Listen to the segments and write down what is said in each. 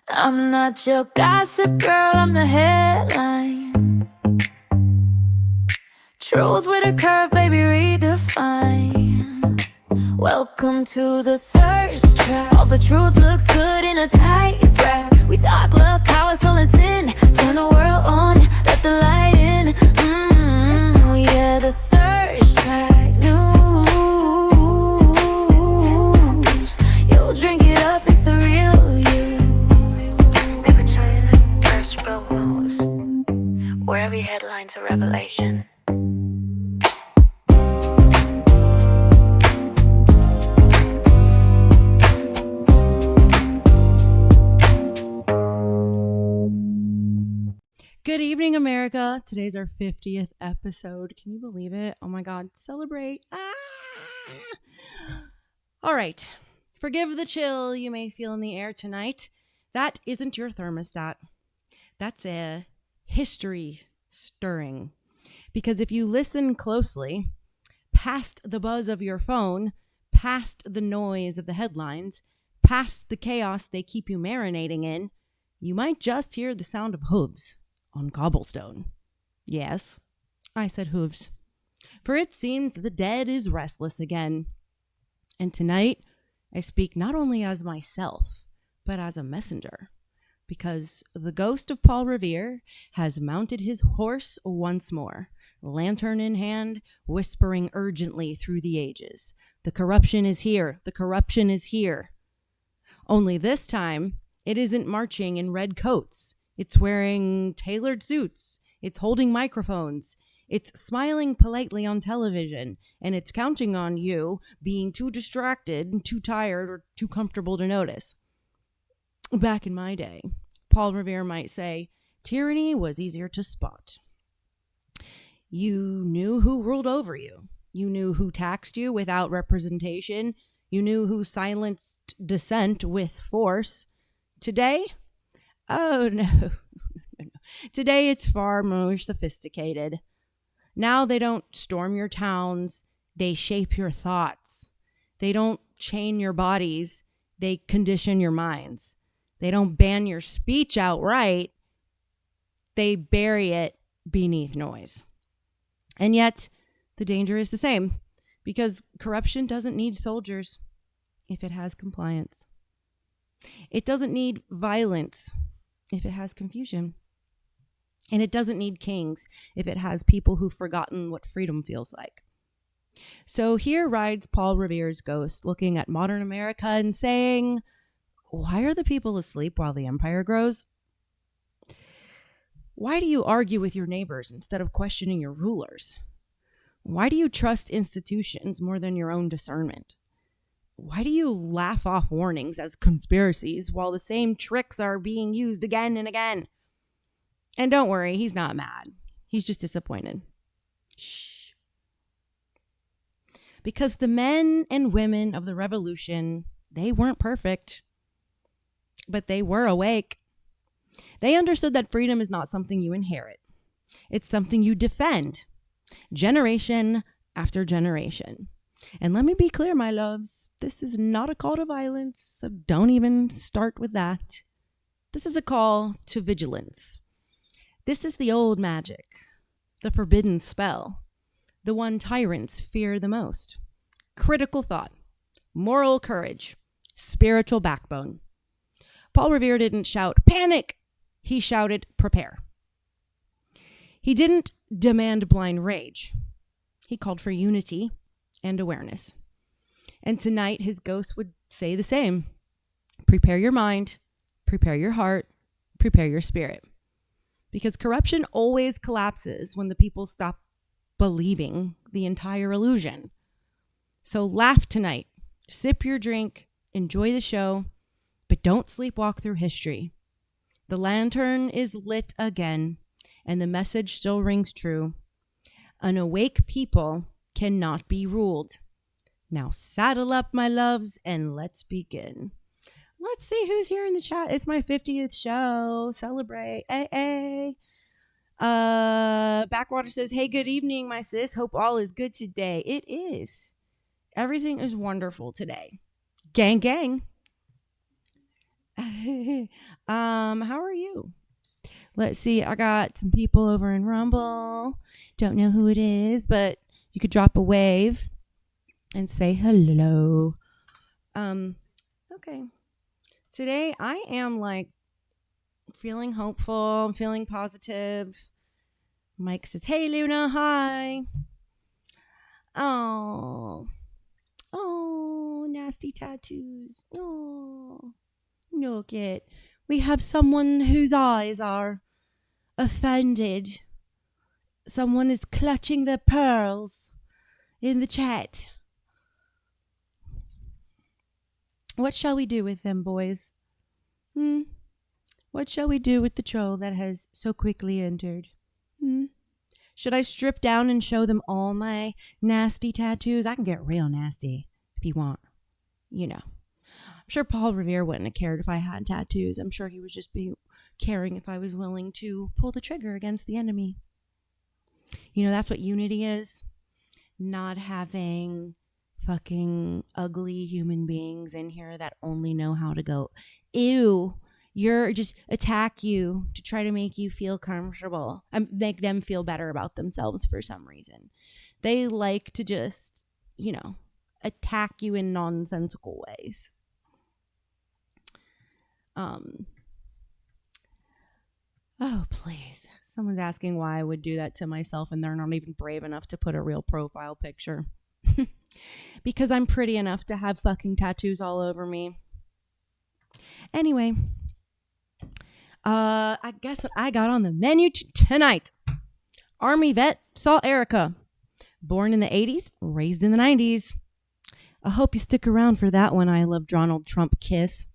I'm not your gossip girl, I'm the headline. Truth with a curve, baby, redefine. Welcome to the thirst trap. All the truth looks good in a tight wrap. We talk love, power, soul, and sin. Turn the world on, let the light in. Yeah, the thirst trap news. You'll drink it up, it's the real you. They portray the first real news, where every headline's a revelation. Good evening, America. Today's our 50th episode. Can you believe it? Oh my God, celebrate. All right. Forgive the chill you may feel in the air tonight. That isn't your thermostat. That's a history stirring. Because if you listen closely, past the buzz of your phone, past the noise of the headlines, past the chaos they keep you marinating in, you might just hear the sound of hooves on cobblestone. Yes, I said hooves. For it seems that the dead is restless again. And tonight, I speak not only as myself, but as a messenger. Because the ghost of Paul Revere has mounted his horse once more, lantern in hand, whispering urgently through the ages. The corruption is here. The corruption is here. Only this time, it isn't marching in red coats. It's wearing tailored suits. It's holding microphones. It's smiling politely on television. And it's counting on you being too distracted, too tired, or too comfortable to notice. Back in my day, Paul Revere might say, tyranny was easier to spot. You knew who ruled over you. You knew who taxed you without representation. You knew who silenced dissent with force. Today? Oh, no. Today it's far more sophisticated. Now they don't storm your towns. They shape your thoughts. They don't chain your bodies. They condition your minds. They don't ban your speech outright. They bury it beneath noise. And yet, the danger is the same, because corruption doesn't need soldiers if it has compliance. It doesn't need violence if it has confusion. And it doesn't need kings if it has people who've forgotten what freedom feels like. So here rides Paul Revere's ghost, looking at modern America and saying, why are the people asleep while the empire grows? Why do you argue with your neighbors instead of questioning your rulers? Why do you trust institutions more than your own discernment? Why do you laugh off warnings as conspiracies while the same tricks are being used again and again? And don't worry, he's not mad. He's just disappointed. Shh. Because the men and women of the revolution, they weren't perfect, but they were awake. They understood that freedom is not something you inherit. It's something you defend, generation after generation. And let me be clear, my loves, this is not a call to violence, so don't even start with that. This is a call to vigilance. This is the old magic, the forbidden spell, the one tyrants fear the most. Critical thought, moral courage, spiritual backbone. Paul Revere didn't shout, panic! He shouted, prepare. He didn't demand blind rage. He called for unity and awareness. And tonight, his ghost would say the same. Prepare your mind, prepare your heart, prepare your spirit. Because corruption always collapses when the people stop believing the entire illusion. So laugh tonight, sip your drink, enjoy the show, but don't sleepwalk through history. The lantern is lit again, and the message still rings true. An awake people cannot be ruled. Now saddle up, my loves, and let's begin. Let's see who's here in the chat. It's my 50th show. Celebrate. Hey. Backwater says, hey, good evening, my sis. Hope all is good today. It is. Everything is wonderful today. Gang, gang. How are you? Let's see. I got some people over in Rumble. Don't know who it is, but you could drop a wave and say hello. Okay. Today I am like feeling hopeful. I'm feeling positive. Mike says, "Hey Luna, hi." Oh, nasty tattoos. Oh, look it. We have someone whose eyes are offended. Someone is clutching their pearls in the chat. What shall we do with them, boys? What shall we do with the troll that has so quickly entered? Should I strip down and show them all my nasty tattoos? I can get real nasty if you want. You know. I'm sure Paul Revere wouldn't have cared if I had tattoos. I'm sure he would just be caring if I was willing to pull the trigger against the enemy. You know, that's what unity is. Not having fucking ugly human beings in here that only know how to go, ew, you're just attack you to try to make you feel comfortable and make them feel better about themselves for some reason. They like to just, you know, attack you in nonsensical ways. Oh, please. Someone's asking why I would do that to myself and they're not even brave enough to put a real profile picture. Because I'm pretty enough to have fucking tattoos all over me. Anyway, I guess what I got on the menu tonight. Army vet saw Erica. Born in the 80s, raised in the 90s. I hope you stick around for that one. I love Donald Trump kiss.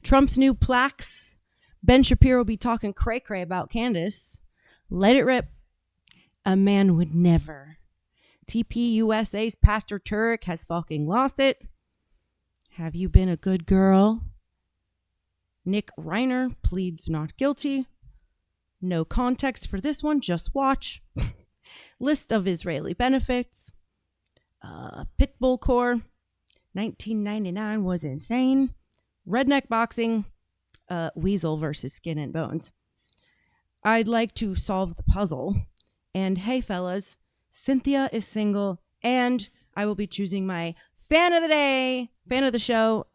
Trump's new plaques. Ben Shapiro will be talking cray-cray about Candace. Let it rip. A man would never. TPUSA's Pastor Turek has fucking lost it. Have you been a good girl? Nick Reiner pleads not guilty. No context for this one, just watch. List of Israeli benefits. Pitbull Corps. 1999 was insane. Redneck boxing. Weasel versus Skin and Bones. I'd like to solve the puzzle. And hey, fellas, Cynthia is single, and I will be choosing my fan of the day, fan of the show,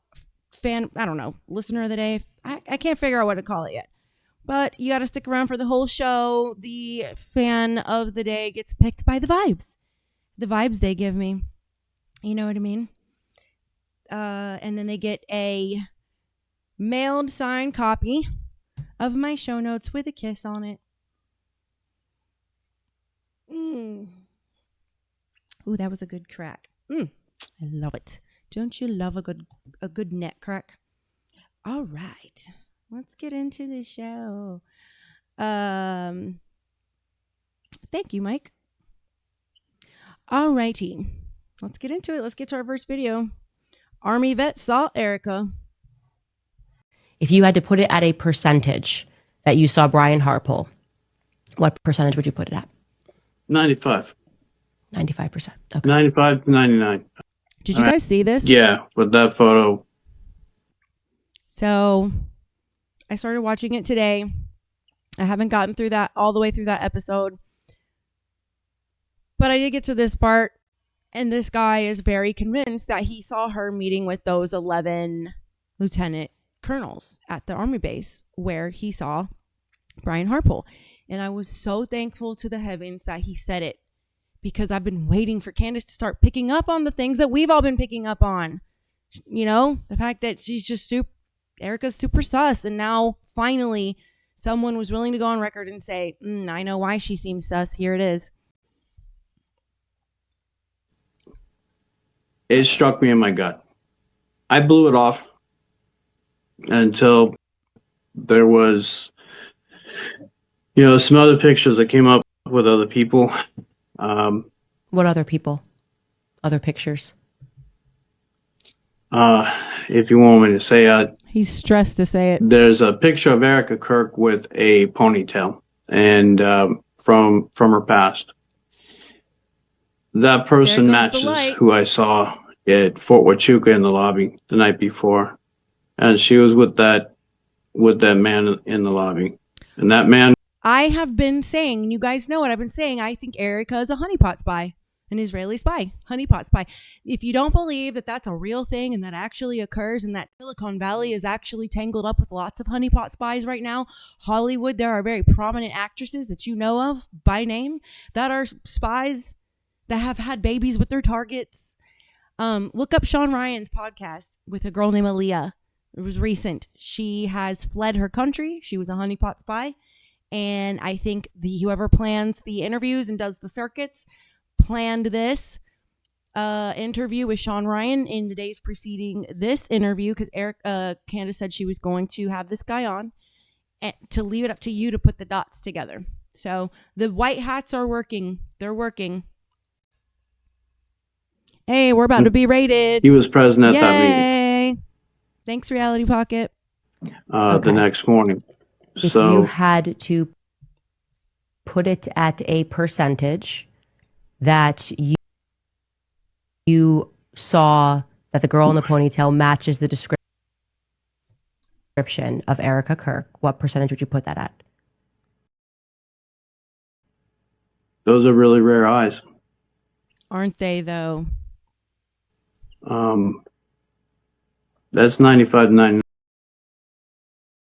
I don't know, listener of the day. I can't figure out what to call it yet. But you got to stick around for the whole show. The fan of the day gets picked by the vibes. The vibes they give me. You know what I mean? And then they get a mailed signed copy of my show notes with a kiss on it. Ooh, that was a good crack. I love it. Don't you love a good neck crack? All right. Let's get into the show. Thank you, Mike. All righty. Let's get into it. Let's get to our first video. Army vet saw Erica. If you had to put it at a percentage that you saw Brian Harpole, what percentage would you put it at? 95. 95%. Okay. 95 to 99. Did you guys see this? Yeah, with that photo. So I started watching it today. I haven't gotten through that all the way through that episode. But I did get to this part, and this guy is very convinced that he saw her meeting with those 11 lieutenant colonels at the army base where he saw Brian Harpole. And I was so thankful to the heavens that he said it, because I've been waiting for Candace to start picking up on the things that we've all been picking up on. You know, the fact that she's just Erica's super sus. And now finally someone was willing to go on record and say, I know why she seems sus. Here it is. It struck me in my gut. I blew it off until there was, some other pictures that came up with other people. What other people? Other pictures? If you want me to say it. He's stressed to say it. There's a picture of Erica Kirk with a ponytail, and from her past. That person matches who I saw at Fort Huachuca in the lobby the night before. and she was with that man in the lobby, and that man. I have been saying, you guys know what I've been saying. I think Erica is a honeypot spy, an Israeli spy, honeypot spy. If you don't believe that that's a real thing and that actually occurs and that Silicon Valley is actually tangled up with lots of honeypot spies right now, Hollywood, there are very prominent actresses that you know of by name that are spies that have had babies with their targets. Look up Sean Ryan's podcast with a girl named Aaliyah. It was recent. She has fled her country. She was a honeypot spy. And I think whoever plans the interviews and does the circuits planned this interview with Sean Ryan in the days preceding this interview, because Candace said she was going to have this guy on, and to leave it up to you to put the dots together. So the white hats are working. They're working. Hey, we're about to be rated. He was present at that meeting. Yay! Thanks, Reality Pocket. Okay. The next morning. If you had to put it at a percentage that you saw that the girl in the ponytail matches the description of Erica Kirk, what percentage would you put that at? Those are really rare eyes. Aren't they, though? That's 95 to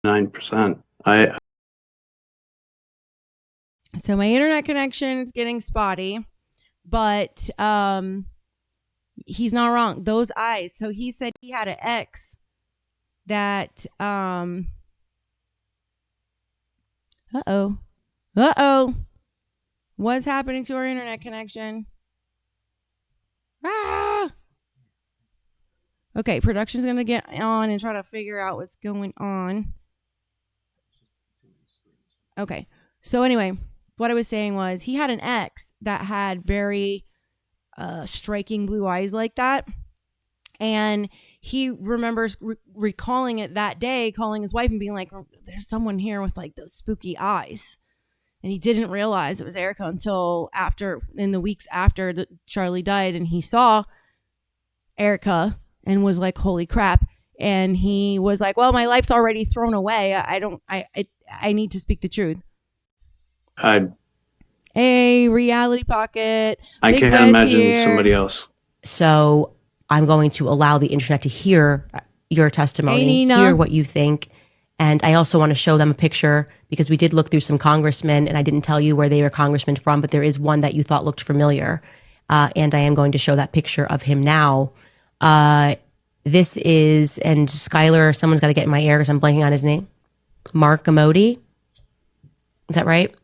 99%. So my internet connection is getting spotty, but he's not wrong. Those eyes. So he said he had an ex that what's happening to our internet connection? Okay, production's gonna get on and try to figure out what's going on. Okay, so anyway, what I was saying was he had an ex that had very striking blue eyes like that, and he remembers recalling it that day, calling his wife and being like, "There's someone here with like those spooky eyes," and he didn't realize it was Erica until in the weeks after Charlie died, and he saw Erica and was like, "Holy crap." And he was like, "Well, my life's already thrown away. I need to speak the truth." Hey, Reality Pocket. I Big can't Red's imagine here. somebody else. So I'm going to allow the internet to hear your testimony, Hey, Nina. hear what you think. And I also want to show them a picture because we did look through some congressmen and I didn't tell you where they were congressmen from, but there is one that you thought looked familiar. And I am going to show that picture of him now. This is, and Skylar, someone's got to get in my ear because I'm blanking on his name. Mark Amodi. Is that right?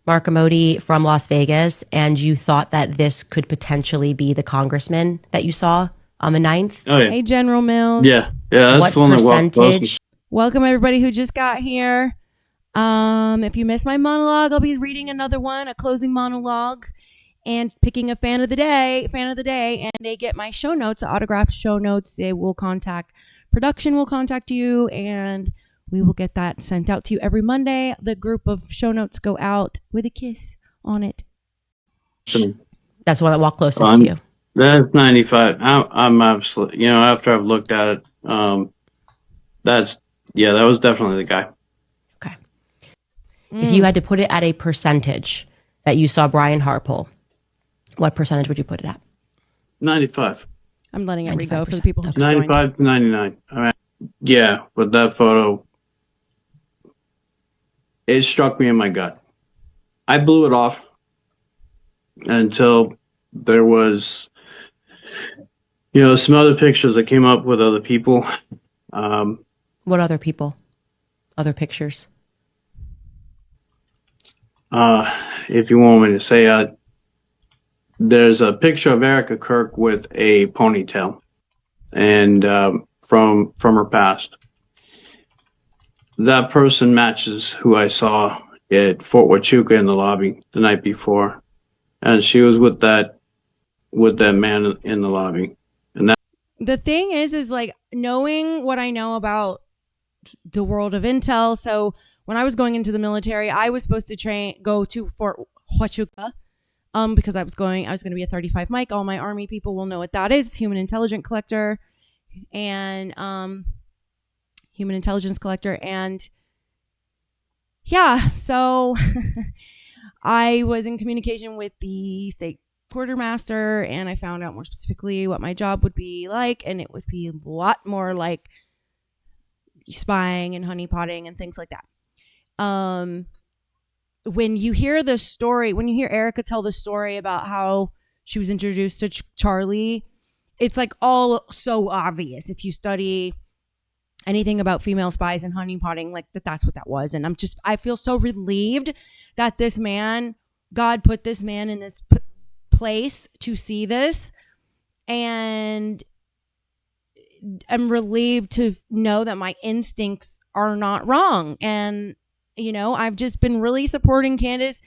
Mark Amodi from Las Vegas. And you thought that this could potentially be the congressman that you saw on the 9th? Oh, yeah. Hey, General Mills. Yeah. That's What the one that walked percentage? Welcome, everybody who just got here. If you missed my monologue, I'll be reading another one, a closing monologue, and picking a fan of the day, and they get my show notes, autographed show notes. Production will contact you, and we will get that sent out to you every Monday. The group of show notes go out with a kiss on it. That's the one that walked closest to you. That's 95. I'm absolutely, after I've looked at it, that was definitely the guy. Okay. If you had to put it at a percentage that you saw Brian Harpole, what percentage would you put it at? 95. I'm letting it go for the people who just 95 to 99. I mean, yeah, but that photo, it struck me in my gut. I blew it off until there was, some other pictures that came up with other people. What other people? Other pictures? If you want me to say, there's a picture of Erica Kirk with a ponytail, and from her past. That person matches who I saw at Fort Huachuca in the lobby the night before, and she was with that man in the lobby. And the thing is like knowing what I know about the world of intel. So when I was going into the military, I was supposed to go to Fort Huachuca. Because I was going to be a 35 mic. All my Army people will know what that is. It's Human Intelligence Collector. And human intelligence collector. And yeah, so I was in communication with the state quartermaster, and I found out more specifically what my job would be like, and it would be a lot more like spying and honeypotting and things like that. When you hear the story, when you hear Erica tell the story about how she was introduced to Charlie, it's like all so obvious if you study anything about female spies and honeypotting, like that's what that was. And I feel so relieved that this man, God put this man in this place to see this. And I'm relieved to know that my instincts are not wrong. And, you know, I've just been really supporting Candace.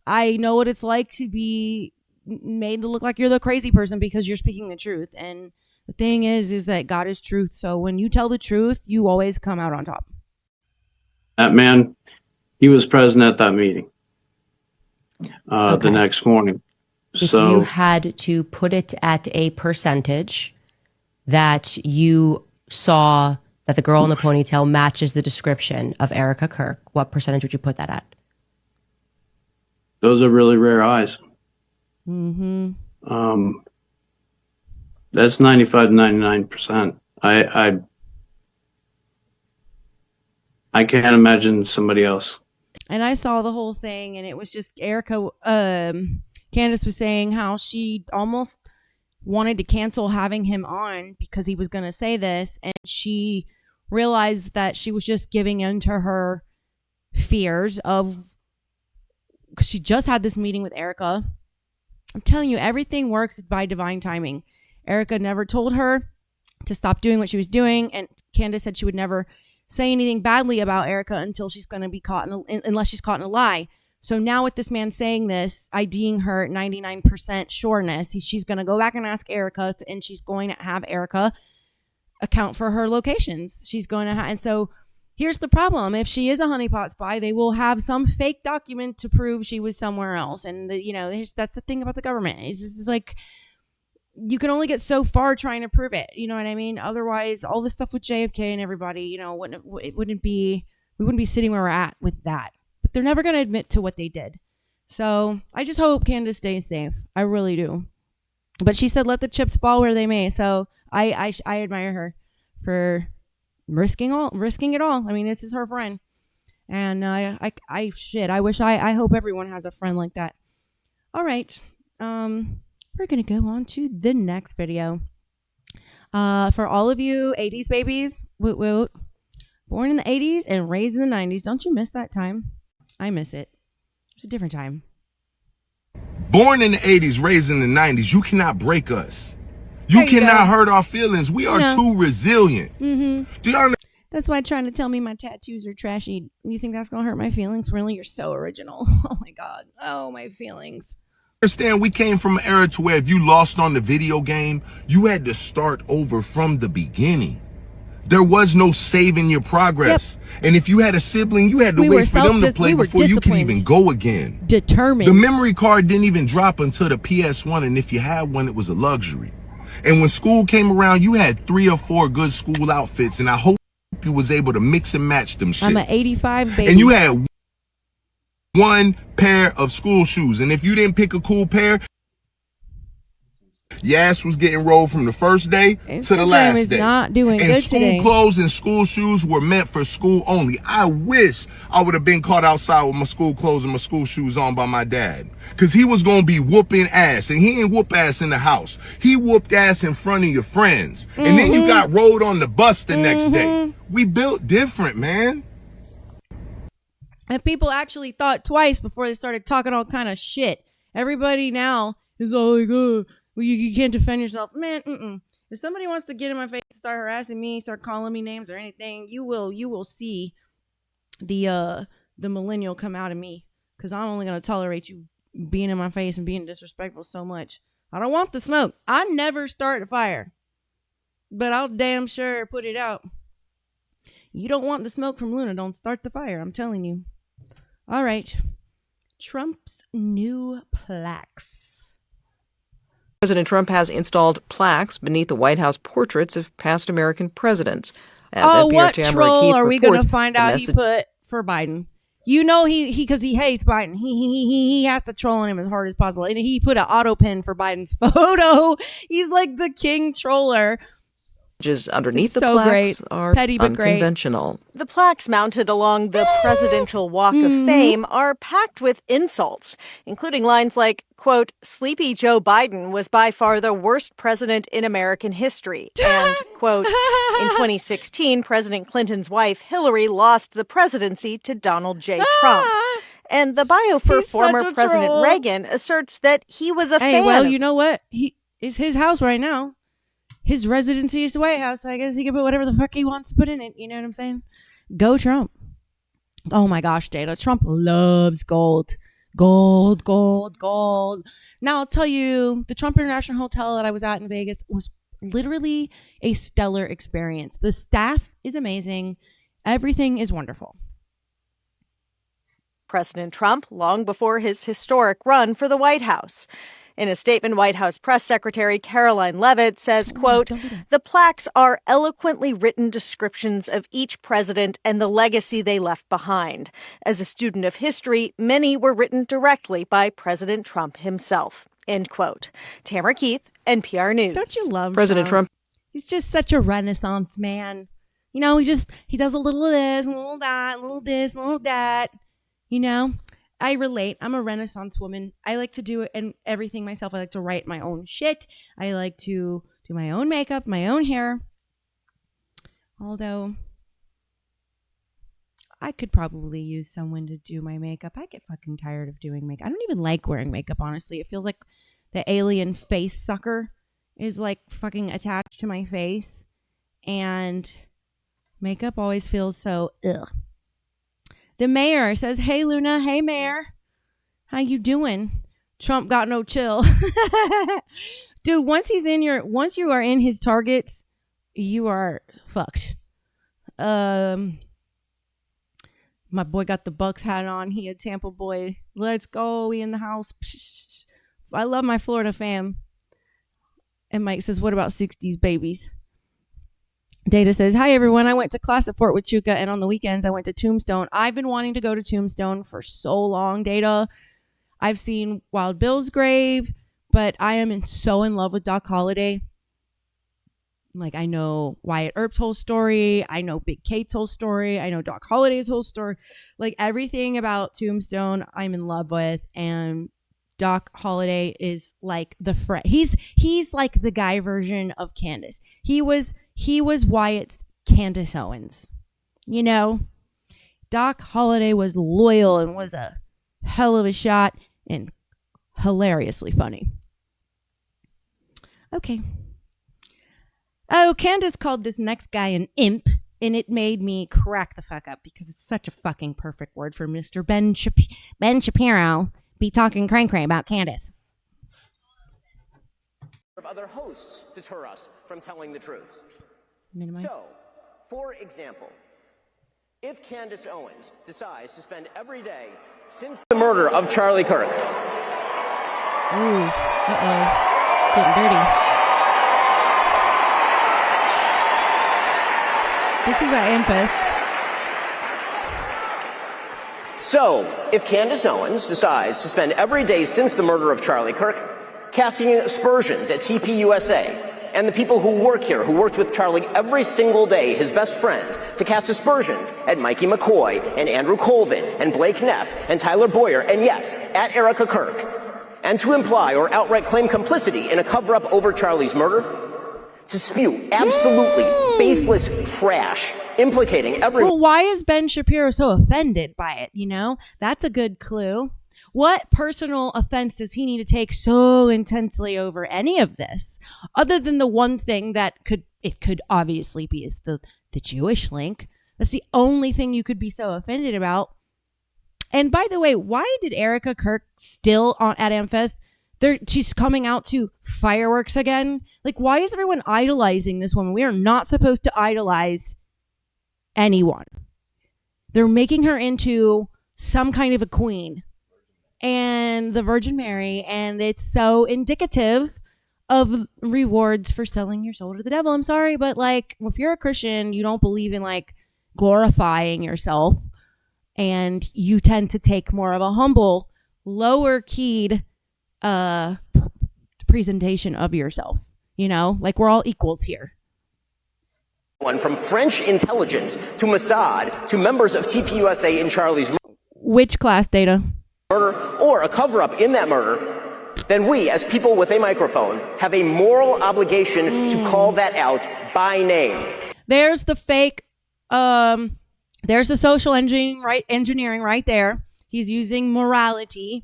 I know what it's like to be made to look like you're the crazy person because you're speaking the truth. And the thing is that God is truth. So when you tell the truth, you always come out on top. That man, he was present at that meeting the next morning. If you had to put it at a percentage that you saw that the girl in the ponytail matches the description of Erica Kirk, what percentage would you put that at? Those are really rare eyes. Mm-hmm. That's 95 to 99%. I can't imagine somebody else. And I saw the whole thing, and it was just Erica. Candace was saying how she almost wanted to cancel having him on because he was going to say this, and she realized that she was just giving in to her fears of, because she just had this meeting with Erica. I'm telling you, everything works by divine timing. Erica never told her to stop doing what she was doing, and Candace said she would never say anything badly about Erica until she's going to be caught unless she's caught in a lie. So now with this man saying this, IDing her at 99% sureness, she's going to go back and ask Erica, and she's going to have Erica account for her locations. She's going to and so here's the problem. If she is a honeypot spy, they will have some fake document to prove she was somewhere else. And, that's the thing about the government. It's just like, you can only get so far trying to prove it. You know what I mean? Otherwise, all this stuff with JFK and everybody, we wouldn't be sitting where we're at with that. But they're never going to admit to what they did. So I just hope Candace stays safe. I really do. But she said, let the chips fall where they may. So I admire her for risking it all. I mean, this is her friend. And I hope everyone has a friend like that. All right. We're going to go on to the next video. For all of you 80s babies, woot woot, born in the 80s and raised in the 90s, don't you miss that time? I miss it. It's a different time. Born in the 80s, raised in the 90s, you cannot break us. You cannot hurt our feelings. We are too resilient. Mm-hmm. Do y'all know? That's why trying to tell me my tattoos are trashy. You think that's going to hurt my feelings? Really? You're so original. Oh, my God. Oh, my feelings. Understand, we came from an era to where if you lost on the video game, you had to start over from the beginning. There was no saving your progress. Yep. And if you had a sibling, you had to wait for them to play before you could even go again. Determined. The memory card didn't even drop until the PS1, and if you had one, it was a luxury. And when school came around, you had 3 or 4 good school outfits, and I hope you was able to mix and match them shits. I'm an 85 baby. And you had one pair of school shoes, and if you didn't pick a cool pair, your ass was getting rolled from the first day to the last is day. Not doing and good school today. Clothes and school shoes were meant for school only. I wish I would have been caught outside with my school clothes and my school shoes on by my dad, because he was going to be whooping ass, and he didn't whoop ass in the house. He whooped ass in front of your friends, and then you got rolled on the bus the next day. We built different, man. And people actually thought twice before they started talking all kind of shit. Everybody now is all like, oh, well, you can't defend yourself. Man, if somebody wants to get in my face, start harassing me, start calling me names or anything, you will see the millennial come out of me, because I'm only going to tolerate you being in my face and being disrespectful so much. I don't want the smoke. I never start a fire, but I'll damn sure put it out. You don't want the smoke from Luna, don't start the fire. I'm telling you. All right. Trump's new plaques. President Trump has installed plaques beneath the White House portraits of past American presidents. As NPR's what Tamara troll Keith are we going reports, to find the out he message- put for Biden? You know he because he hates Biden. He has to troll on him as hard as possible. And he put an auto pin for Biden's photo. He's like the king troller. Messages underneath It's the so plaques great. are Petty but great. unconventional. The plaques mounted along the Presidential Walk of Fame are packed with insults, including lines like, quote, "Sleepy Joe Biden was by far the worst president in American history," and, quote, "In 2016, President Clinton's wife, Hillary, lost the presidency to Donald J. Trump." And the bio for He's former such a President troll. Reagan asserts that he was a Hey, fan well, of you know what? It's his house right now. His residency is the White House, so I guess he can put whatever the fuck he wants to put in it. You know what I'm saying? Go Trump. Oh my gosh, Data. Trump loves gold. Gold, gold, gold. Now I'll tell you, the Trump International Hotel that I was at in Vegas was literally a stellar experience. The staff is amazing. Everything is wonderful. President Trump long before his historic run for the White House. In a statement, White House Press Secretary Caroline Leavitt says, quote, Don't do that. "The plaques are eloquently written descriptions of each president and the legacy they left behind. As a student of history, many were written directly by President Trump himself." End quote. Tamara Keith, NPR News. Don't you love President Trump He's just such a Renaissance man. You know, he does a little of this, a little of that, a little this, a little of that. You know, I relate. I'm a Renaissance woman. I like to do it and everything myself. I like to write my own shit. I like to do my own makeup, my own hair. Although I could probably use someone to do my makeup. I get fucking tired of doing makeup. I don't even like wearing makeup, honestly. It feels like the alien face sucker is like fucking attached to my face. And makeup always feels so ugh. The mayor says, "Hey, Luna. Hey, mayor. How you doing? Trump got no chill." Dude, once you are in his targets, you are fucked. My boy got the Bucks hat on. He a Tampa boy. Let's go. We in the house. I love my Florida fam. And Mike says, "What about 60s babies?" Data says, "Hi, everyone. I went to class at Fort Huachuca, and on the weekends, I went to Tombstone. I've been wanting to go to Tombstone for so long, Data. I've seen Wild Bill's grave, but I am so in love with Doc Holliday. Like, I know Wyatt Earp's whole story. I know Big Kate's whole story. I know Doc Holliday's whole story. Like, everything about Tombstone, I'm in love with. And Doc Holliday is like the friend. He's like the guy version of Candace. He was Wyatt's Candace Owens. You know, Doc Holliday was loyal and was a hell of a shot and hilariously funny. Okay. Oh, Candace called this next guy an imp, and it made me crack the fuck up because it's such a fucking perfect word for Mr. Ben Shapiro be talking cray about Candace. Of other hosts deter us from telling the truth. Minimize. So, for example, if Candace Owens decides to spend every day since the murder of Charlie Kirk. Ooh, getting dirty. This is our Amfest. So, if Candace Owens decides to spend every day since the murder of Charlie Kirk casting aspersions at TPUSA and the people who work here, who worked with Charlie every single day, his best friends, to cast aspersions at Mikey McCoy and Andrew Colvin and Blake Neff and Tyler Boyer, and yes, at Erica Kirk, and to imply or outright claim complicity in a cover-up over Charlie's murder, to spew absolutely baseless trash implicating everyone. Well, why is Ben Shapiro so offended by it? You know, that's a good clue. What personal offense does he need to take so intensely over any of this? Other than the one thing that could obviously be is the Jewish link. That's the only thing you could be so offended about. And by the way, why did Erica Kirk still at Amfest? She's coming out to fireworks again. Like, why is everyone idolizing this woman? We are not supposed to idolize anyone. They're making her into some kind of a queen and the Virgin Mary, and it's so indicative of rewards for selling your soul to the devil. I'm sorry, but like, if you're a Christian, you don't believe in like glorifying yourself, and you tend to take more of a humble, lower keyed presentation of yourself. You know, like, we're all equals here. One from French intelligence to Mossad to members of TPUSA in Charlie's Which class data? murder or a cover-up in that murder, then we, as people with a microphone, have a moral obligation to call that out by name. There's the fake, there's the social engineering right there. He's using morality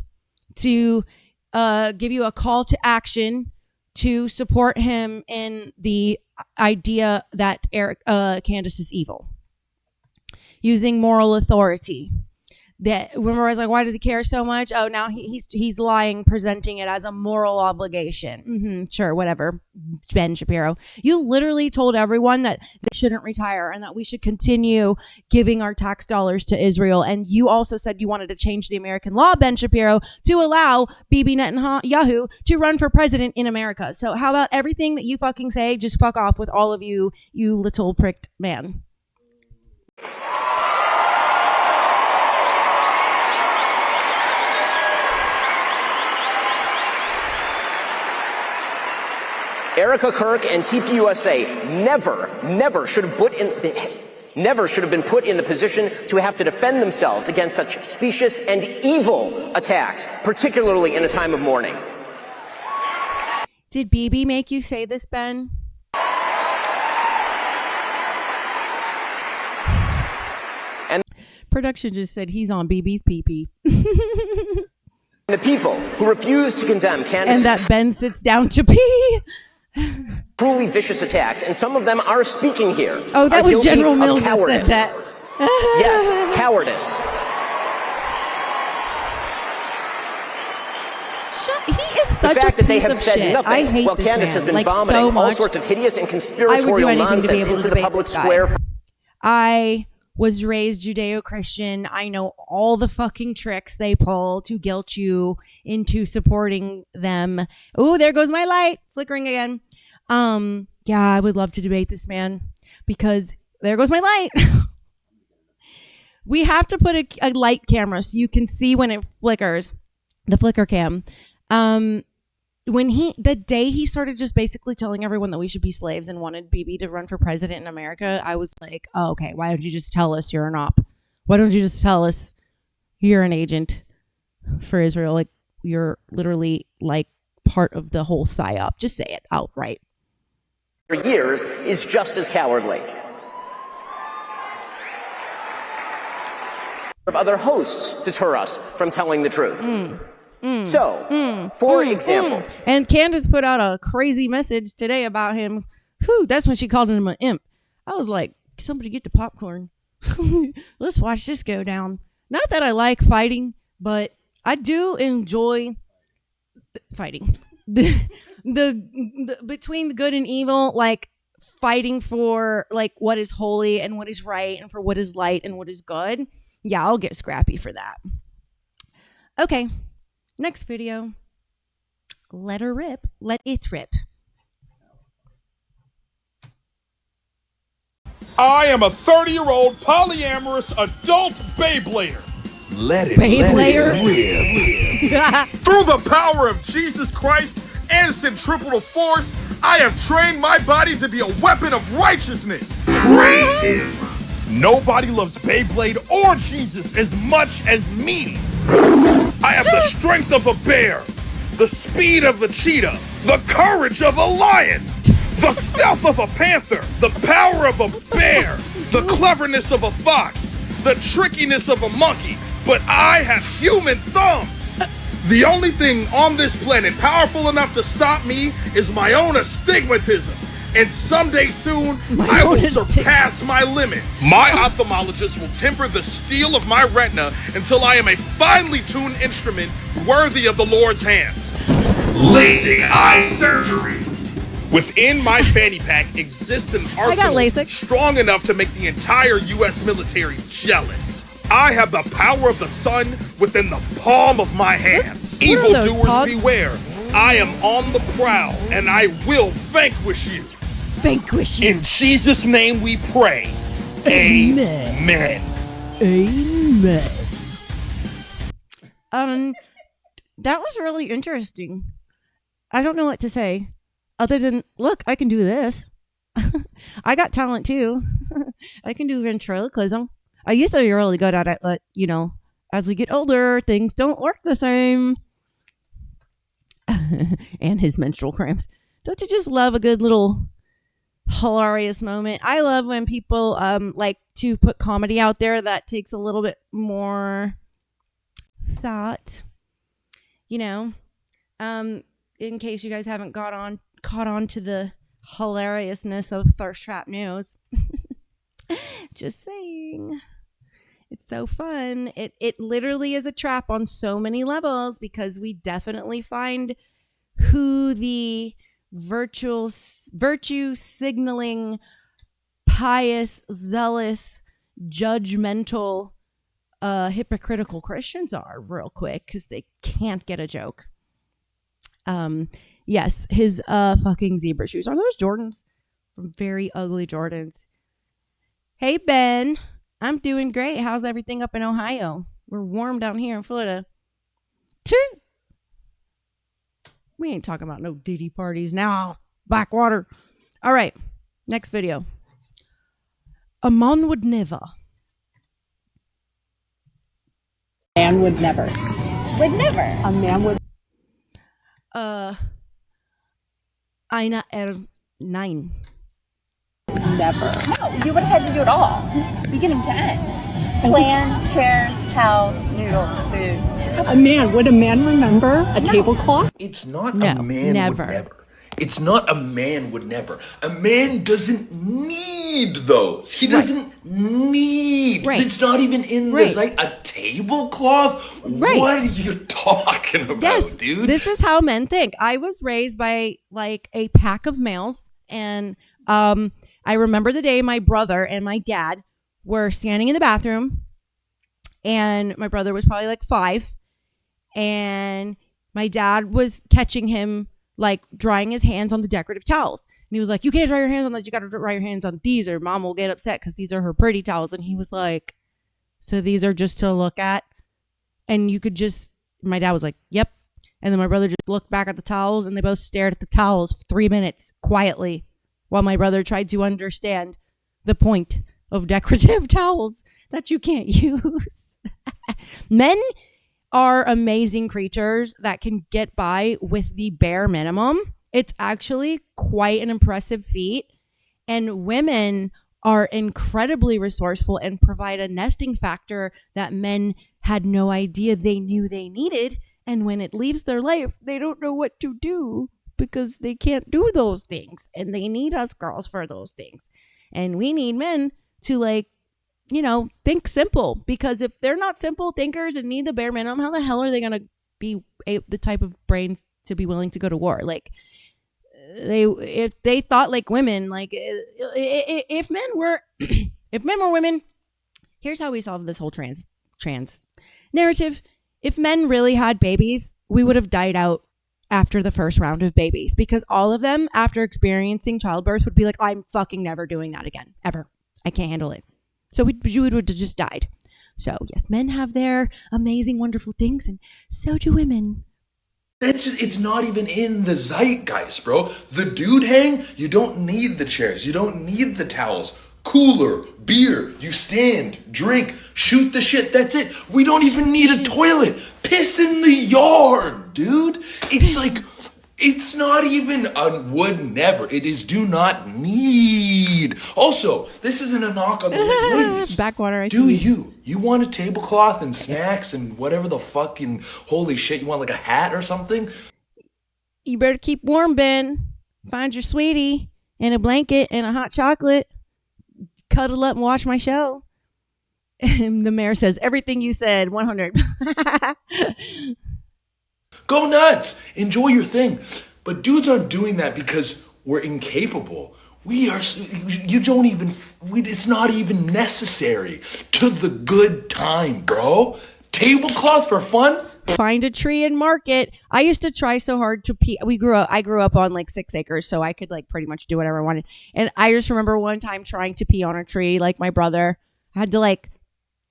to give you a call to action to support him in the idea that Candace is evil. Using moral authority. That, remember, I was like, why does he care so much? Oh, now he's lying, presenting it as a moral obligation. Sure, whatever, Ben Shapiro. You literally told everyone that they shouldn't retire and that we should continue giving our tax dollars to Israel. And you also said you wanted to change the American law, Ben Shapiro, to allow Bibi Netanyahu to run for president in America. So how about everything that you fucking say, just fuck off with all of you, you little pricked man. Erica Kirk and TPUSA never should have been put in the position to have to defend themselves against such specious and evil attacks, particularly in a time of mourning. Did Bibi make you say this, Ben? And production just said he's on Bibi's pee-pee. the people who refuse to condemn Candace's and that Ben sits down to pee. truly vicious attacks, and some of them are speaking here. Oh, that was General Mills that cowardice. said that. Yes, cowardice. He is such the fact a that they piece have of said shit. nothing I hate while this Candace man, has been like, vomiting so all much. sorts of hideous and I would do conspiratorial anything to be nonsense able to into the debate public this guy. square. I was raised Judeo-Christian. I know all the fucking tricks they pull to guilt you into supporting them. Oh, there goes my light flickering again. Yeah, I would love to debate this man because there goes my light. We have to put a light camera so you can see when it flickers, the flicker cam. The day he started just basically telling everyone that we should be slaves and wanted Bibi to run for president in America, I was like, oh, okay, why don't you just tell us you're an op? Why don't you just tell us you're an agent for Israel? Like, you're literally like part of the whole psyop. Just say it outright. For years is just as cowardly. Of other hosts deter us from telling the truth. For example. And Candace put out a crazy message today about him. Whew, that's when she called him an imp. I was like, somebody get the popcorn. Let's watch this go down. Not that I like fighting, but I do enjoy fighting. The between the good and evil, like fighting for like what is holy and what is right and for what is light and what is good. Yeah, I'll get scrappy for that. Okay, next video. Let her rip. Let it rip. I am a 30-year-old polyamorous adult Beyblader. Let it Beyblader. Through the power of Jesus Christ and centripetal force, I have trained my body to be a weapon of righteousness. Praise him. Nobody loves Beyblade or Jesus as much as me. I have the strength of a bear, the speed of a cheetah, the courage of a lion, the stealth of a panther, the power of a bear, the cleverness of a fox, the trickiness of a monkey, but I have human thumbs. The only thing on this planet powerful enough to stop me is my own astigmatism. And someday soon, I will surpass my limits. My ophthalmologist will temper the steel of my retina until I am a finely tuned instrument worthy of the Lord's hands. LASIK eye surgery. Within my fanny pack exists an arsenal LASIK. strong enough to make the entire U.S. military jealous. I have the power of the sun within the palm of my hands. What are Evil those, doers pods? beware. I am on the prowl, and I will vanquish you. Vanquish you. In Jesus' name we pray. Amen. Amen. That was really interesting. I don't know what to say other than, look, I can do this. I got talent too. I can do ventriloquism. I used to be really good at it, but you know, as we get older, things don't work the same. And his menstrual cramps. Don't you just love a good little hilarious moment? I love when people like to put comedy out there that takes a little bit more thought. You know, in case you guys haven't caught on to the hilariousness of Thirst Trap News. Just saying. It's so fun. It literally is a trap on so many levels because we definitely find who the virtue signaling, pious, zealous, judgmental, hypocritical Christians are real quick because they can't get a joke. Yes, his fucking zebra shoes. Are those Jordans? From very ugly Jordans. Hey, Ben. I'm doing great. How's everything up in Ohio? We're warm down here in Florida. We ain't talking about no Diddy parties now. Backwater. All right. Next video. A man would never. Man would never. Would never. A man would. Einer 9. Never. No, you would have had to do it all. Beginning to end. Plan, chairs, towels, noodles, food. A man. Would a man remember a tablecloth? It's not No, a man never. would never. It's not a man would never. A man doesn't need those. He doesn't need. Right. It's not even in Right. this. Like a tablecloth? Right. What are you talking about, Yes, dude? this is how men think. I was raised by like a pack of males, and I remember the day my brother and my dad were standing in the bathroom, and my brother was probably like 5, and my dad was catching him like drying his hands on the decorative towels. And he was like, you can't dry your hands on that. You got to dry your hands on these or mom will get upset because these are her pretty towels. And he was like, so these are just to look at? And you could just, my dad was like, yep. And then my brother just looked back at the towels and they both stared at the towels for 3 minutes quietly while my brother tried to understand the point of decorative towels that you can't use. Men are amazing creatures that can get by with the bare minimum. It's actually quite an impressive feat. And women are incredibly resourceful and provide a nesting factor that men had no idea they knew they needed. And when it leaves their life, they don't know what to do because they can't do those things. And they need us girls for those things. And we need men to, like, you know, think simple, because if they're not simple thinkers and need the bare minimum, how the hell are they going to be the type of brains to be willing to go to war? Like, if they thought like women, like if men were women, here's how we solve this whole trans narrative. If men really had babies, we would have died out after the first round of babies, because all of them, after experiencing childbirth, would be like, I'm fucking never doing that again, ever. I can't handle it. So we would have just died. So yes, men have their amazing, wonderful things, and so do women. It's not even in the zeitgeist, bro. The dude hang, you don't need the chairs. You don't need the towels. Cooler, beer, you stand, drink, shoot the shit. That's it. We don't even need a toilet. Piss in the yard, dude. It's like, it's not even a would never. It is do not need. Also, this isn't a knock on the ladies. Backwater, I Do see. you want a tablecloth and snacks and whatever the fucking holy shit you want, like a hat or something? You better keep warm, Ben. Find your sweetie and a blanket and a hot chocolate. Cuddle up and watch my show. And the mayor says, everything you said, 100. Go nuts. Enjoy your thing. But dudes aren't doing that because we're incapable. It's not even necessary to the good time, bro. Tablecloth for fun? find a tree and mark it. I used to try so hard to pee. I grew up on like 6 acres, so I could like pretty much do whatever I wanted. And I just remember one time trying to pee on a tree, like my brother. I had to like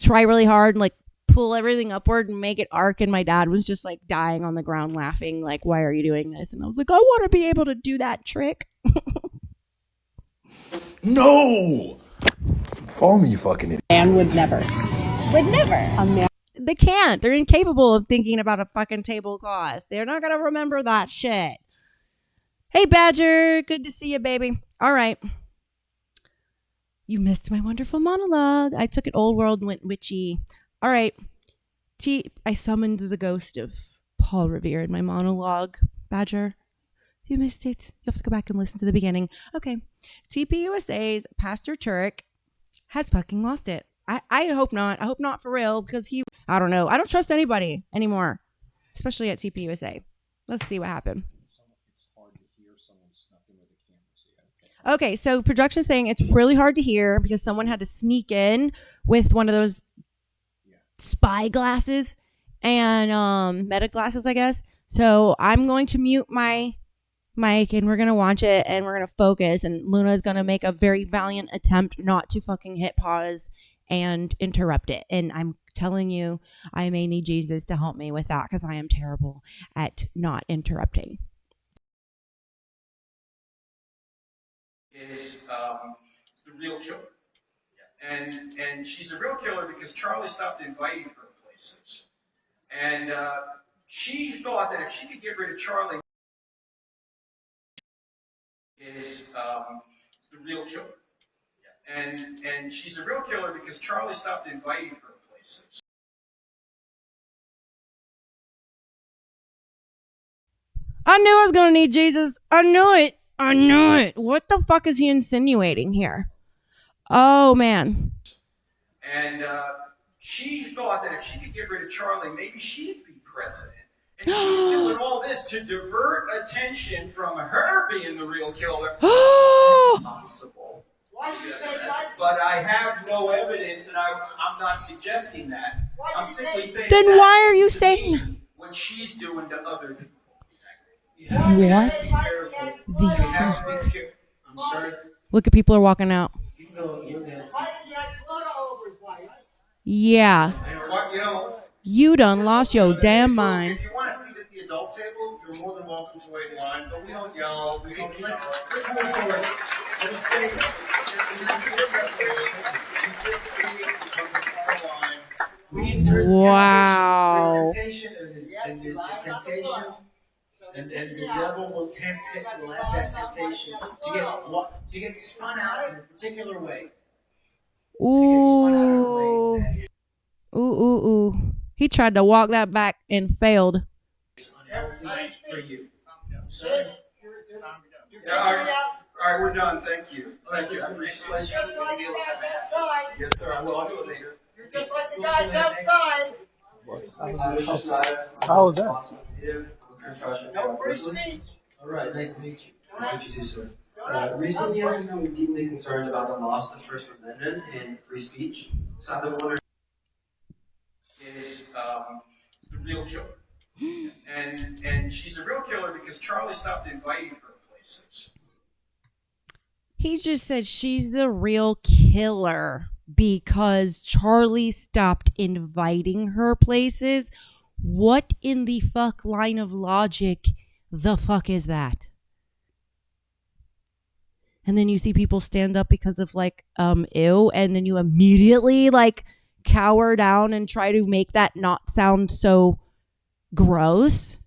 try really hard and like pull everything upward and make it arc, and my dad was just like dying on the ground laughing, like, why are you doing this? And I was like, I want to be able to do that trick. No! Follow me, you fucking idiot. Man would never. Would never. A man. They can't. They're incapable of thinking about a fucking tablecloth. They're not going to remember that shit. Hey, Badger. Good to see you, baby. All right. You missed my wonderful monologue. I took it old world and went witchy. All right. I summoned the ghost of Paul Revere in my monologue. Badger, you missed it. You have to go back and listen to the beginning. Okay. TPUSA's Pastor Turek has fucking lost it. I hope not. I hope not for real, because I don't know. I don't trust anybody anymore, especially at TPUSA. Let's see what happened. Okay, so production saying it's really hard to hear because someone had to sneak in with one of those spy glasses and meta glasses, I guess. So I'm going to mute my mic and we're going to watch it and we're going to focus, and Luna is going to make a very valiant attempt not to fucking hit pause and interrupt it. And I'm telling you, I may need Jesus to help me with that because I am terrible at not interrupting. Is the real killer. And she's a real killer because Charlie stopped inviting her places. And she thought that if she could get rid of Charlie, is the real killer. And she's a real killer because Charlie stopped inviting her places. I knew I was going to need Jesus. I knew it. I knew it. What the fuck is he insinuating here? Oh, man. And she thought that if she could get rid of Charlie, maybe she'd be president. And she's doing all this to divert attention from her being the real killer. It's possible. Why do you say that? But I have no evidence, and I'm not suggesting that. I'm simply saying. Then why are you saying what she's doing to other people? What the fuck? I'm sorry. Look at people are walking out. You can go. You're good. Yeah. You done lost your damn mind. If you want to sit at the adult table, you're more than welcome to wait in line, but we don't yell. We don't Let's move forward. Wow. There's temptation and there's the temptation, and the devil will tempt it. Will have that temptation to get spun out in a particular way. Ooh. Ooh. He tried to walk that back and failed. It's unhealthy for you. Sorry. All right, we're done. Thank you. Thank you. I appreciate it. Yes, sir. I will. I'll do it later. You're just like the guys outside. How was that? No free speech. All right. Nice to meet you. Nice to meet you, sir. Recently, I've become deeply concerned about the loss of the First Amendment and free speech. So I've been wondering. Is the real killer. And she's a real killer because Charlie stopped inviting her places. He just said she's the real killer because Charlie stopped inviting her places. What in the fuck line of logic the fuck is that? And then you see people stand up because of like, ew, and then you immediately like cower down and try to make that not sound so gross.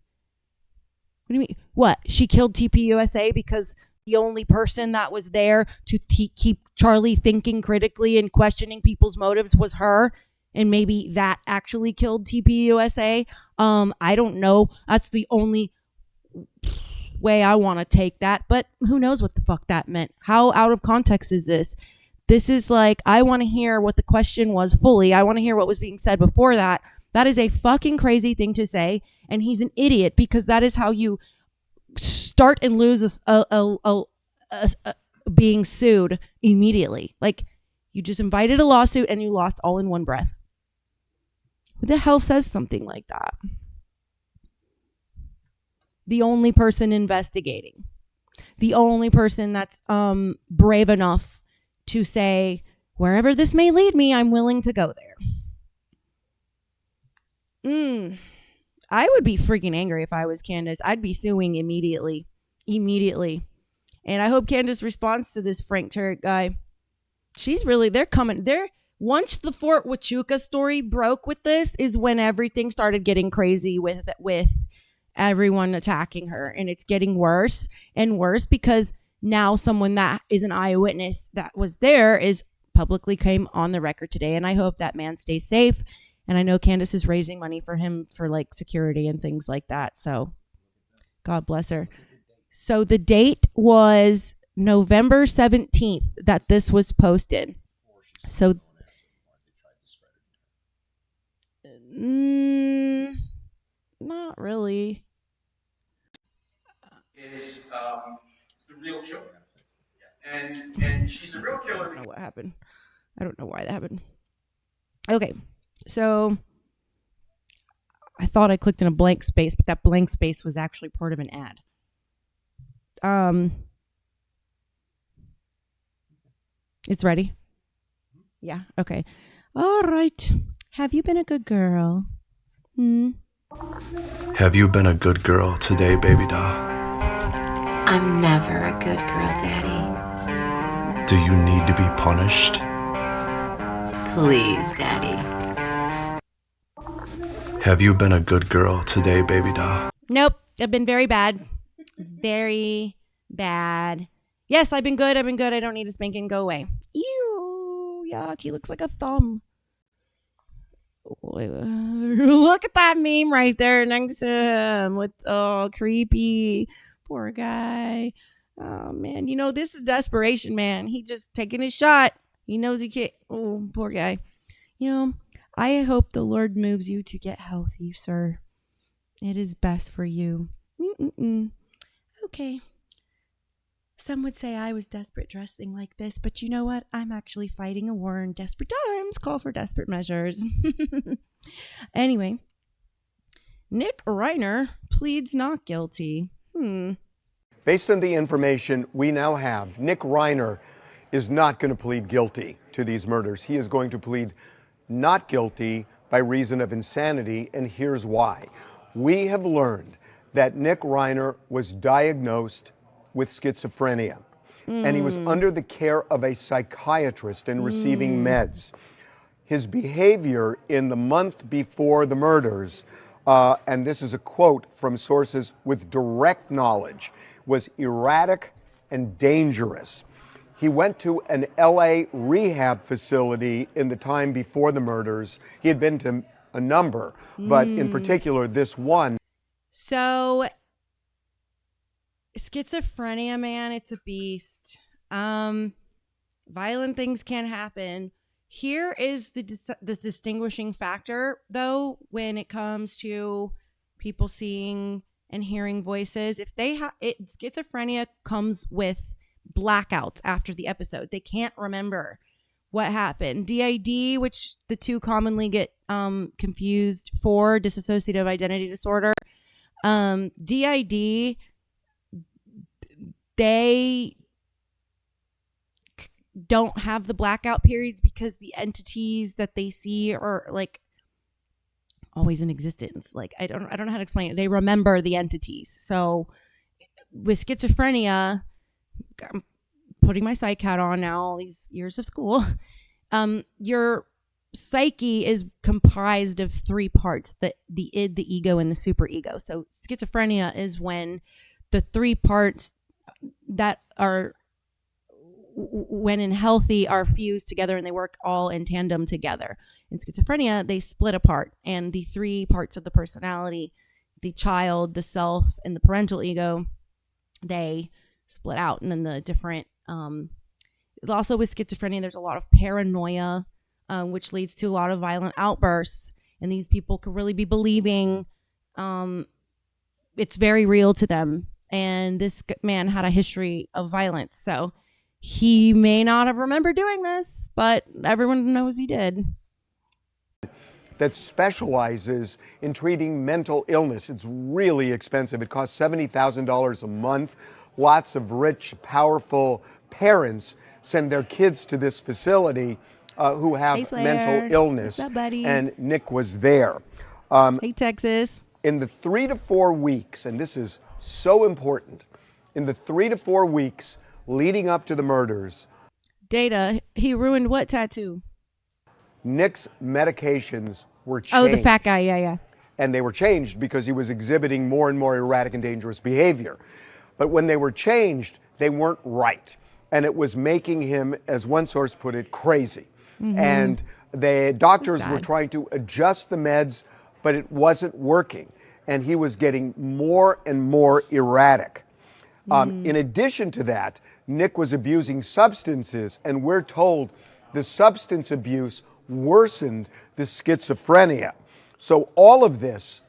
What do you mean? What? She killed TPUSA because the only person that was there to keep Charlie thinking critically and questioning people's motives was her, and maybe that actually killed TPUSA. I don't know. That's the only way I want to take that, but who knows what the fuck that meant? How out of context is this? This is like, I want to hear what the question was fully. I want to hear what was being said before that. That is a fucking crazy thing to say, and he's an idiot because that is how you start and lose being sued immediately. Like, you just invited a lawsuit and you lost all in one breath. Who the hell says something like that? the only person investigating, the only person that's brave enough to say, wherever this may lead me, I'm willing to go there. I would be freaking angry if I was Candace. I'd be suing immediately. And I hope Candace responds to this Frank Turek guy. They're coming. Once the Fort Huachuca story broke with this is when everything started getting crazy with everyone attacking her. And it's getting worse and worse because now someone that is an eyewitness that was there is publicly came on the record today. And I hope that man stays safe. And I know Candace is raising money for him for like security and things like that. So God bless her. So the date was November 17th that this was posted. So not really. Is the real killer. And she's a real killer. I don't know what happened. I don't know why that happened. Okay. So I thought I clicked in a blank space, but that blank space was actually part of an ad. It's ready? Yeah, okay. All right. Have you been a good girl? Have you been a good girl today, baby doll? I'm never a good girl, Daddy. Do you need to be punished? Please, Daddy. Have you been a good girl today, baby doll? Nope. I've been very bad. Very bad. Yes, I've been good. I don't need a spanking. Go away. Ew. Yuck. He looks like a thumb. Look at that meme right there next to him with, creepy. Poor guy. Oh, man. You know, this is desperation, man. He just taking his shot. He knows he can't. Oh, poor guy. You know, I hope the Lord moves you to get healthy, sir. It is best for you. Okay. Some would say I was desperate dressing like this, but you know what? I'm actually fighting a war and desperate times call for desperate measures. Anyway, Nick Reiner pleads not guilty. Based on the information we now have, Nick Reiner is not going to plead guilty to these murders. He is going to plead not guilty by reason of insanity, and here's why. We have learned that Nick Reiner was diagnosed with schizophrenia, and he was under the care of a psychiatrist and receiving meds. His behavior in the month before the murders, and this is a quote from sources with direct knowledge, was erratic and dangerous. He went to an LA rehab facility in the time before the murders. He had been to a number, but in particular this one. So schizophrenia, man, it's a beast. Violent things can happen. Here is the distinguishing factor, though, when it comes to people seeing and hearing voices. If they schizophrenia comes with blackouts after the episode. They can't remember what happened. DID, which the two commonly get confused for, dissociative identity disorder. DID, they don't have the blackout periods because the entities that they see are like always in existence. Like I don't know how to explain it. They remember the entities. So with schizophrenia, I'm putting my psych hat on now, all these years of school. Your psyche is comprised of three parts: the id, the ego, and the superego. So schizophrenia is when the three parts that are, when in healthy, are fused together and they work all in tandem together. In schizophrenia, they split apart, and the three parts of the personality, the child, the self, and the parental ego, they split out. And then the different also with schizophrenia, there's a lot of paranoia, which leads to a lot of violent outbursts, and these people could really be believing it's very real to them. And this man had a history of violence, so he may not have remembered doing this, but everyone knows he did. that specializes in treating mental illness. It's really expensive. It costs $70,000 a month. Lots of rich, powerful parents send their kids to this facility who have Hey, Slayer. mental illness. What's up, buddy? And Nick was there. Hey, Texas. In the 3 to 4 weeks, and this is so important, in the 3 to 4 weeks leading up to the murders, Data, he ruined what tattoo? Nick's medications were changed. Oh, the fat guy. Yeah. And they were changed because he was exhibiting more and more erratic and dangerous behavior. But when they were changed, they weren't right. And it was making him, as one source put it, crazy. Mhm. And the doctors were Sad. trying to adjust the meds, but it wasn't working. And he was getting more and more erratic. In addition to that, Nick was abusing substances, and we're told the substance abuse worsened the schizophrenia. So all of this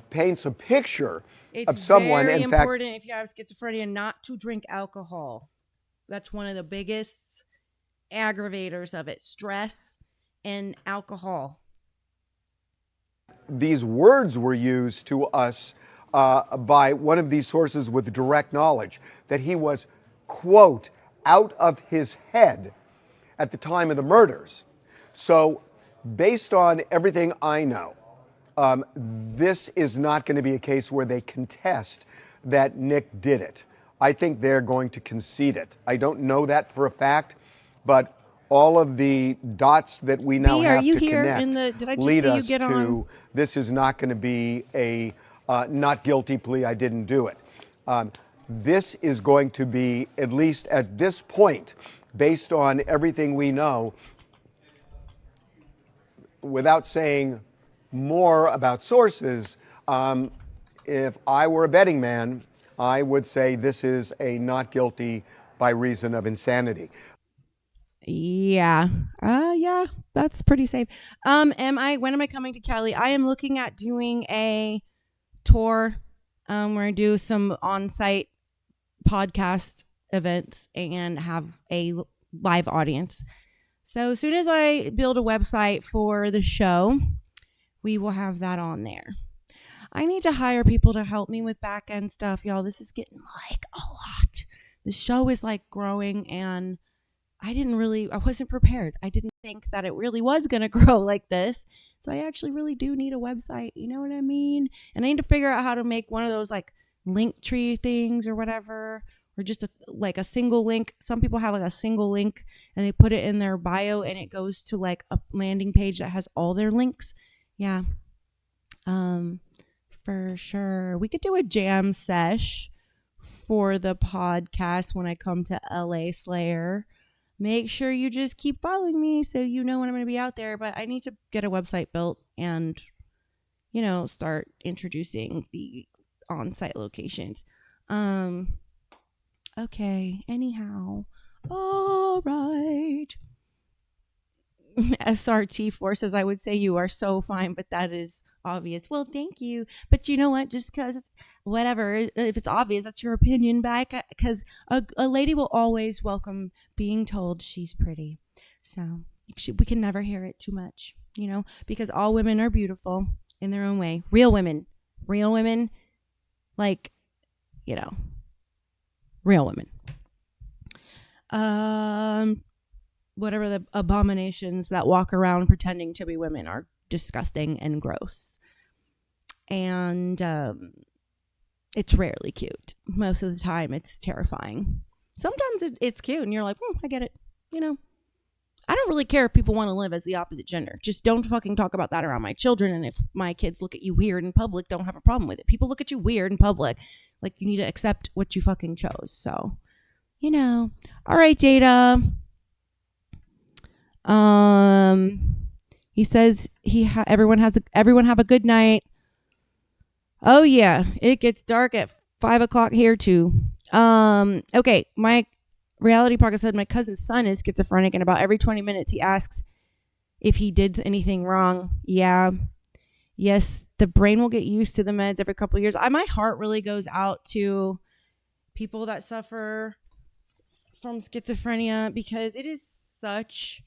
paints a picture of someone, very in fact, important if you have schizophrenia not to drink alcohol. That's one of the biggest aggravators of it. Stress and alcohol. these words were used to us by one of these sources with direct knowledge that he was, quote, out of his head at the time of the murders. So, based on everything I know, this is not going to be a case where they contest that Nick did it. I think they're going to concede it. I don't know that for a fact, but all of the dots that we now B, have are you to here connect in the? Did I just lead see you us get to on? this is not going to be a not guilty plea. I didn't do it. This is going to be, at least at this point, based on everything we know, without saying more about sources, if I were a betting man, I would say this is a not guilty by reason of insanity. Yeah. Yeah, that's pretty safe. When am I coming to Cali? I am looking at doing a tour where I do some on-site podcast events and have a live audience. So as soon as I build a website for the show, we will have that on there. I need to hire people to help me with back end stuff, y'all. This is getting like a lot. The show is like growing, and I wasn't prepared. I didn't think that it really was going to grow like this. So I actually really do need a website. You know what I mean? And I need to figure out how to make one of those like link tree things or whatever, or just like a single link. Some people have like a single link and they put it in their bio and it goes to like a landing page that has all their links. Yeah. For sure. We could do a jam sesh for the podcast when I come to LA, Slayer. Make sure you just keep following me so you know when I'm going to be out there. But I need to get a website built and, start introducing the on-site locations. Okay. Anyhow. All right. SRT forces, I would say you are so fine, but that is obvious. Well, thank you. But you know what? Just because whatever, if it's obvious, that's your opinion back. Because a lady will always welcome being told she's pretty. So we can never hear it too much, because all women are beautiful in their own way. Real women, like, real women. Whatever the abominations that walk around pretending to be women are disgusting and gross. And it's rarely cute. Most of the time, it's terrifying. Sometimes it's cute, and you're like, I get it. I don't really care if people want to live as the opposite gender. Just don't fucking talk about that around my children. And if my kids look at you weird in public, don't have a problem with it. People look at you weird in public. Like, you need to accept what you fucking chose. So, All right, Data. He says everyone have a good night. Oh yeah, it gets dark at 5:00 here too. Okay, my reality podcast said my cousin's son is schizophrenic, and about every 20 minutes he asks if he did anything wrong. Yeah, yes, the brain will get used to the meds every couple of years. My heart really goes out to people that suffer from schizophrenia because it is such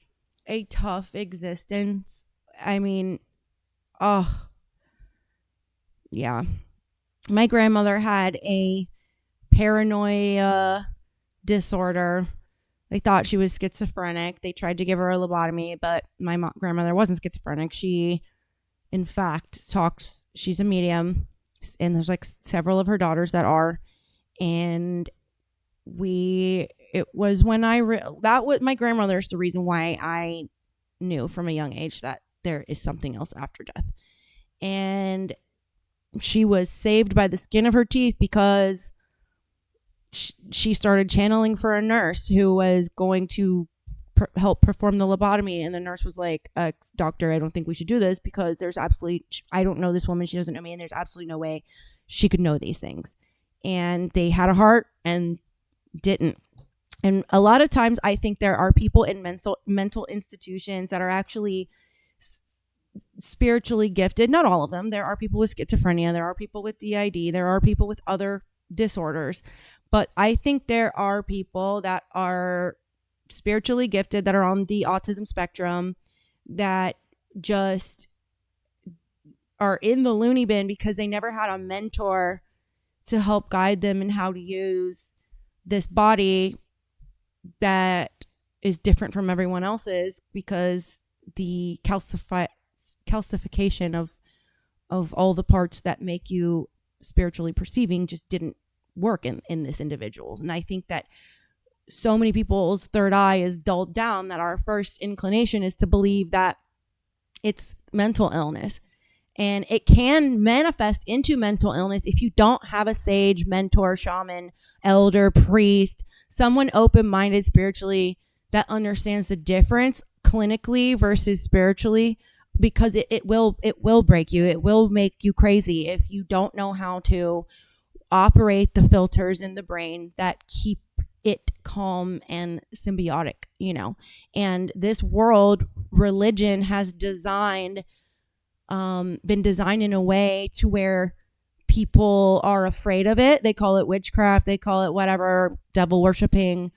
a tough existence. I mean, Oh, yeah. My grandmother had a paranoia disorder. They thought she was schizophrenic. They tried to give her a lobotomy, but my grandmother wasn't schizophrenic. She, in fact, talks. She's a medium, and there's like several of her daughters that are. And it was when that was my grandmother's the reason why I knew from a young age that there is something else after death. And she was saved by the skin of her teeth because she started channeling for a nurse who was going to help perform the lobotomy. And the nurse was like, doctor, I don't think we should do this because I don't know this woman. She doesn't know me. And there's absolutely no way she could know these things. And they had a heart and didn't. And a lot of times I think there are people in mental institutions that are actually spiritually gifted. Not all of them. There are people with schizophrenia. There are people with DID. There are people with other disorders. But I think there are people that are spiritually gifted that are on the autism spectrum that just are in the loony bin because they never had a mentor to help guide them in how to use this body that is different from everyone else's because the calcification of all the parts that make you spiritually perceiving just didn't work in this individuals. And I think that so many people's third eye is dulled down that our first inclination is to believe that it's mental illness. And it can manifest into mental illness if you don't have a sage, mentor, shaman, elder, priest, someone open-minded spiritually that understands the difference clinically versus spiritually, because it will break you. It will make you crazy if you don't know how to operate the filters in the brain that keep it calm and symbiotic, And this world, religion has been designed in a way to where people are afraid of it. They call it witchcraft. They call it whatever, devil worshiping.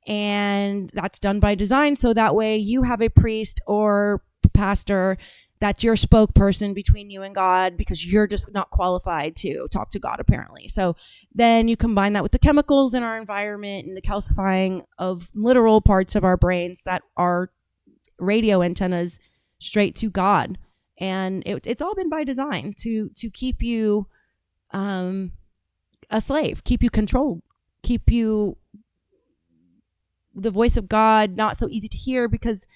And that's done by design. So that way you have a priest or pastor that's your spokesperson between you and God because you're just not qualified to talk to God, apparently. So then you combine that with the chemicals in our environment and the calcifying of literal parts of our brains that are radio antennas straight to God. And it's all been by design to keep you a slave, keep you controlled, keep you the voice of God not so easy to hear, because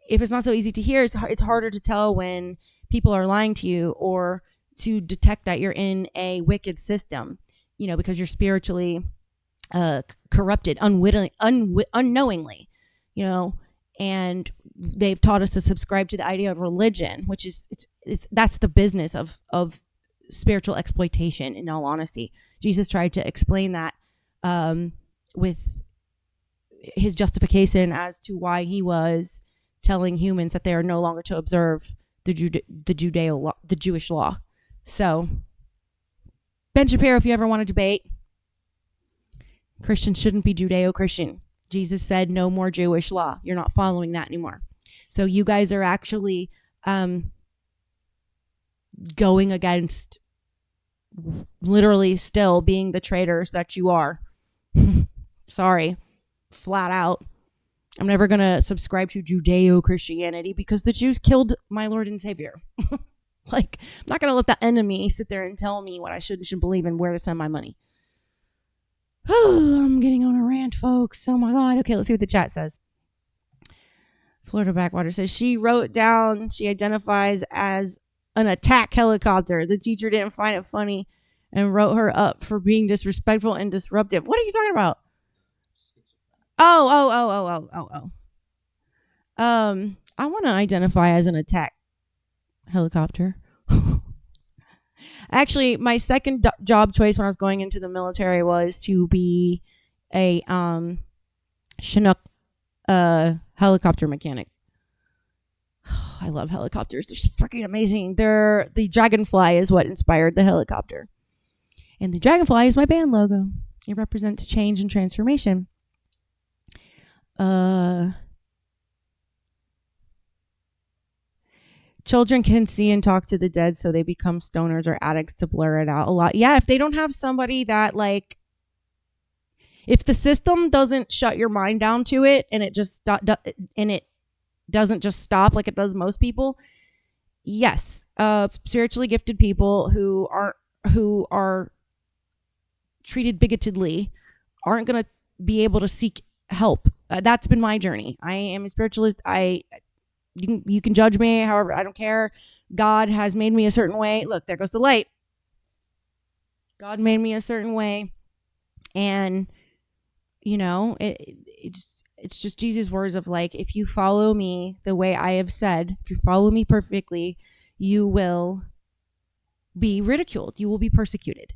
if it's not so easy to hear, it's harder to tell when people are lying to you or to detect that you're in a wicked system, because you're spiritually corrupted unknowingly, and they've taught us to subscribe to the idea of religion, which is that's the business of spiritual exploitation. In all honesty, Jesus tried to explain that with his justification as to why he was telling humans that they are no longer to observe the Jewish law. So, Ben Shapiro, if you ever want to debate, Christians shouldn't be Judeo-Christian. Jesus said no more Jewish law. You're not following that anymore. So you guys are actually going against literally still being the traitors that you are. Sorry, flat out. I'm never going to subscribe to Judeo-Christianity because the Jews killed my Lord and Savior. I'm not going to let the enemy sit there and tell me what I should and shouldn't believe and where to send my money. I'm getting on a rant, folks. Oh my God. Okay, let's see what the chat says. Florida Backwater says she wrote down she identifies as an attack helicopter. The teacher didn't find it funny and wrote her up for being disrespectful and disruptive. What are you talking about? Oh. I want to identify as an attack helicopter. Actually, my second job choice when I was going into the military was to be a Chinook helicopter mechanic. I love helicopters. They're freaking amazing. The dragonfly is what inspired the helicopter. And the dragonfly is my band logo. It represents change and transformation. children can see and talk to the dead, so they become stoners or addicts to blur it out a lot. Yeah, if they don't have somebody that, like, if the system doesn't shut your mind down to it and it just and it doesn't just stop like it does most people, yes, spiritually gifted people who are treated bigotedly aren't going to be able to seek help. That's been my journey. I am a spiritualist. You can judge me however, I don't care. God has made me a certain way. Look, there goes the light. God made me a certain way, and it's just Jesus' words of, like, if you follow me the way I have said, if you follow me perfectly, you will be ridiculed. You will be persecuted.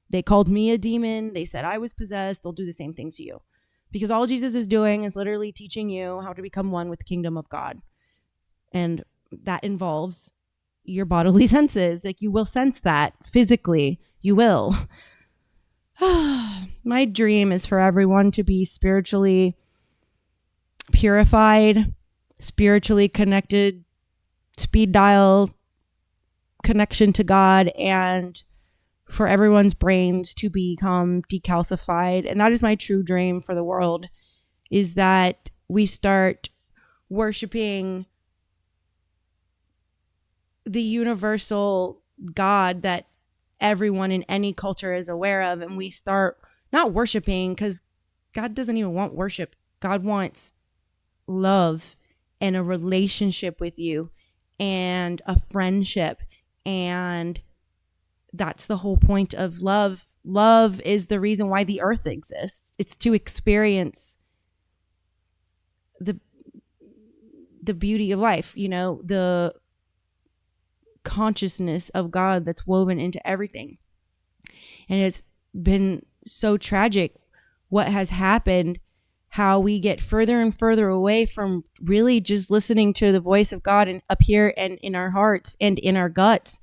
They called me a demon. They said I was possessed. They'll do the same thing to you, because all Jesus is doing is literally teaching you how to become one with the kingdom of God. And that involves your bodily senses. Like, you will sense that physically. You will. My dream is for everyone to be spiritually purified, spiritually connected, speed dial connection to God, and for everyone's brains to become decalcified. And that is my true dream for the world, is that we start worshiping the universal God that everyone in any culture is aware of, and we start not worshiping, because God doesn't even want worship. God wants love and a relationship with you and a friendship, and that's the whole point of love. Love is the reason why the earth exists. It's to experience the beauty of life, the consciousness of God that's woven into everything. And it's been so tragic what has happened, how we get further and further away from really just listening to the voice of God and up here and in our hearts and in our guts.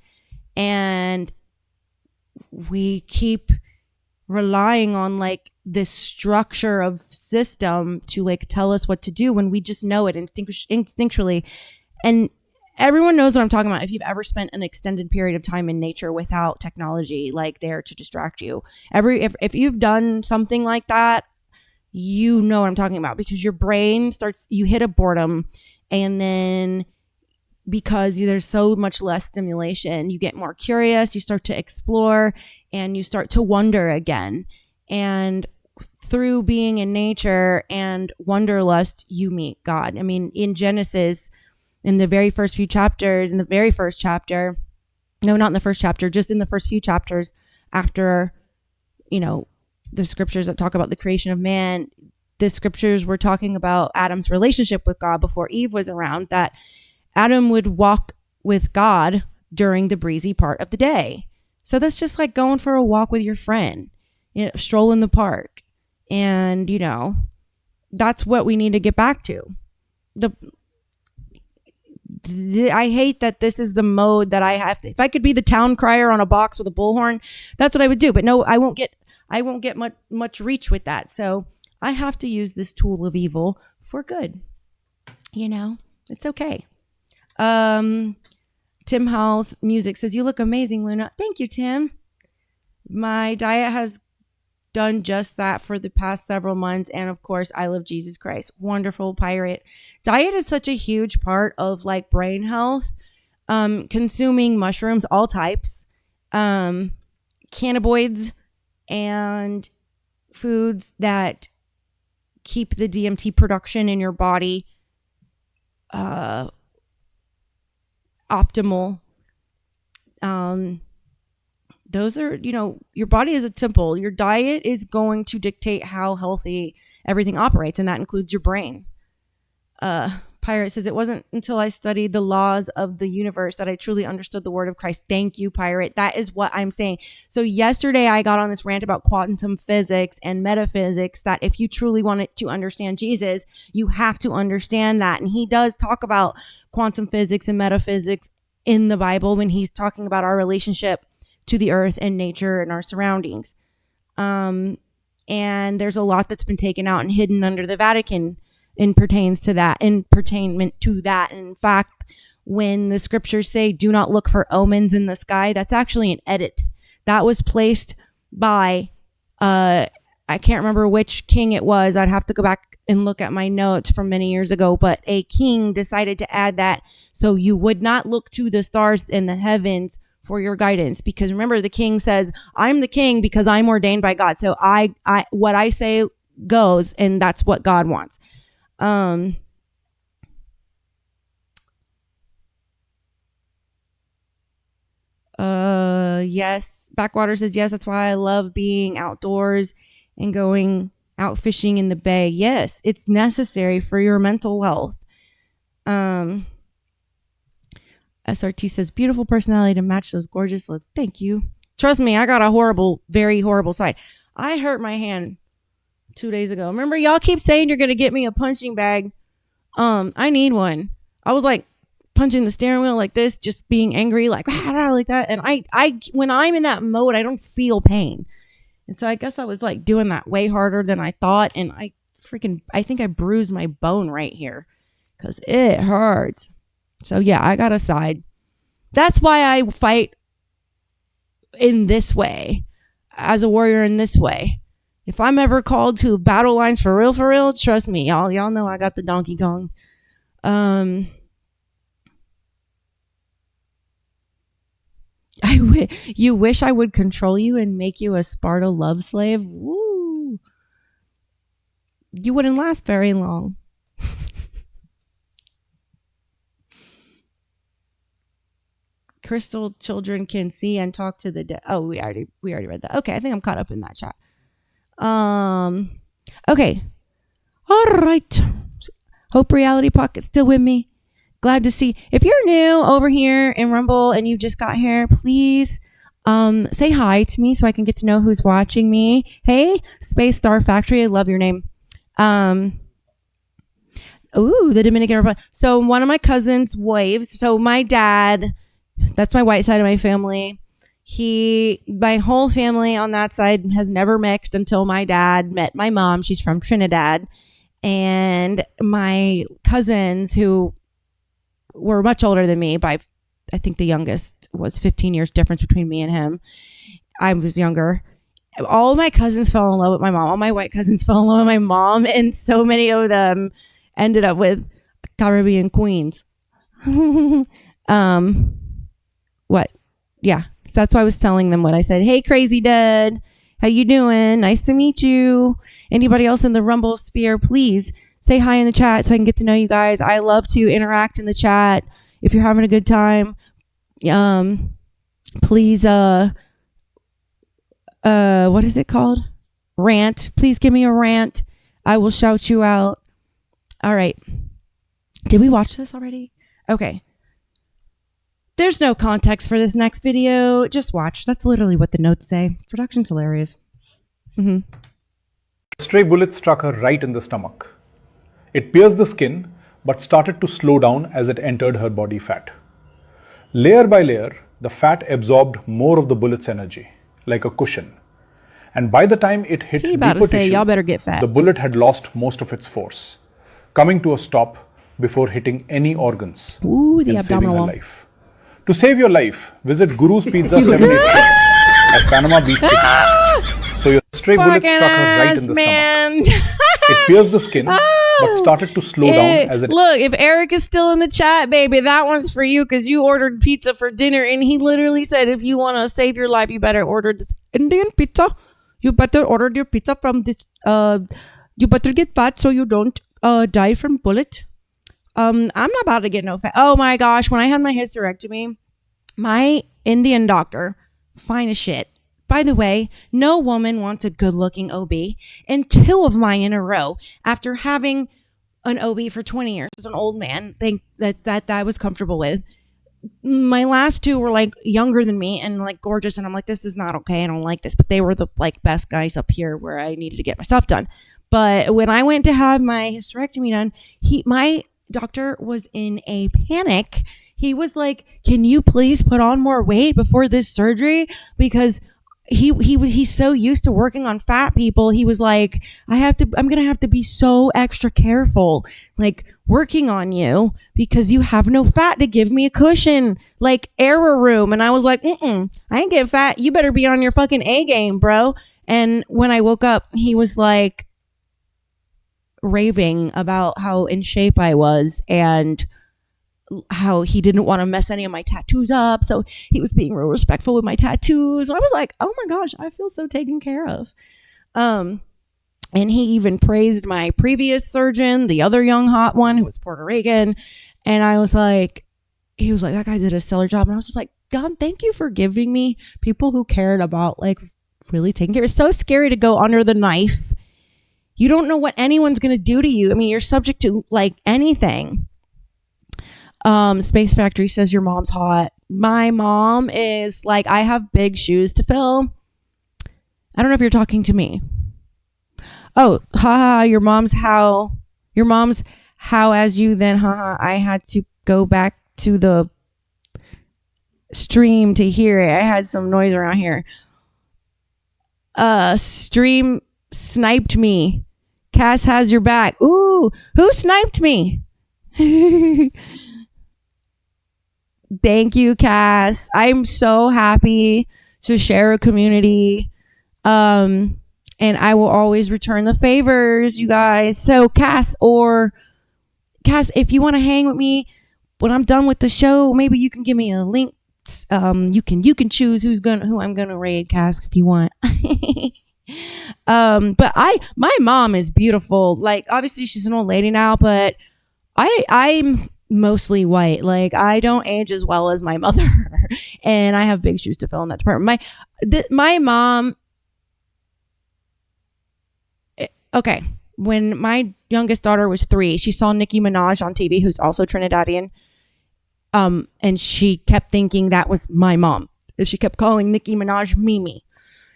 And we keep relying on, like, this structure of system to, like, tell us what to do when we just know it instinctually. And everyone knows what I'm talking about if you've ever spent an extended period of time in nature without technology, like, there to distract you. If you've done something like that, you know what I'm talking about, because your brain you hit a boredom, and then because there's so much less stimulation, you get more curious, you start to explore, and you start to wonder again. And through being in nature and wanderlust, you meet God. I mean, in Genesis, in the very first few chapters, no, not in the first chapter, just in the first few chapters after, the scriptures that talk about the creation of man, the scriptures were talking about Adam's relationship with God before Eve was around, that Adam would walk with God during the breezy part of the day. So that's just like going for a walk with your friend, stroll in the park. And, that's what we need to get back to. I hate that this is the mode that I have to. If I could be the town crier on a box with a bullhorn, that's what I would do. But no, I won't get much reach with that. So I have to use this tool of evil for good. It's okay. Tim Hall's music says, "You look amazing, Luna." Thank you, Tim. My diet has done just that for the past several months. And of course, I love Jesus Christ. Wonderful, Pirate. Diet is such a huge part of, like, brain health. Consuming mushrooms, all types, cannabinoids, and foods that keep the DMT production in your body optimal. Those are, your body is a temple. Your diet is going to dictate how healthy everything operates, and that includes your brain. Pirate says, "It wasn't until I studied the laws of the universe that I truly understood the word of Christ." Thank you, Pirate. That is what I'm saying. So yesterday I got on this rant about quantum physics and metaphysics, that if you truly wanted to understand Jesus, you have to understand that. And he does talk about quantum physics and metaphysics in the Bible when he's talking about our relationship to the earth and nature and our surroundings. And there's a lot that's been taken out and hidden under the Vatican in pertainment to that. And in fact, when the scriptures say, do not look for omens in the sky, that's actually an edit. That was placed by, I can't remember which king it was. I'd have to go back and look at my notes from many years ago, but a king decided to add that so you would not look to the stars in the heavens for your guidance. Because remember, the king says, I'm the king because I'm ordained by God. So I what I say goes, and that's what God wants. Yes. Backwater says, yes, that's why I love being outdoors and going out fishing in the bay. Yes, it's necessary for your mental health. SRT says, beautiful personality to match those gorgeous looks. Thank you. Trust me, I got a horrible, very horrible side. I hurt my hand 2 days ago. Remember, y'all keep saying you're going to get me a punching bag. I need one. I was like punching the steering wheel like this, just being angry, like that. And I when I'm in that mode, I don't feel pain. And so I guess I was like doing that way harder than I thought. And I think I bruised my bone right here because it hurts. So yeah, I got a side. That's why I fight in this way, as a warrior in this way. If I'm ever called to battle lines for real, trust me, y'all know I got the Donkey Kong. You wish I would control you and make you a Sparta love slave? Woo! You wouldn't last very long. Crystal children can see and talk to the dead. Oh, we already read that. Okay, I think I'm caught up in that chat. Okay. All right. Hope Reality Pocket's still with me. Glad to see. If you're new over here in Rumble and you just got here, please say hi to me so I can get to know who's watching me. Hey, Space Star Factory, I love your name. Ooh, the Dominican Republic. So one of my cousins' wives. So my dad, that's my white side of my family. My whole family on that side has never mixed until my dad met my mom. She's from Trinidad. And my cousins, who were much older than me by, I think the youngest was 15 years difference between me and him. I was younger. All of my cousins fell in love with my mom. All my white cousins fell in love with my mom. And so many of them ended up with Caribbean queens. What? Yeah. So that's why I was telling them what I said. Hey, crazy dad. How you doing? Nice to meet you. Anybody else in the Rumble sphere, please say hi in the chat so I can get to know you guys. I love to interact in the chat. If you're having a good time, please, what is it called? Rant. Please give me a rant. I will shout you out. All right. Did we watch this already? Okay. There's no context for this next video. Just watch. That's literally what the notes say. Production's hilarious. A stray bullet struck her right in the stomach. It pierced the skin, but started to slow down as it entered her body fat. Layer by layer, the fat absorbed more of the bullet's energy, like a cushion. And by the time it hit deeper tissue, y'all better get fat. The bullet had lost most of its force, coming to a stop before hitting any organs. Ooh, the and saving her abdominal. life. To save your life, visit Guru's Pizza 787 at Panama Beach City. So your stray bullet struck her right in the stomach. It pierced the skin, but started to slow down as it... Look, if Eric is still in the chat, baby, that one's for you because you ordered pizza for dinner and he literally said if you want to save your life, you better order this Indian pizza. You better order your pizza from this... you better get fat so you don't die from bullet. I'm not about to get no fat. Oh my gosh, when I had my hysterectomy, my Indian doctor, fine as shit. By the way, no woman wants a good-looking OB. And 2 of mine in a row, after having an OB for 20 years, an old man, that I was comfortable with. My last 2 were like younger than me and like gorgeous, and I'm like, this is not okay. I don't like this. But they were the like best guys up here where I needed to get my stuff done. But when I went to have my hysterectomy done, my doctor was in a panic. He was like, can you please put on more weight before this surgery? Because he's so used to working on fat people. He was like, I'm gonna have to be so extra careful, like working on you because you have no fat to give me a cushion, like error room. And I was like, I ain't getting fat. You better be on your fucking A game, bro. And when I woke up, he was like raving about how in shape I was and how he didn't want to mess any of my tattoos up. So he was being real respectful with my tattoos. And I was like, oh my gosh, I feel so taken care of. And he even praised my previous surgeon, the other young hot one who was Puerto Rican. And I was like, he was like, that guy did a stellar job. And I was just like, God, thank you for giving me people who cared about like really taking care. It's so scary to go under the knife. You don't know what anyone's going to do to you. I mean, you're subject to like anything. Space Factory says your mom's hot. My mom is like, I have big shoes to fill. I don't know if you're talking to me. Oh, haha, your mom's how as you then, haha, I had to go back to the stream to hear it. I had some noise around here. Stream sniped me. Cass has your back. Ooh, who sniped me? Thank you, Cass. I'm so happy to share a community. And I will always return the favors, you guys. So Cass, if you want to hang with me when I'm done with the show, maybe you can give me a link. You can choose who I'm gonna raid, Cass, if you want. But my mom is beautiful. Like obviously she's an old lady now, but I'm mostly white. Like I don't age as well as my mother, and I have big shoes to fill in that department. My mom. Okay, when my youngest daughter was 3, she saw Nicki Minaj on TV, who's also Trinidadian. And she kept thinking that was my mom. And she kept calling Nicki Minaj Mimi.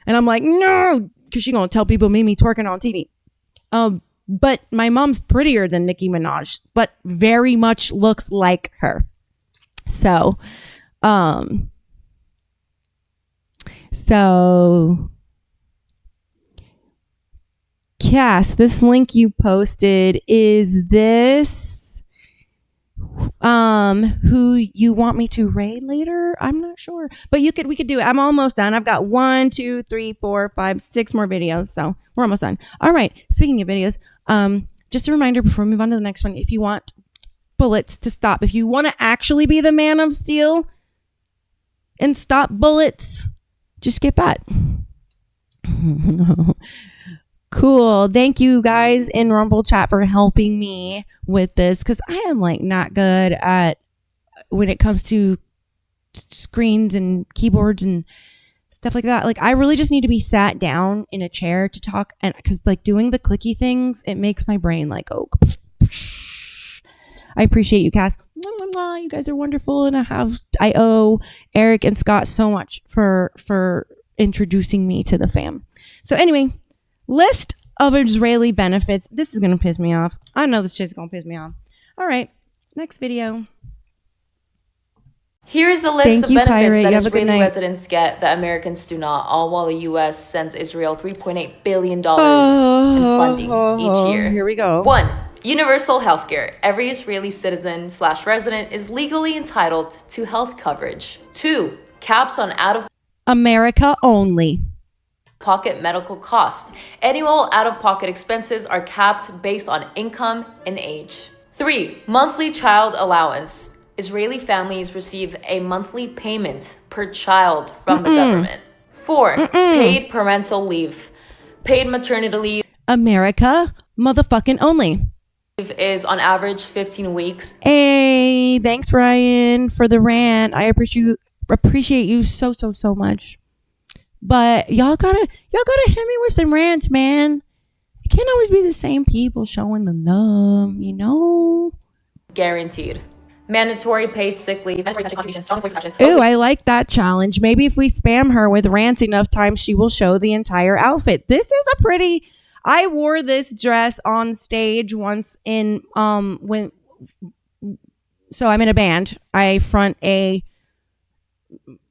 And I'm like, no, because she's going to tell people Mimi twerking on TV. But my mom's prettier than Nicki Minaj, but very much looks like her. So Cass, this link you posted, is this who you want me to raid later? I'm not sure, but we could do it. I'm almost done. I've got 1, 2, 3, 4, 5, 6 more videos, so we're almost done. All right, speaking of videos, just a reminder before we move on to the next one, if you want bullets to stop, if you want to actually be the Man of Steel and stop bullets, just get fat. Cool. Thank you guys in Rumble chat for helping me with this, because I am like not good at when it comes to screens and keyboards and stuff like that. Like I really just need to be sat down in a chair to talk, and because like doing the clicky things, it makes my brain like go. I appreciate you, Cass. You guys are wonderful, and I owe Eric and Scott so much for introducing me to the fam. So anyway. List of Israeli benefits. This is going to piss me off. I know this shit's going to piss me off. All right. Next video. Here is the list of benefits that Israeli residents get that Americans do not, all while the U.S. sends Israel $3.8 billion in funding each year. Here we go. 1. Universal healthcare. Every Israeli citizen/resident is legally entitled to health coverage. 2. Caps on America only. Pocket medical costs. Annual out-of-pocket expenses are capped based on income and age. 3. Monthly child allowance. Israeli families receive a monthly payment per child from the government. 4. Paid parental leave. Paid maternity leave. America motherfucking only. Is on average 15 weeks. Hey, thanks Ryan for the rant. I appreciate you so much. But y'all gotta hit me with some rants, man. It can't always be the same people showing the love, you know? Guaranteed. Mandatory paid sick leave. Ooh, I like that challenge. Maybe if we spam her with rants enough times, she will show the entire outfit. This is a pretty... I wore this dress on stage once in... So I'm in a band. I front a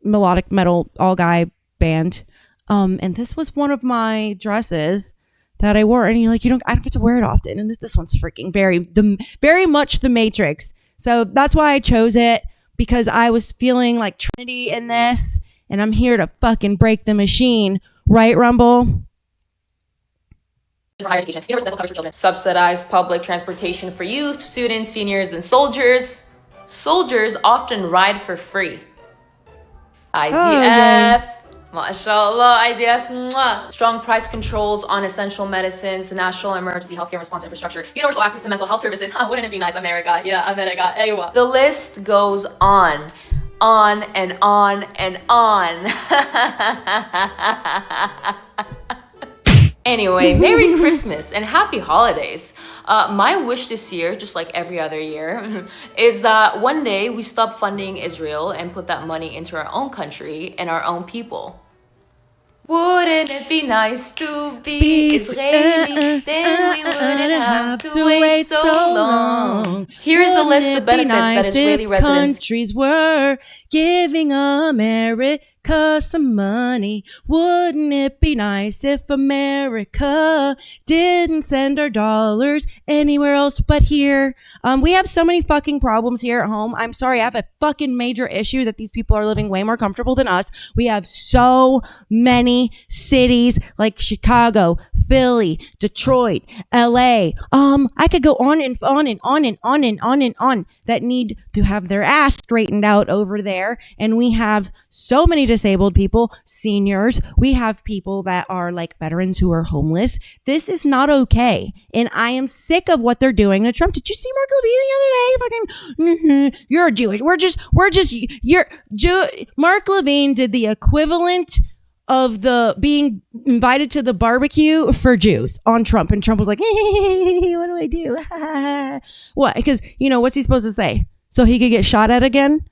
melodic metal all-guy band, And this was one of my dresses that I wore, and you're like, I don't get to wear it often. And this one's freaking very much the Matrix. So that's why I chose it, because I was feeling like Trinity in this, and I'm here to fucking break the machine. Right, Rumble? For higher education, universal dental coverage for children, subsidized public transportation for youth, students, seniors, and soldiers. Soldiers often ride for free. IDF. MashaAllah, IDF. Mwah. Strong price controls on essential medicines, the national emergency healthcare response infrastructure, universal access to mental health services. Wouldn't it be nice, America? Yeah, America. Aywa. The list goes on and on and on. Anyway, Merry Christmas and Happy Holidays. My wish this year, just like every other year, is that one day we stop funding Israel and put that money into our own country and our own people. Wouldn't it be nice to be Israeli? Then we wouldn't have to wait so long. Here's the list of benefits that Israeli residents... countries were giving America some money. Wouldn't it be nice if America didn't send our dollars anywhere else but here? We have so many fucking problems here at home. I'm sorry, I have a fucking major issue that these people are living way more comfortable than us. We have so many cities like Chicago, Philly, Detroit, LA. I could go on and on and on and on and on and on that need to have their ass straightened out over there. And we have so many disabled people, seniors. We have people that are like veterans who are homeless. This is not okay. And I am sick of what they're doing to Trump. Did you see Mark Levine the other day? Fucking, you're Jewish. Mark Levine did the equivalent of the being invited to the barbecue for Jews on Trump. And Trump was like, hey, what do I do? What? Because, what's he supposed to say? So he could get shot at again?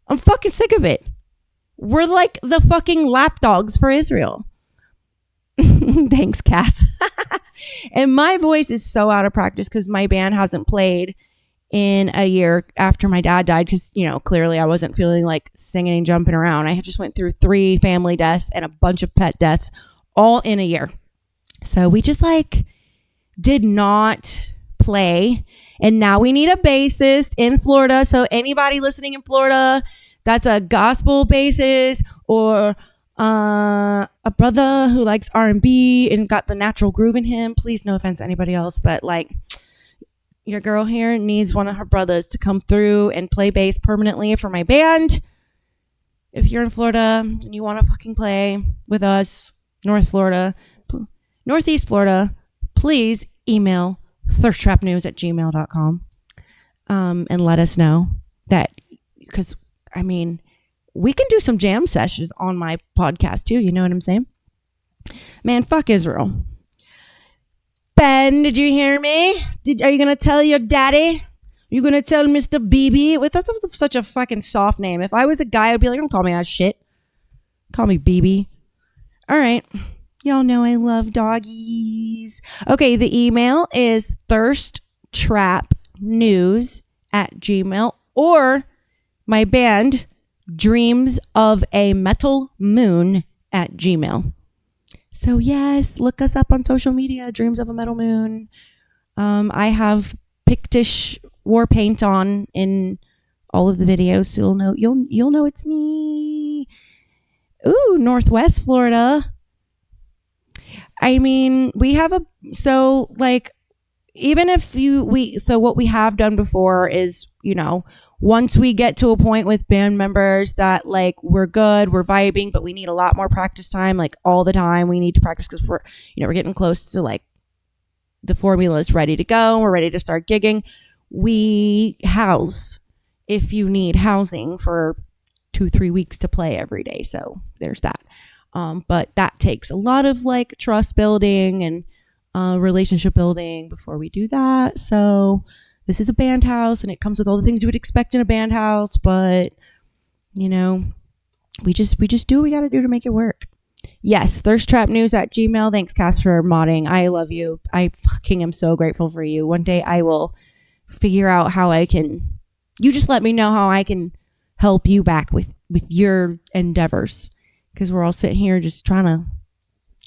I'm fucking sick of it. We're like the fucking lapdogs for Israel. Thanks, Cass. And my voice is so out of practice because my band hasn't played in a year after my dad died, because clearly I wasn't feeling like singing and jumping around. I just went through 3 family deaths and a bunch of pet deaths all in a year. So we just did not play, and now we need a bassist in Florida. So anybody listening in Florida that's a gospel bassist or a brother who likes R&B and got the natural groove in him, please, no offense to anybody else, but your girl here needs one of her brothers to come through and play bass permanently for my band. If you're in Florida and you want to fucking play with us, Northeast Florida, please email thirsttrapnews@gmail.com and let us know that, because, we can do some jam sessions on my podcast too. You know what I'm saying? Man, fuck Israel. Ben, did you hear me? Are you going to tell your daddy? Are you going to tell Mr. BB? That's such a fucking soft name. If I was a guy, I'd be like, don't call me that shit. Call me BB. All right. Y'all know I love doggies. Okay, the email is thirsttrapnews@gmail.com, or my band, dreamsofamentalmoon@gmail.com. So yes, look us up on social media, Dreams of a Metal Moon. I have Pictish war paint on in all of the videos, so you'll know it's me. Ooh, Northwest Florida. We have what we have done before is, once we get to a point with band members that we're good, we're vibing, but we need a lot more practice time, all the time. We need to practice because we're getting close to the formula is ready to go. We're ready to start gigging. We house if you need housing for 2-3 weeks to play every day. So there's that. But that takes a lot of trust building and relationship building before we do that. So this is a band house, and it comes with all the things you would expect in a band house, but we just do what we got to do to make it work. Yes, thirsttrapnews@gmail.com. Thanks, Cass, for modding. I love you. I fucking am so grateful for you. One day I will figure out how I can. You just let me know how I can help you back with your endeavors, because we're all sitting here just trying to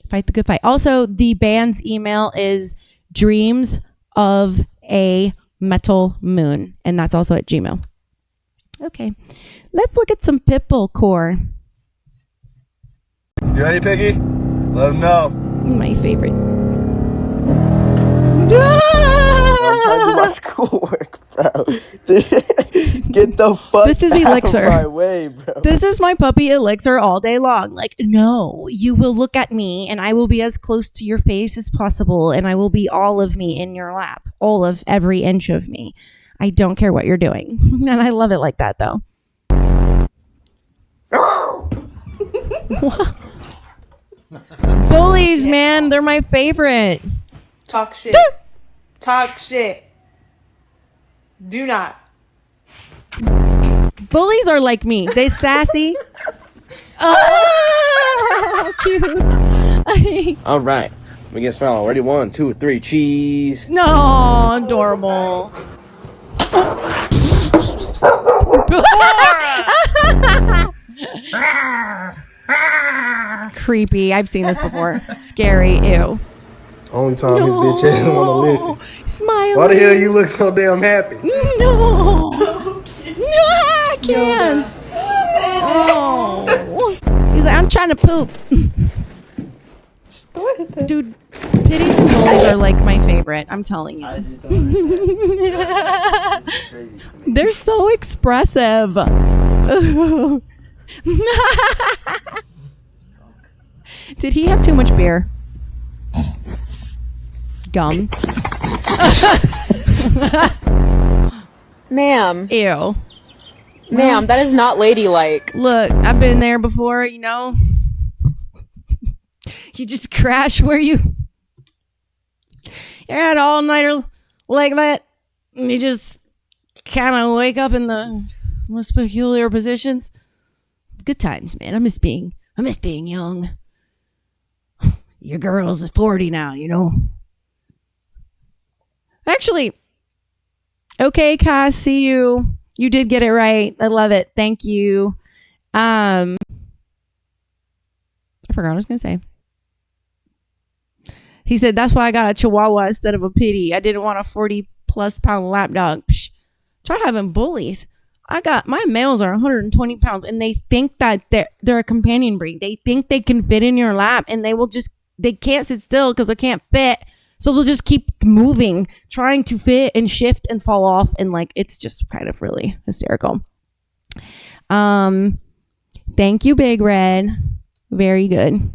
fight the good fight. Also, the band's email is dreams of a metal moon, and that's also at Gmail. Okay, let's look at some Pitbull core. You ready, Piggy? Let him know. My favorite. I'm trying to do my schoolwork, bro. Get the fuck This is out Elixir. of my way, bro. This is my puppy Elixir all day long. Like, no, you will look at me and I will be as close to your face as possible, and I will be all of me in your lap. All of every inch of me. I don't care what you're doing. And I love it like that, though. Bullies, man. They're my favorite. Talk shit. Talk shit. Do not. Bullies are like me. They sassy. Oh, cute. All right. We get smile. Ready? 1, 2, 3. Cheese. No, adorable. Creepy. I've seen this before. Scary. Ew. Only time this bitch ass want to listen. Smiling. Why the hell you look so damn happy? No. No, I can't. Oh. He's like, I'm trying to poop. Dude, pitties and bullies are like my favorite. I'm telling you. They're so expressive. Did he have too much beer? Gum. Ma'am. Ew. Ma'am, that is not ladylike. Look, I've been there before, you know. You just crash where you're at all nighter like that, and you just kind of wake up in the most peculiar positions. Good times, man. I miss being young. Your girl's is 40 now, you know. Actually, okay, Cass, see you. You did get it right. I love it. Thank you. I forgot what I was gonna say. He said, that's why I got a Chihuahua instead of a pitty. I didn't want a 40+ pound lap dog. Psh, try having bullies. My males are 120 pounds, and they think that they're a companion breed. They think they can fit in your lap, and they can't sit still because they can't fit. So they'll just keep moving, trying to fit and shift and fall off. And like, it's just kind of really hysterical. Thank you, Big Red. Very good.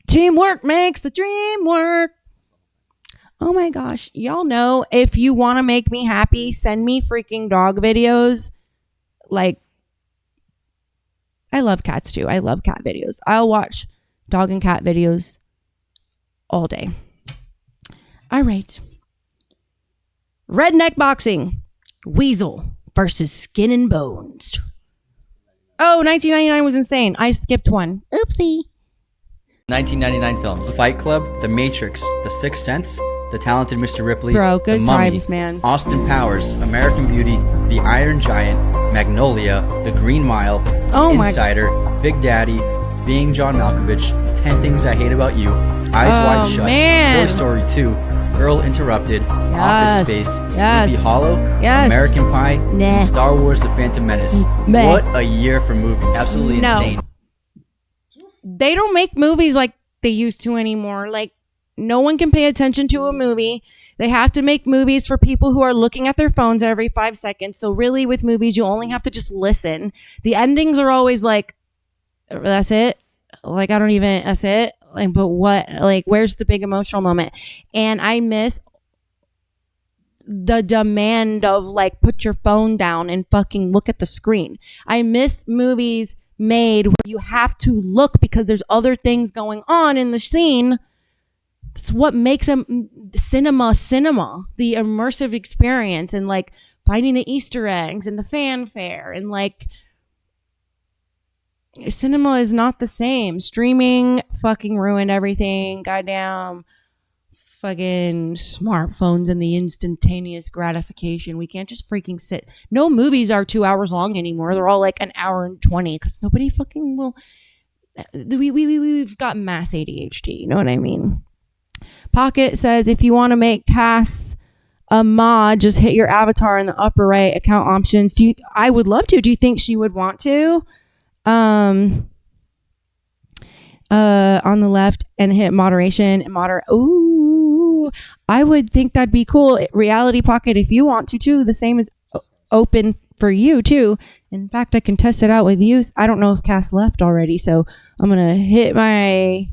Teamwork makes the dream work. Oh my gosh. Y'all know, if you want to make me happy, send me freaking dog videos. Like, I love cats too. I love cat videos. I'll watch dog and cat videos all day. All right. Redneck boxing. Weasel versus Skin and Bones. Oh, 1999 was insane. I skipped one. Oopsie. 1999 films: Fight Club, The Matrix, The Sixth Sense, The Talented Mr. Ripley, Bro, The good Mummy, times, man. Austin Powers, American Beauty, The Iron Giant, Magnolia, The Green Mile, Oh my- Insider, Big Daddy, Being John Malkovich, 10 Things I Hate About You, Eyes Wide Shut, man. Toy Story 2, Girl Interrupted, Office Space, Yes. Sleepy Hollow, Yes. American Pie, Nah. and Star Wars: The Phantom Menace. Meh. What a year for movies. Absolutely No. insane. They don't make movies like they used to anymore. Like, no one can pay attention to a movie. They have to make movies for people who are looking at their phones every 5 seconds. So really, with movies, you only have to just listen. The endings are always like, that's it. Like, that's it. Like, but what? Like, where's the big emotional moment? And I miss the demand of like, put your phone down and fucking look at the screen. I miss movies made where you have to look because there's other things going on in the scene. That's what makes cinema, the immersive experience, and like finding the Easter eggs and the fanfare, and like, cinema is not the same. Streaming fucking ruined everything. Goddamn fucking smartphones and the instantaneous gratification. We can't just freaking sit. No movies are 2 hours long anymore. They're all like an hour and 20 because nobody fucking will. we've got mass ADHD. You know what I mean? Pocket says, if you want to make Cass a mod, just hit your avatar in the upper right, account options. I would love to. Do you think she would want to? On the left and hit moderation and Ooh, I would think that'd be cool. Reality Pocket, if you want to too, the same is open for you too. In fact, I can test it out with you. I don't know if Cass left already, so I'm gonna hit my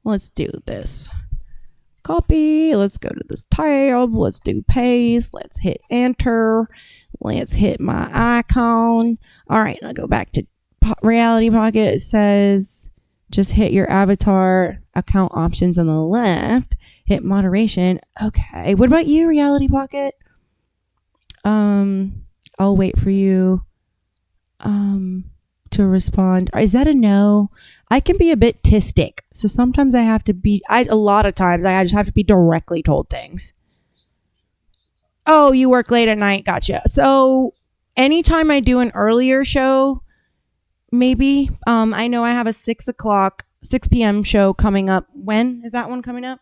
let's do this. Copy. Let's go to this tab. Let's do paste. Let's hit enter. Let's hit my icon. All right, I'll go back to Reality Pocket. It says just hit your avatar account options on the left. Hit moderation. Okay. What about you, Reality Pocket? I'll wait for you to respond. Is that a no? I can be a bit tistic, so sometimes I have to be. A lot of times I just have to be directly told things. Oh, you work late at night. Gotcha. So anytime I do an earlier show, maybe. I know I have a 6 p.m. show coming up. When is that one coming up?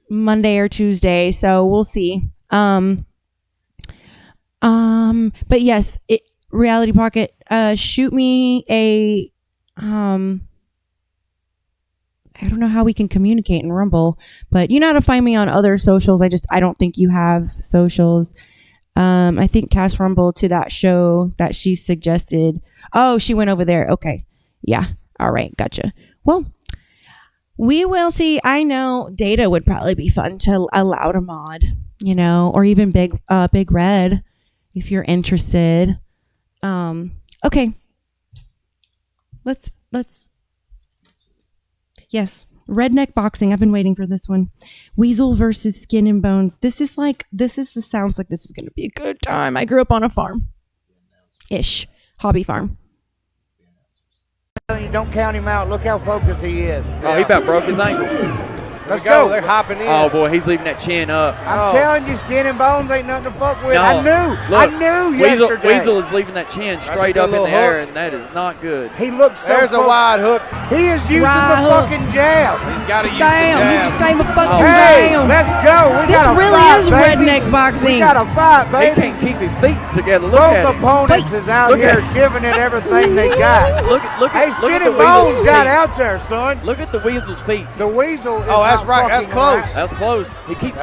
Monday or Tuesday. So we'll see. But yes, Reality Pocket, shoot me a I don't know how we can communicate in Rumble, but you know how to find me on other socials. I don't think you have socials. I think Cass Rumble to that show that she suggested. Oh, she went over there. Okay. Yeah. All right. Gotcha. Well, we will see. I know Data would probably be fun to allow to mod, or even Big Red if you're interested. Okay. Let's yes, Redneck Boxing. I've been waiting for this one. Weasel versus Skin and Bones. Sounds like this is going to be a good time. I grew up on a farm. Hobby farm. You don't count him out. Look how focused he is. Oh, he about broke his ankle. Let's go. They're hopping in. Oh, boy, he's leaving that chin up. I'm telling you, Skin and Bones ain't nothing to fuck with. No. I knew yesterday. Weasel is leaving that chin straight up in the air, and that is not good. He looks so There's a wide hook. He is using the fucking jab. He's got to use Damn, the he jab. just gave a fucking Hey, down. let's go. We This got a really fight, is baby. Redneck Boxing. We got a fight, baby. He can't keep his feet together. Look Both at him. opponents is out here giving it everything they got. Look Hey, at Skin the and Bones weasel's got feet. out there, son. Look at the weasel's feet. The weasel is Oh, that's not right. That's fucking close. around. That's close. He keeps.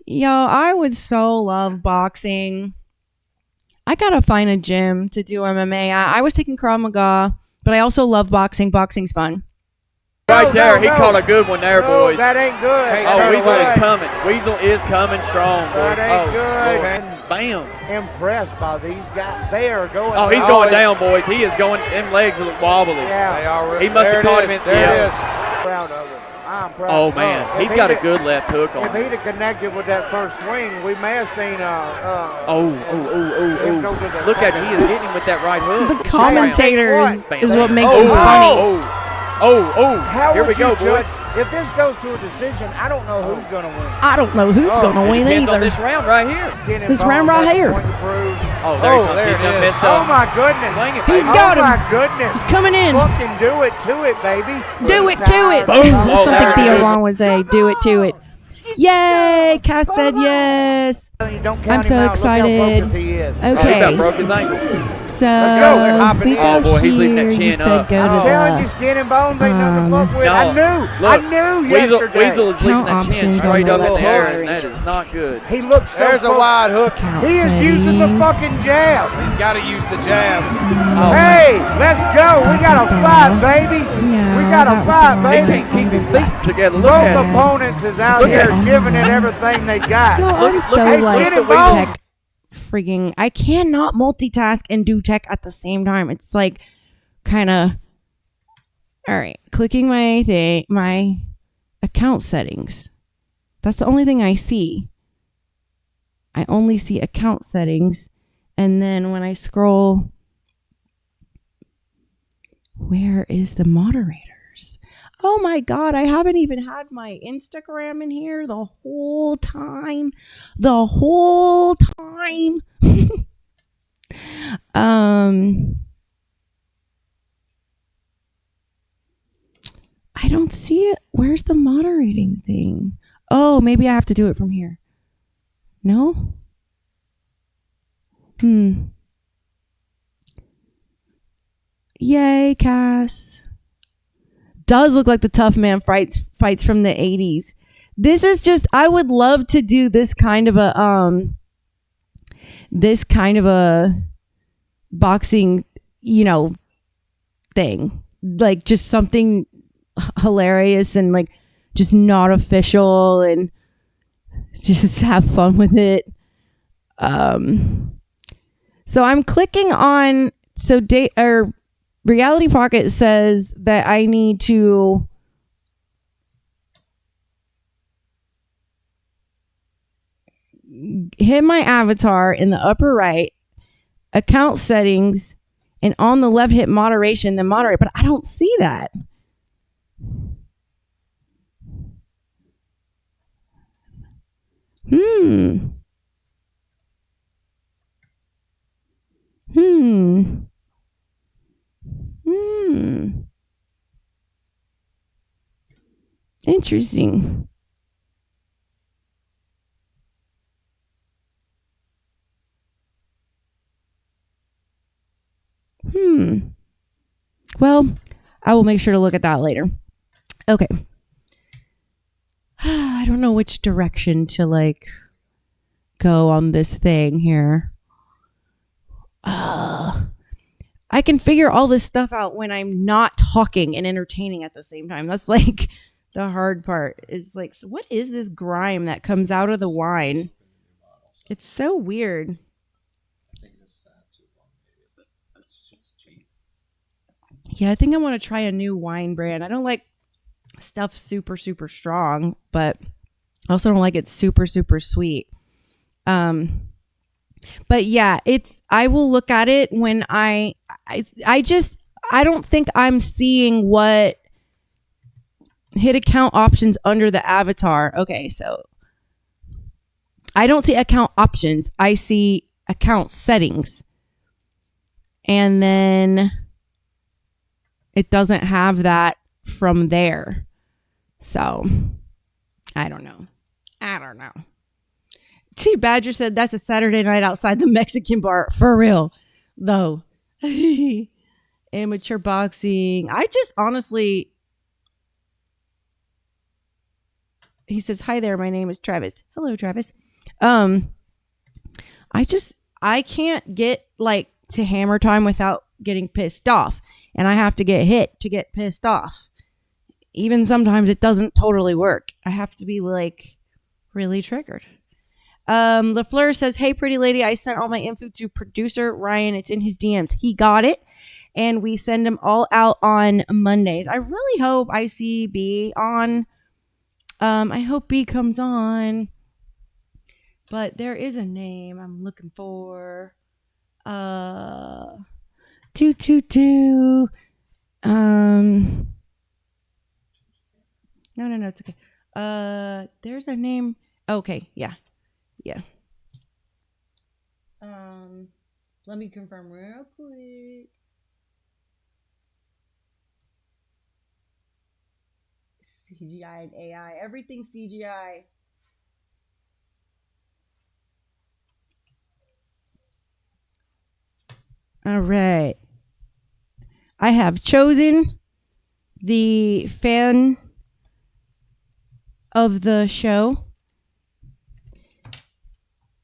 Yo, I would so love boxing. I gotta find a gym to do MMA. I was taking Krav Maga, but I also love boxing. Boxing's fun. Right there, he caught a good one there, boys. That ain't good. Oh, Weasel is coming. Weasel is coming strong, boys. That ain't good. Lord. Bam. Impressed by these guys. They are going. Oh, he's going down, boys. He is going. Them legs look wobbly. Yeah. He must have caught him in. There it is. Proud of it. I'm proud. Oh man, he's got a good left hook on. If he'd have connected with that first swing, we may have seen Oh. Look at him. He is hitting him with that right hook. The commentators Bam. is what makes Oh, this funny. How Here we would go, you boys. judge? If this goes to a decision, I don't know who's going to win. I don't know who's gonna win Depends on either. this round right here. Skin and This round Bones right has a here. point to prove. Oh, there he comes. He's messed up. Oh my goodness. Swing it, He's baby. got him. Oh my goodness. He's coming in. Fucking do it to it, baby. Do it to it. Boom. That's Oh, something there it Theo is. Ron would say. Do it to it. Yay! Cass said yes. I'm so excited. Oh, he Okay. about broke his ankle. So They're hopping we in. go Oh, boy, he's leaving that here. You chin said up. go I'm to telling you, the Skin and Bones ain't nothing to fuck with. No. I knew yesterday. Weasel is leaving Count that chin options straight on up the in the air, left. and that is not good. He looks so There's a wide hook. Count He is using the settings. fucking jab. He's got to use the jab. Oh, Hey, let's go. We got a fight, baby. No, We got a that was fight, wrong. he baby. can't keep his feet together. Look Both at him. opponents is out Look here at him. giving it everything they got. Yo, Look- I'm look so at like Skin and Bones. tech freaking. I cannot multitask and do tech at the same time. It's like kind of. All right, clicking my account settings. That's the only thing I see. I only see account settings, and then when I scroll, where is the moderators? Oh my God, I haven't even had my Instagram in here the whole time. The whole time. I don't see it. Where's the moderating thing? Oh, maybe I have to do it from here. No? Yay, Cass. Does look like the Tough Man fights from the 80s. This is just, I would love to do this kind of a boxing, thing. Like just something hilarious and like just not official and just have fun with it. So I'm clicking on Reality Pocket says that I need to hit my avatar in the upper right, account settings, and on the left hit moderation, then moderate, but I don't see that. Interesting. Well, I will make sure to look at that later. Okay. I don't know which direction to like go on this thing here. I can figure all this stuff out when I'm not talking and entertaining at the same time. That's like the hard part. Is like, so what is this grime that comes out of the wine? It's so weird. Yeah, I think I want to try a new wine brand. I don't like stuff super, super strong, but I also don't like it super, super sweet. But yeah, I will look at it when I don't think I'm seeing what hit account options under the avatar. Okay, so I don't see account options. I see account settings. And then it doesn't have that from there. So I don't know. T Badger said that's a Saturday night outside the Mexican bar. For real, though. Amateur boxing. I just honestly... He says, hi there, my name is Travis. Hello, Travis. I can't get like to hammer time without getting pissed off. And I have to get hit to get pissed off. Even sometimes it doesn't totally work. I have to be like really triggered. LaFleur says, hey, pretty lady, I sent all my info to producer Ryan. It's in his DMs. He got it. And we send them all out on Mondays. I really hope I see B on. I hope B comes on. But there is a name I'm looking for. 222. No, it's okay. There's a name. Okay, yeah. Let me confirm real quick. CGI and AI. Everything CGI. All right. I have chosen the fan of the show.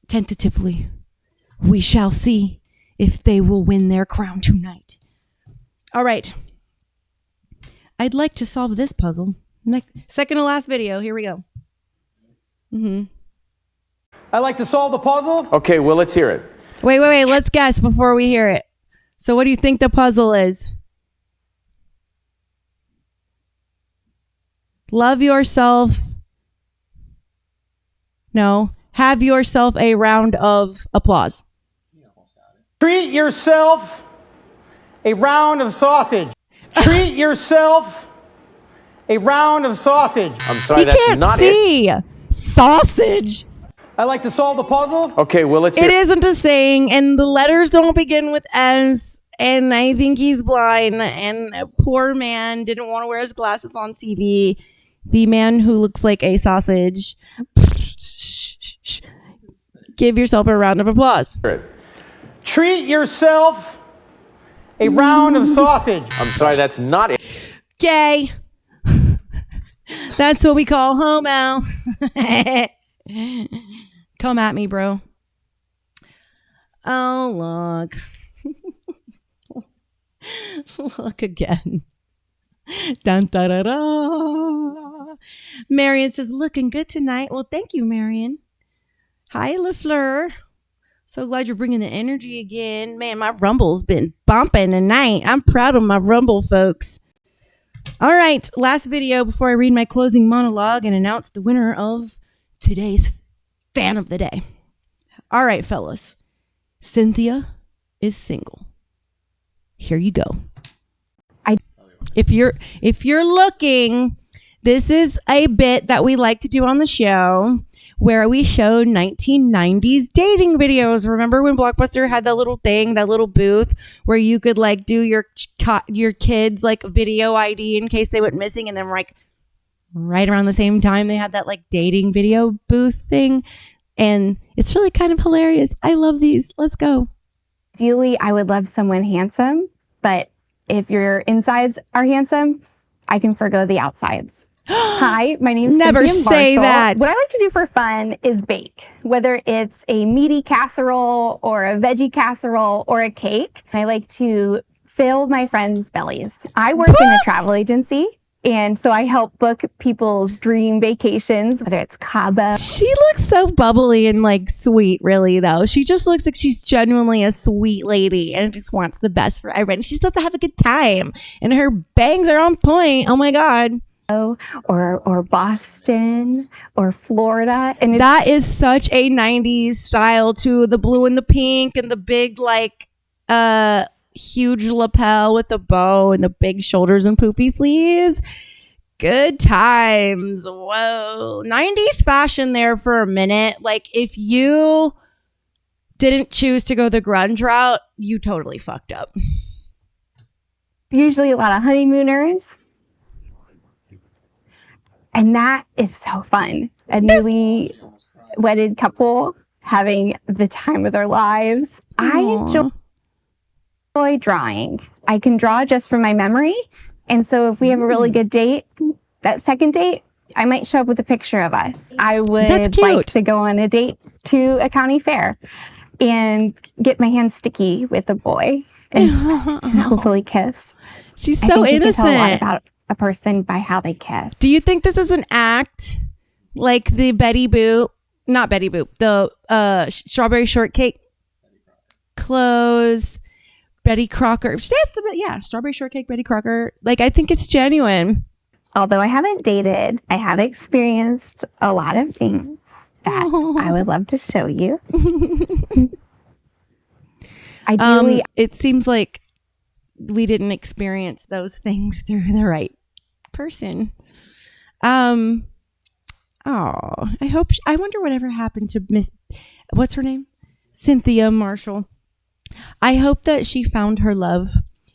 Tentatively, we shall see if they will win their crown tonight. All right. I'd like to solve this puzzle. Second to last video. Here we go. I'd like to solve the puzzle. Okay, well, let's hear it. Wait. Let's guess before we hear it. So what do you think the puzzle is? Love yourself. No. Have yourself a round of applause. Treat yourself a round of sausage. Treat yourself a round of sausage. I'm sorry, He that's can't not see. Sausage. I like to solve the puzzle. Okay, well, let's It isn't a saying, and the letters don't begin with S. And I think he's blind. And a poor man didn't want to wear his glasses on TV. The man who looks like a sausage. Give yourself a round of applause. Treat yourself a round of sausage. I'm sorry, that's not it. Gay. That's what we call homo. Come at me, bro. Oh, look. Look again. Dun, da, da, da. Marion says, looking good tonight. Well, thank you, Marion. Hi, LaFleur. So glad you're bringing the energy again. Man, my Rumble's been bumping tonight. I'm proud of my Rumble, folks. All right, last video before I read my closing monologue and announce the winner of today's fan of the day. All right, fellas. Cynthia is single. Here you go. If you're looking, this is a bit that we like to do on the show where we show 1990s dating videos. Remember when Blockbuster had that little thing, that little booth where you could like do your kids like video ID in case they went missing, and then like right around the same time they had that like dating video booth thing, and it's really kind of hilarious. I love these. Let's go. Ideally, I would love someone handsome, but if your insides are handsome, I can forgo the outsides. Hi, my name's Never Cynthia say Marshall. that. What I like to do for fun is bake, whether it's a meaty casserole or a veggie casserole or a cake. I like to fill my friends' bellies. I work in a travel agency, and so I help book people's dream vacations, whether it's Cabo. She looks so bubbly and like sweet, really, though. She just looks like she's genuinely a sweet lady and just wants the best for everybody. She's supposed to have a good time, and her bangs are on point. Oh my God. Or Boston or Florida. And that is such a 90s style too. The blue and the pink and the big like huge lapel with the bow and the big shoulders and poofy sleeves. Good times. Whoa. 90s fashion there for a minute. Like if you didn't choose to go the grunge route, you totally fucked up. Usually a lot of honeymooners. And that is so fun. A newly wedded couple having the time of their lives. I enjoy drawing. I can draw just from my memory. And so if we have a really good date, that second date, I might show up with a picture of us. I would like to go on a date to a county fair and get my hands sticky with a boy and hopefully kiss. She's I so think you can tell a lot innocent. about a person by how they kiss. Do you think this is an act like the not Betty Boop, the strawberry shortcake clothes, Betty Crocker? Yeah, strawberry shortcake, Betty Crocker. Like, I think it's genuine. Although I haven't dated, I have experienced a lot of things that I would love to show you. Ideally, it seems like we didn't experience those things through the right person. I wonder whatever happened to Miss, what's her name? Cynthia Marshall. I hope that she found her love,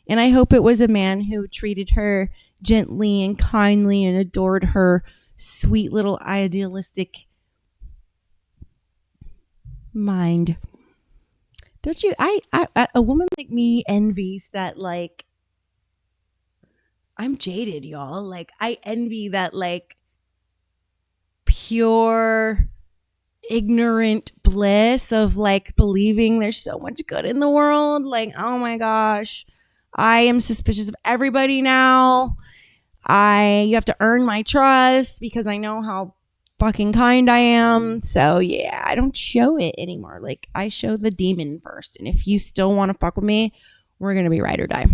and I hope it was a man who treated her gently and kindly and adored her sweet little idealistic mind. Don't you? A woman like me envies that, like, I'm jaded, y'all. Like, I envy that, like, pure, ignorant bliss of, like, believing there's so much good in the world. Like, oh my gosh, I am suspicious of everybody now. You have to earn my trust because I know how fucking kind I am. So yeah, I don't show it anymore. Like, I show the demon first, and if you still want to fuck with me, we're gonna be ride or die.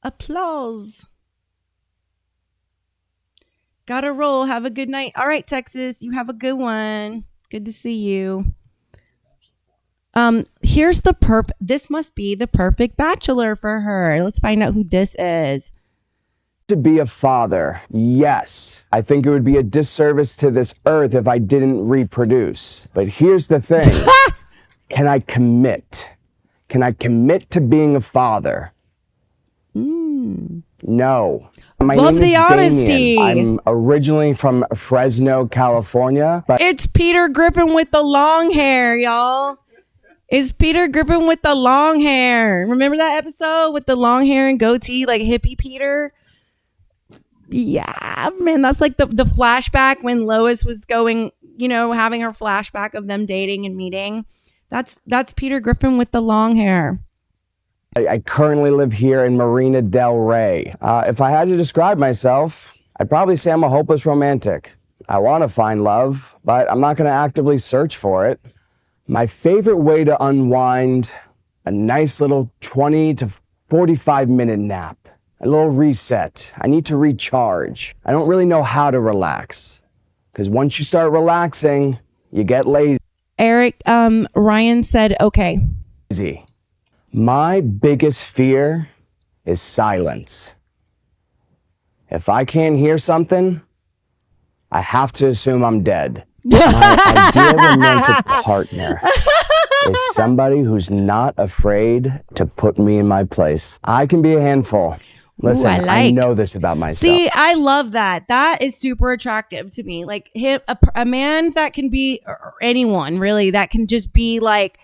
Applause. Gotta roll. Have a good night. All right, Texas, you have a good one. Good to see you. here's this must be the perfect bachelor for her. Let's find out who this is. To be a father, yes. I think it would be a disservice to this earth if I didn't reproduce. But here's the thing. Can I commit? Can I commit to being a father? No. My Love name the is honesty. Damien. I'm originally from Fresno, California. But It's Peter Griffin with the long hair, y'all. It's Peter Griffin with the long hair. Remember that episode with the long hair and goatee, like hippie Peter? Yeah, man, that's like the flashback when Lois was going, having her flashback of them dating and meeting. That's Peter Griffin with the long hair. I currently live here in Marina Del Rey. If I had to describe myself, I'd probably say I'm a hopeless romantic. I want to find love, but I'm not going to actively search for it. My favorite way to unwind, a nice little 20 to 45 minute nap. A little reset. I need to recharge. I don't really know how to relax. Because once you start relaxing, you get lazy. Eric, Ryan said, okay. My biggest fear is silence. If I can't hear something, I have to assume I'm dead. My ideal romantic partner is somebody who's not afraid to put me in my place. I can be a handful. Listen, Ooh, I know this about myself. See, I love that. That is super attractive to me. Like him, a man that can be, or anyone really, that can just be like,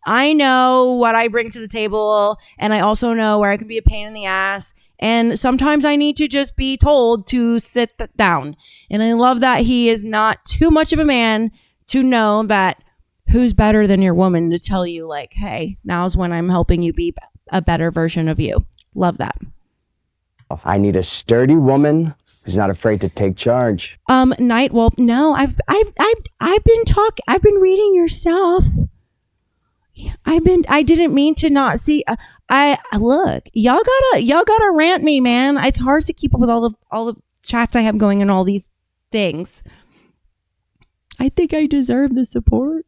I know what I bring to the table, and I also know where I can be a pain in the ass. And sometimes I need to just be told to sit down. And I love that he is not too much of a man to know that who's better than your woman to tell you like, hey, now's when I'm helping you be a better version of you. Love that. I need a sturdy woman who's not afraid to take charge. Nightwolf, no, I've been reading your stuff. I didn't mean to not see. Look, y'all gotta rant me, man. It's hard to keep up with all the chats I have going and all these things. I think I deserve the support.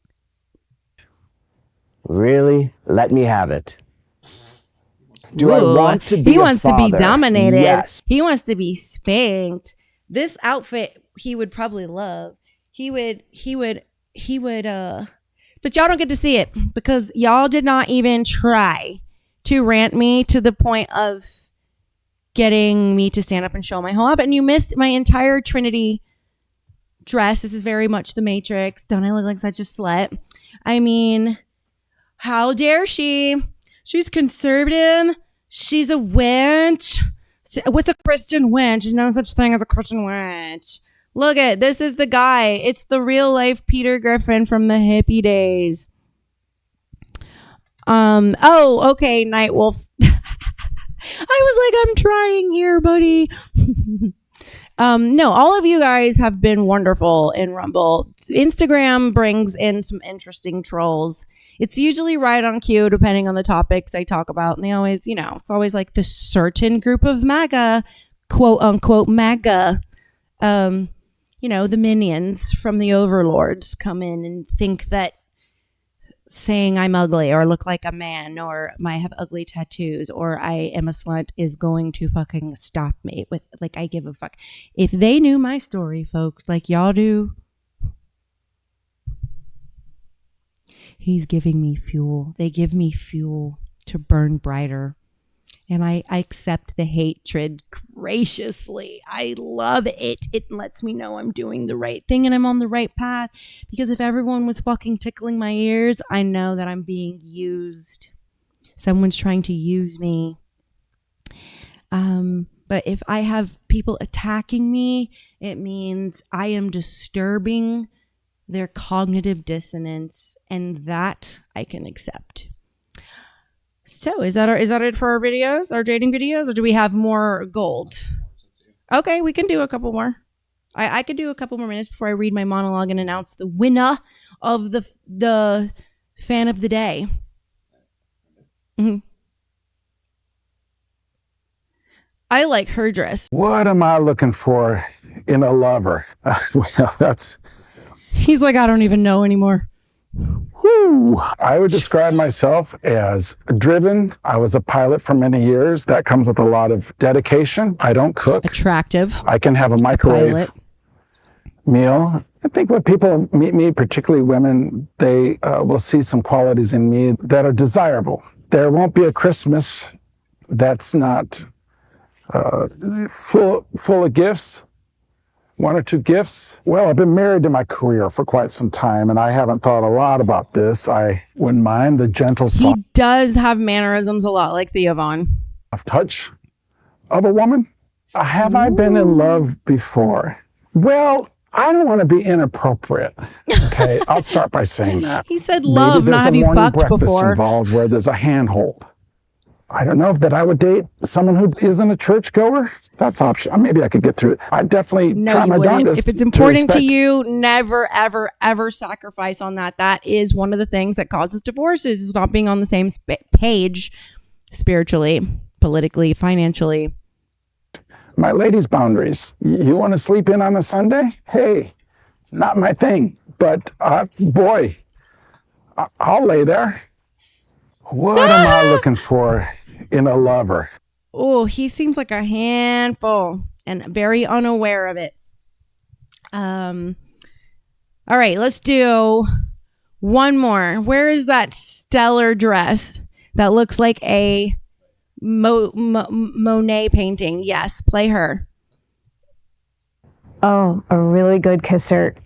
Really? Let me have it. Do I want to be He wants to be dominated. Yes. He wants to be spanked. This outfit he would probably love. He would but y'all don't get to see it because y'all did not even try to rant me to the point of getting me to stand up and show my whole outfit. And you missed my entire Trinity dress. This is very much the Matrix. Don't I look like such a slut? I mean, how dare she? She's conservative. She's a wench. What's a Christian wench? There's no such thing as a Christian wench. Look at this is the guy. It's the real life Peter Griffin from the hippie days. Oh, okay, Nightwolf. I was like, I'm trying here, buddy. No, all of you guys have been wonderful in Rumble. Instagram brings in some interesting trolls. It's usually right on cue, depending on the topics I talk about. And they always, it's always like this certain group of MAGA, quote unquote MAGA, the minions from the overlords come in and think that saying I'm ugly or look like a man or I have ugly tattoos or I am a slut is going to fucking stop me with like, I give a fuck. If they knew my story, folks, like y'all do, he's giving me fuel. They give me fuel to burn brighter. And I accept the hatred graciously. I love it. It lets me know I'm doing the right thing and I'm on the right path. Because if everyone was fucking tickling my ears, I know that I'm being used. Someone's trying to use me. But if I have people attacking me, it means I am disturbing their cognitive dissonance. And that I can accept. So is that it for our videos, our dating videos, or do we have more gold? Okay, we can do a couple more. I could do a couple more minutes before I read my monologue and announce the winner of the fan of the day. Mm-hmm. I like her dress. What am I looking for in a lover? Well, that's... He's like, I don't even know anymore. Whew. I would describe myself as driven. I was a pilot for many years. That comes with a lot of dedication. I don't cook. Attractive. I can have a microwave Pilot. meal. I think when people meet me, particularly women, they will see some qualities in me that are desirable. There won't be a Christmas that's not full of gifts. One or two gifts. Well, I've been married to my career for quite some time, and I haven't thought a lot about this. I wouldn't mind the gentle, soft He does have mannerisms a lot like Theo Vaughn. touch of a woman. Have I been in love before? Well, I don't want to be inappropriate. Okay, I'll start by saying that. He said love, not have you fucked breakfast before. involved where there's a handhold. I don't know if that I would date someone who isn't a churchgoer. That's option. Maybe I could get through it. I definitely No, try you my wouldn't. darndest If it's important to respect- you, never, ever, ever sacrifice on that. That is one of the things that causes divorces, is not being on the same page spiritually, politically, financially. My lady's boundaries. You want to sleep in on a Sunday? Hey, not my thing. But boy, I'll lay there. What am I looking for in a lover? Oh, he seems like a handful and very unaware of it. All right, let's do one more. Where is that stellar dress that looks like a Monet painting? Yes, play her. Oh, a really good kisser.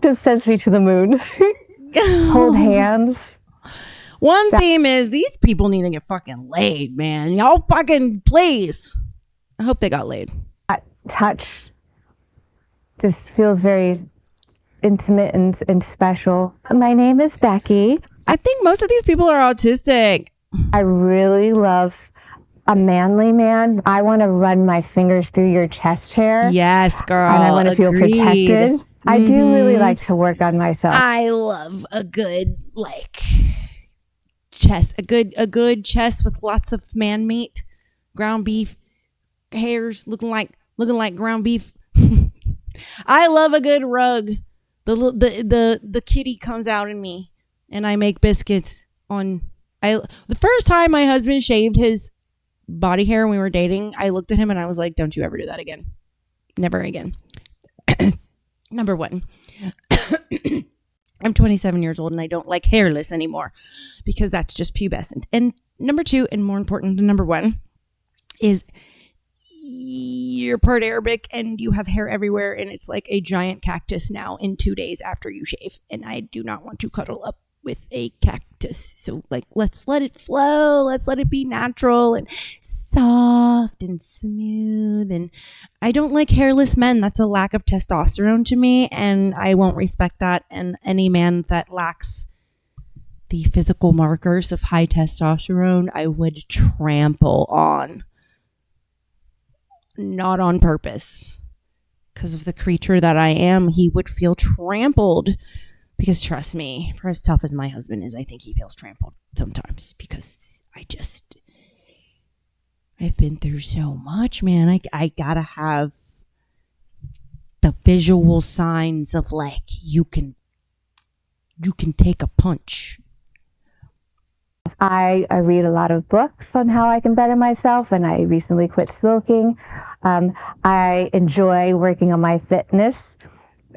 Just sends me to the moon. Hold hands. One theme is these people need to get fucking laid, man. Y'all fucking please. I hope they got laid. That touch just feels very intimate and special. My name is Becky. I think most of these people are autistic. I really love a manly man. I want to run my fingers through your chest hair. Yes, girl. And I want to feel protected. I do really like to work on myself. I love a good chest, a good chest with lots of man meat, ground beef, hairs looking like ground beef. I love a good rug. The kitty comes out in me, and I make biscuits on. The first time my husband shaved his body hair when we were dating, I looked at him and I was like, "Don't you ever do that again, never again." Number one. I'm 27 years old and I don't like hairless anymore because that's just pubescent. And number two, and more important than number one, is you're part Arabic and you have hair everywhere and it's like a giant cactus now in 2 days after you shave. And I do not want to cuddle up with a cactus. So let's let it flow. Let's let it be natural and soft and smooth. And I don't like hairless men. That's a lack of testosterone to me, and I won't respect that. And any man that lacks the physical markers of high testosterone, I would trample on. Not on purpose. Because of the creature that I am, he would feel trampled. Because trust me, for as tough as my husband is, I think he feels trampled sometimes. Because I've been through so much, man. I gotta have the visual signs of you can take a punch. I read a lot of books on how I can better myself, and I recently quit smoking. I enjoy working on my fitness,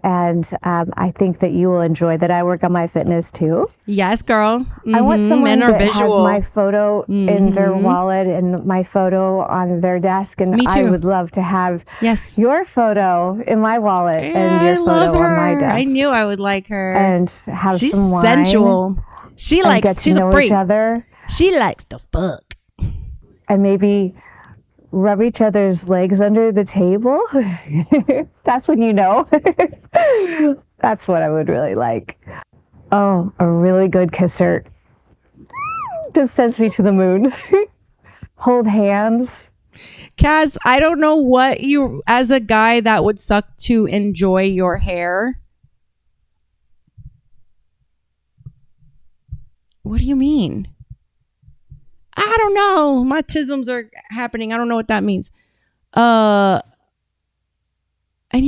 and I think that you will enjoy that I work on my fitness too. Yes, girl. Mm-hmm. I want someone Men are that visual. has my photo in their wallet and my photo on their desk, and Me too. I would love to have your photo in my wallet and your photo on my desk. I knew I would like her. And have she's some wine. sensual. She's a freak. Each other. She likes to fuck. And maybe rub each other's legs under the table. That's when you know. That's what I would really like. Oh, a really good kisser. Just sends me to the moon. Hold hands. Kaz, I don't know what you, as a guy that would suck to enjoy your hair. What do you mean? I don't know. My tisms are happening. I don't know what that means. And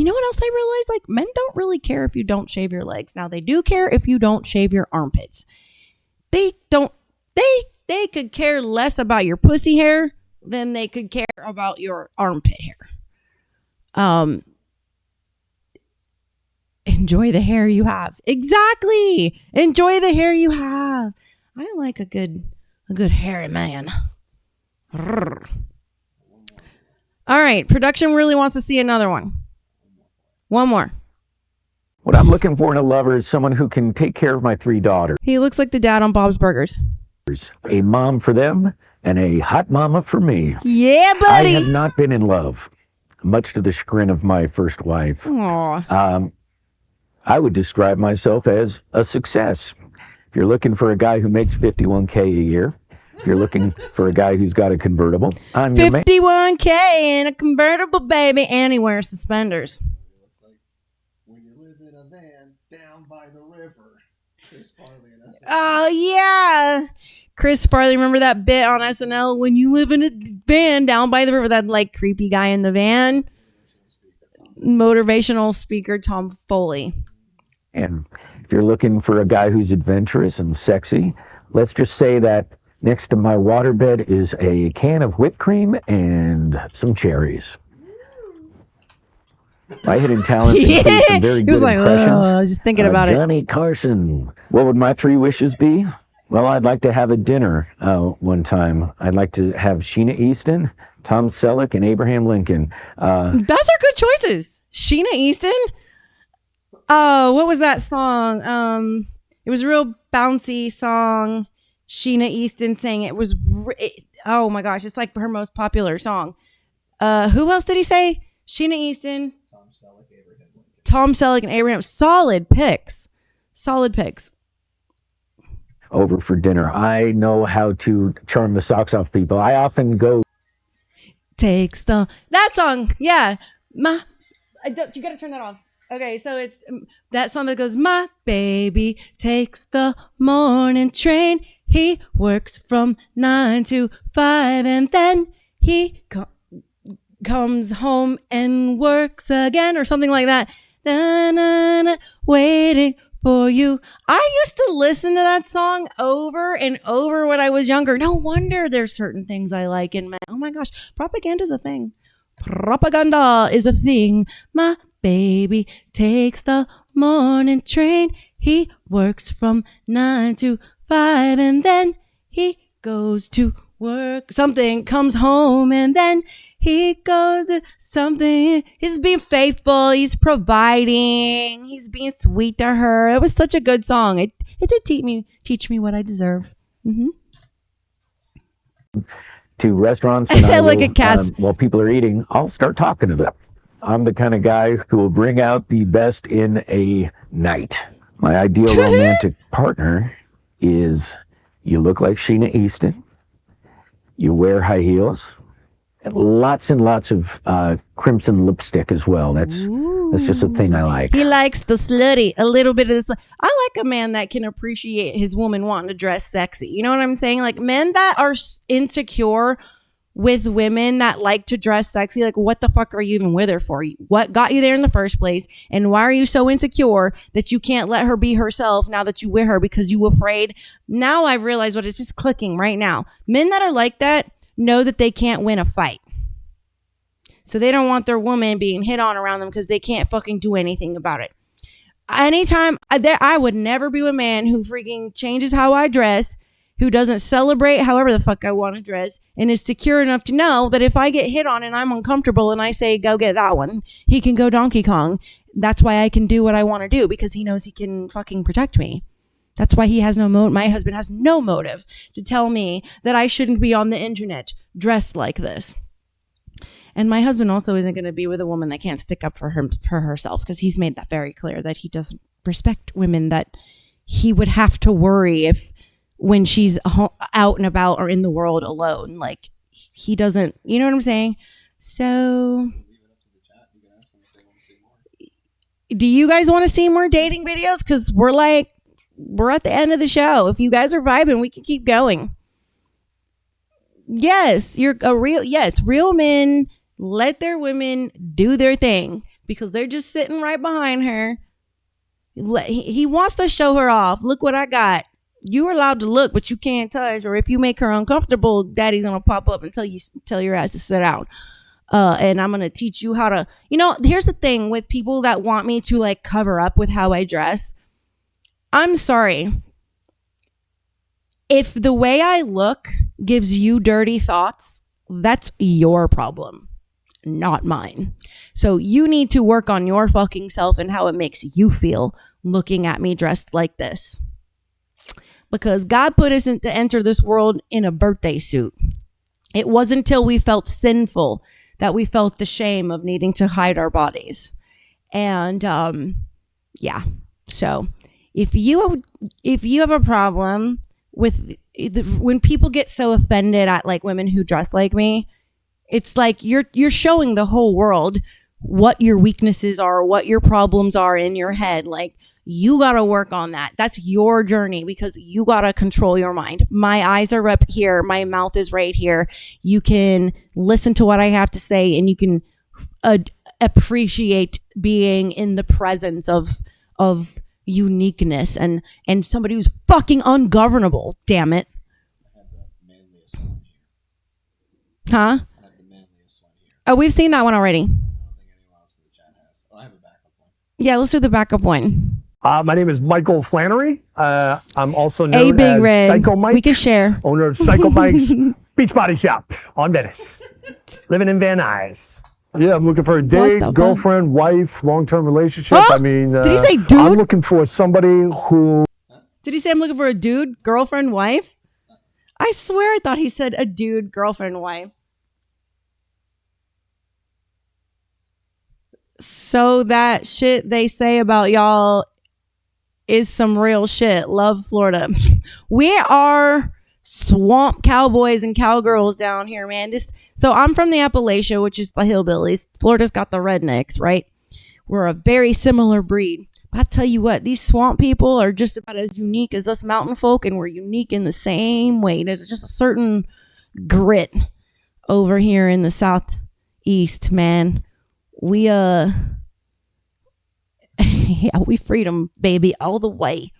you know what else I realized? Like, men don't really care if you don't shave your legs. Now, they do care if you don't shave your armpits. They don't, they could care less about your pussy hair than they could care about your armpit hair. Enjoy the hair you have. Exactly. Enjoy the hair you have. I like a good hairy man. All right. Production really wants to see another one. One more. What I'm looking for in a lover is someone who can take care of my 3 daughters. He looks like the dad on Bob's Burgers. A mom for them and a hot mama for me. Yeah, buddy. I have not been in love, much to the chagrin of my first wife. Aww. I would describe myself as a success. If you're looking for a guy who makes $51K a year, if you're looking for a guy who's got a convertible, I'm your man. $51K in a convertible, baby, and he wears suspenders. Oh, yeah. Chris Farley, remember that bit on SNL? When you live in a van down by the river, that like creepy guy in the van? Motivational speaker Tom Foley. And if you're looking for a guy who's adventurous and sexy, let's just say that next to my waterbed is a can of whipped cream and some cherries. My hidden talents include some very good impressions. I was just thinking about Johnny Carson. What would my 3 wishes be? Well, I'd like to have a dinner one time. I'd like to have Sheena Easton, Tom Selleck, and Abraham Lincoln. Those are good choices. Sheena Easton. What was that song? It was a real bouncy song. Sheena Easton sang it. Was oh my gosh, it's like her most popular song. Who else did he say? Sheena Easton, Tom Selleck, and Abraham. Solid picks. Over for dinner. I know how to charm the socks off people. I often go. That song. Yeah. You gotta turn that off. Okay, so it's that song that goes, my baby takes the morning train. He works from 9 to 5 and then he comes home and works again or something like that. Na, na, na, waiting for you. I used to listen to that song over and over when I was younger. No wonder there's certain things I like in men. Oh my gosh, propaganda's a thing. Propaganda is a thing. My baby takes the morning train. He works from 9 to 5 and then he goes to work. Something comes home and then he goes to something. He's being faithful. He's providing. He's being sweet to her. It was such a good song. It did teach me what I deserve. Mm-hmm. To restaurants and I Look will, at Cass. while people are eating, I'll start talking to them. I'm the kind of guy who will bring out the best in a night. My ideal romantic partner is you look like Sheena Easton, you wear high heels, and lots of crimson lipstick as well. That's just a thing I like. He likes the slutty, a little bit of this. I like a man that can appreciate his woman wanting to dress sexy. You know what I'm saying? Like men that are insecure with women that like to dress sexy. Like, what the fuck are you even with her for? What got you there in the first place? And why are you so insecure that you can't let her be herself now that you with her because you afraid? Now I've realized what it's just clicking right now. Men that are like that know that they can't win a fight. So they don't want their woman being hit on around them because they can't fucking do anything about it. Anytime I would never be with a man who freaking changes how I dress, who doesn't celebrate however the fuck I want to dress, and is secure enough to know that if I get hit on and I'm uncomfortable and I say, go get that one, he can go Donkey Kong. That's why I can do what I want to do, because he knows he can fucking protect me. That's why he has no my husband has no motive to tell me that I shouldn't be on the internet dressed like this. And my husband also isn't going to be with a woman that can't stick up for herself, because he's made that very clear that he doesn't respect women that he would have to worry if when she's out and about or in the world alone. Like, he doesn't, you know what I'm saying? So do you guys want to see more dating videos? Because we're at the end of the show. If you guys are vibing, we can keep going. Yes, real men let their women do their thing. because they're just sitting right behind her. He wants to show her off. Look what I got. You're allowed to look, but you can't touch. Or if you make her uncomfortable, daddy's going to pop up and tell your ass to sit down. And I'm going to teach you how to, here's the thing with people that want me to like cover up with how I dress. I'm sorry. If the way I look gives you dirty thoughts, that's your problem, not mine. So you need to work on your fucking self and how it makes you feel looking at me dressed like this. Because God put us to enter this world in a birthday suit. It wasn't until we felt sinful that we felt the shame of needing to hide our bodies. And yeah. So if you have a problem with when people get so offended at like women who dress like me, it's like you're showing the whole world what your weaknesses are, what your problems are in your head. Like, you got to work on that. That's your journey because you got to control your mind. My eyes are up here. My mouth is right here. You can listen to what I have to say and you can appreciate being in the presence of uniqueness and somebody who's fucking ungovernable. Damn it. Huh? Oh, we've seen that one already. Yeah, let's do the backup one. My name is Michael Flannery. I'm also known Hey, Big as Red. Psycho Mike. We can share. Owner of Psycho Mike's Beach Body Shop on Venice. Living in Van Nuys. Yeah, I'm looking for a date, girlfriend, wife, long-term relationship. Huh? I mean, Did he say dude? I'm looking for somebody who... Did he say I'm looking for a dude, girlfriend, wife? I swear I thought he said a dude, girlfriend, wife. So that shit they say about y'all is some real shit. Love Florida. We are swamp cowboys and cowgirls down here, man. So I'm from the Appalachia, which is the hillbillies. Florida's got the rednecks, right? We're a very similar breed. But I tell you what, these swamp people are just about as unique as us mountain folk, and we're unique in the same way. There's just a certain grit over here in the southeast, man. We yeah, we freedom, baby, all the way.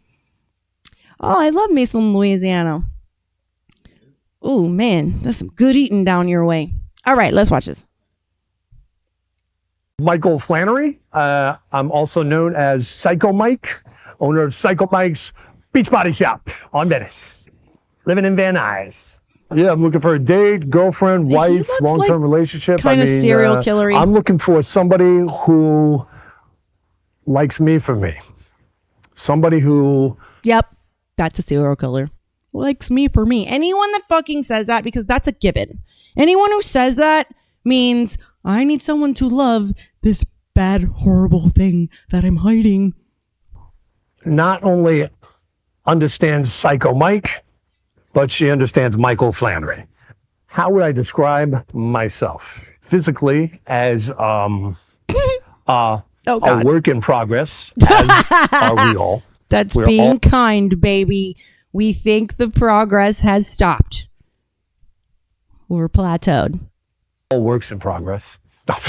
Oh, I love me some Louisiana. Oh man, that's some good eating down your way. All right, let's watch this. Michael Flannery. I'm also known as Psycho Mike, owner of Psycho Mike's Beach Body Shop on Venice. Living in Van Nuys. Yeah, I'm looking for a date, girlfriend, wife, long-term relationship. Kind of serial killery. I'm looking for somebody who likes me for me. Somebody who... Yep, that's a serial killer. Likes me for me. Anyone that fucking says that, because that's a given. Anyone who says that means I need someone to love this bad, horrible thing that I'm hiding. Not only understands Psycho Mike, but she understands Michael Flannery. How would I describe myself? Physically as a work in progress, as are we all. That's We're being all kind, baby. We think the progress has stopped. We're plateaued. all works in progress.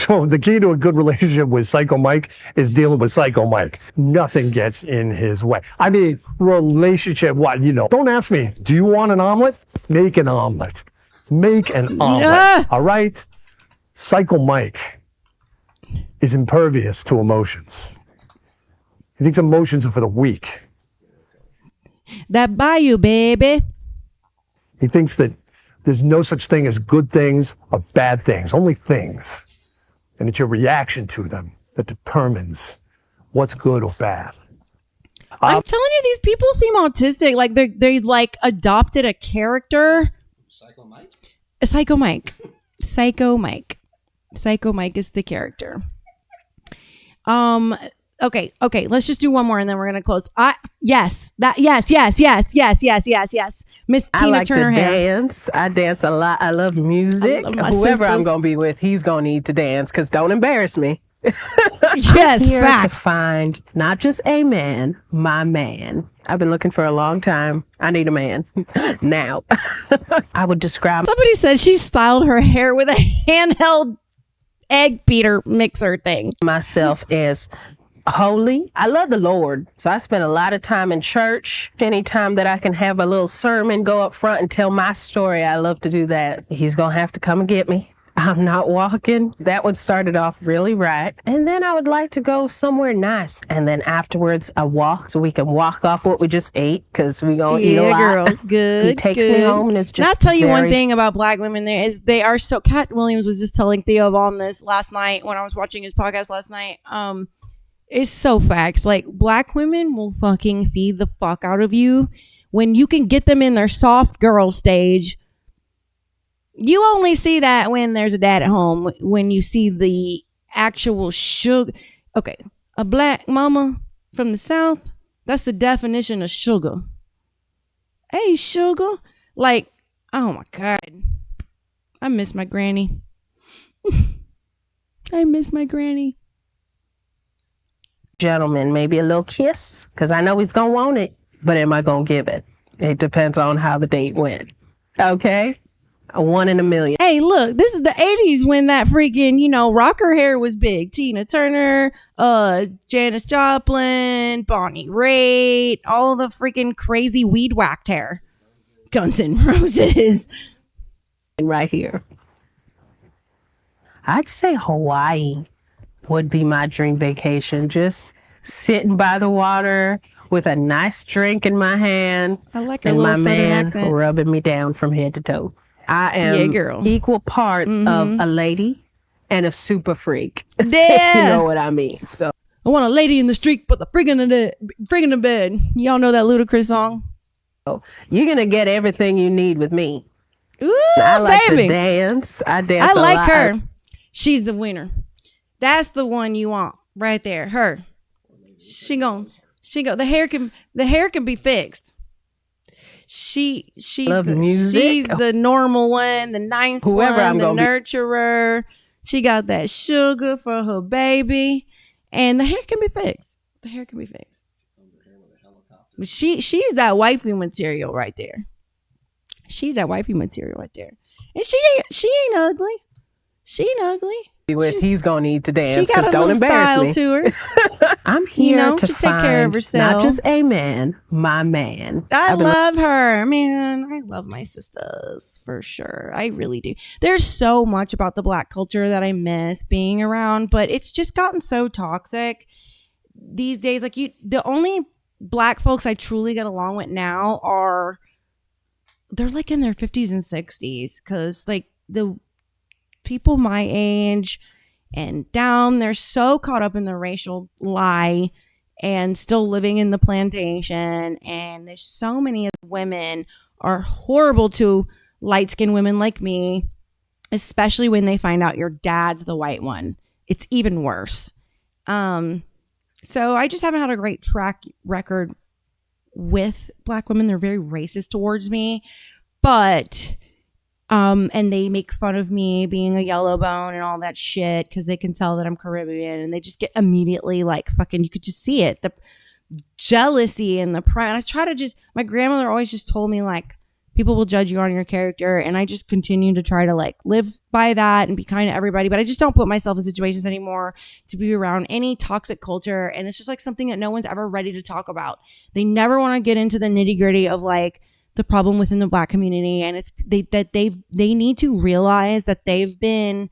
So the key to a good relationship with Psycho Mike is dealing with Psycho Mike. Nothing gets in his way. I mean, relationship, what, don't ask me, do you want an omelet? Make an omelet. Make an omelet. All right? Psycho Mike is impervious to emotions. He thinks emotions are for the weak. That bayou, baby. He thinks that there's no such thing as good things or bad things, only things. And it's your reaction to them that determines what's good or bad. I'm telling you, these people seem autistic. Like they like adopted a character. Psycho Mike? Psycho Mike. Psycho Mike. Psycho Mike is the character. Okay. Let's just do one more and then we're gonna close. Yes. Miss Tina I like Turner to hair. dance. I dance a lot. I love music. I love my Whoever I'm sisters. gonna be with, he's gonna need to dance. Cause don't embarrass me. Yes, I'm here facts. to find not just a man, my man. I've been looking for a long time. I need a man now. I would describe. Somebody said she styled her hair with a handheld egg beater mixer thing. Myself as holy. I love the Lord, so I spend a lot of time in church. Anytime that I can have a little sermon, go up front and tell my story, I love to do that. He's gonna have to come and get me. I'm not walking. That would start it off really right. And then I would like to go somewhere nice. And then afterwards, I walk so we can walk off what we just ate because we gonna eat a lot. Girl, good. He takes good. me home and it's just. Now, I'll tell you one very- thing about black women. There is they are so. Cat Williams was just telling Theo on this last night when I was watching his podcast last night. It's so facts. Like black women will fucking feed the fuck out of you when you can get them in their soft girl stage. You only see that when there's a dad at home, when you see the actual sugar. Okay, a black mama from the South, that's the definition of sugar. Hey, sugar. Like, oh my God. I miss my granny. I miss my granny. Gentleman, maybe a little kiss, because I know he's going to want it, but am I going to give it? It depends on how the date went. Okay? A 1 in a million. Hey, look, this is the 80s when that freaking, rocker hair was big. Tina Turner, Janis Joplin, Bonnie Raitt, all the freaking crazy weed whacked hair. Guns N' Roses. Right here. I'd say Hawaii would be my dream vacation. Just sitting by the water with a nice drink in my hand. I like her and little my southern man accent. rubbing me down from head to toe. I am Yeah, girl. equal parts of a lady and a super freak. Yeah. You know what I mean? So I want a lady in the street, put the frig in the bed. Y'all know that Ludacris song? you're gonna get everything you need with me. Ooh, I like baby. to dance. I dance. I a like lot. her. She's the winner. That's the one you want right there. Her. She go. The hair can be fixed. She's Love music. she's the normal one, the nice Whoever one, I'm the gonna be. nurturer. She got that sugar for her baby, and the hair can be fixed. The hair can be fixed. But she's that wifey material right there. She's that wifey material right there, and she ain't ugly. She ain't ugly. With he's gonna need to dance. She got 'cause a don't little embarrass style me. to her. I'm here to she take care of find herself. Not just a man, my man. I I've been love her, man. I love my sisters for sure. I really do. There's so much about the black culture that I miss being around, but it's just gotten so toxic these days. Like the only black folks I truly get along with now they're like in their 50s and 60s, because like the people my age and down, they're so caught up in the racial lie and still living in the plantation. And there's so many women are horrible to light-skinned women like me, especially when they find out your dad's the white one. It's even worse. So I just haven't had a great track record with black women. They're very racist towards me, but and they make fun of me being a yellow bone and all that shit because they can tell that I'm Caribbean, and they just get immediately like fucking, you could just see it, the jealousy and the pride. And I try to my grandmother always just told me like, people will judge you on your character, and I just continue to try to like live by that and be kind to everybody, but I just don't put myself in situations anymore to be around any toxic culture. And it's just like something that no one's ever ready to talk about. They never want to get into the nitty gritty of like the problem within the black community, and it's they need to realize that they've been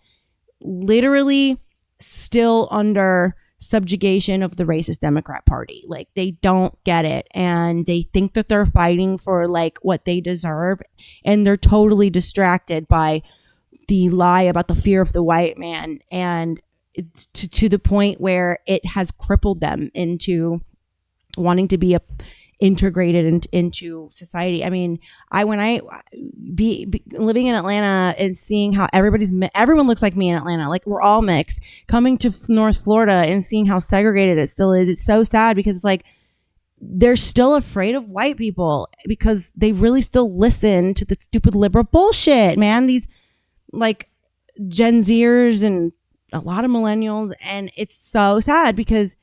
literally still under subjugation of the racist Democrat Party. Like they don't get it, and they think that they're fighting for like what they deserve, and they're totally distracted by the lie about the fear of the white man, and to the point where it has crippled them into wanting to be integrated into society. I mean, when I be living in Atlanta and seeing how everyone looks like me in Atlanta, like we're all mixed, coming to North Florida and seeing how segregated it still is, it's so sad, because it's like they're still afraid of white people because they really still listen to the stupid liberal bullshit, man. These like Gen Zers and a lot of millennials, and it's so sad because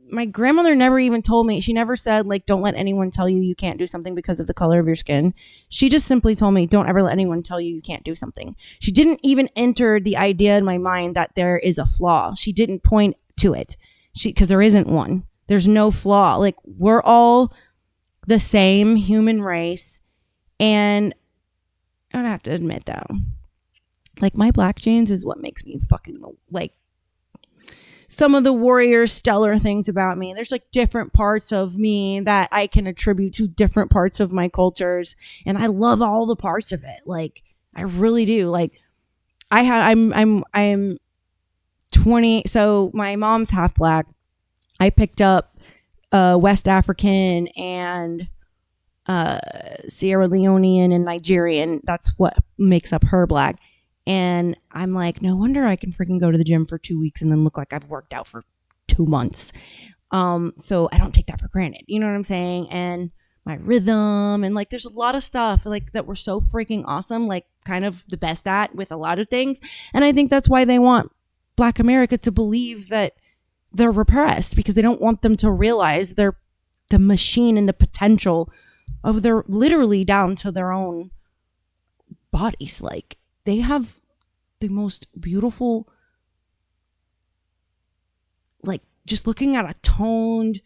my grandmother never even told me. She never said, like, don't let anyone tell you can't do something because of the color of your skin. She just simply told me, don't ever let anyone tell you can't do something. She didn't even enter the idea in my mind that there is a flaw. She didn't point to it. Because there isn't one. There's no flaw. Like, we're all the same human race. And I'd have to admit, though, like, my black genes is what makes me fucking, like, some of the warrior stellar things about me. There's like different parts of me that I can attribute to different parts of my cultures, and I love all the parts of it. Like, I really do. Like, I'm 20. So my mom's half black. I picked up West African and Sierra Leonean and Nigerian. That's what makes up her black. And I'm like, no wonder I can freaking go to the gym for 2 weeks and then look like I've worked out for 2 months. So I don't take that for granted. You know what I'm saying? And my rhythm and like, there's a lot of stuff like that we're so freaking awesome, like kind of the best at with a lot of things. And I think that's why they want Black America to believe that they're repressed, because they don't want them to realize they're the machine and the potential of their literally down to their own bodies. Like, they have the most beautiful, like, just looking at a toned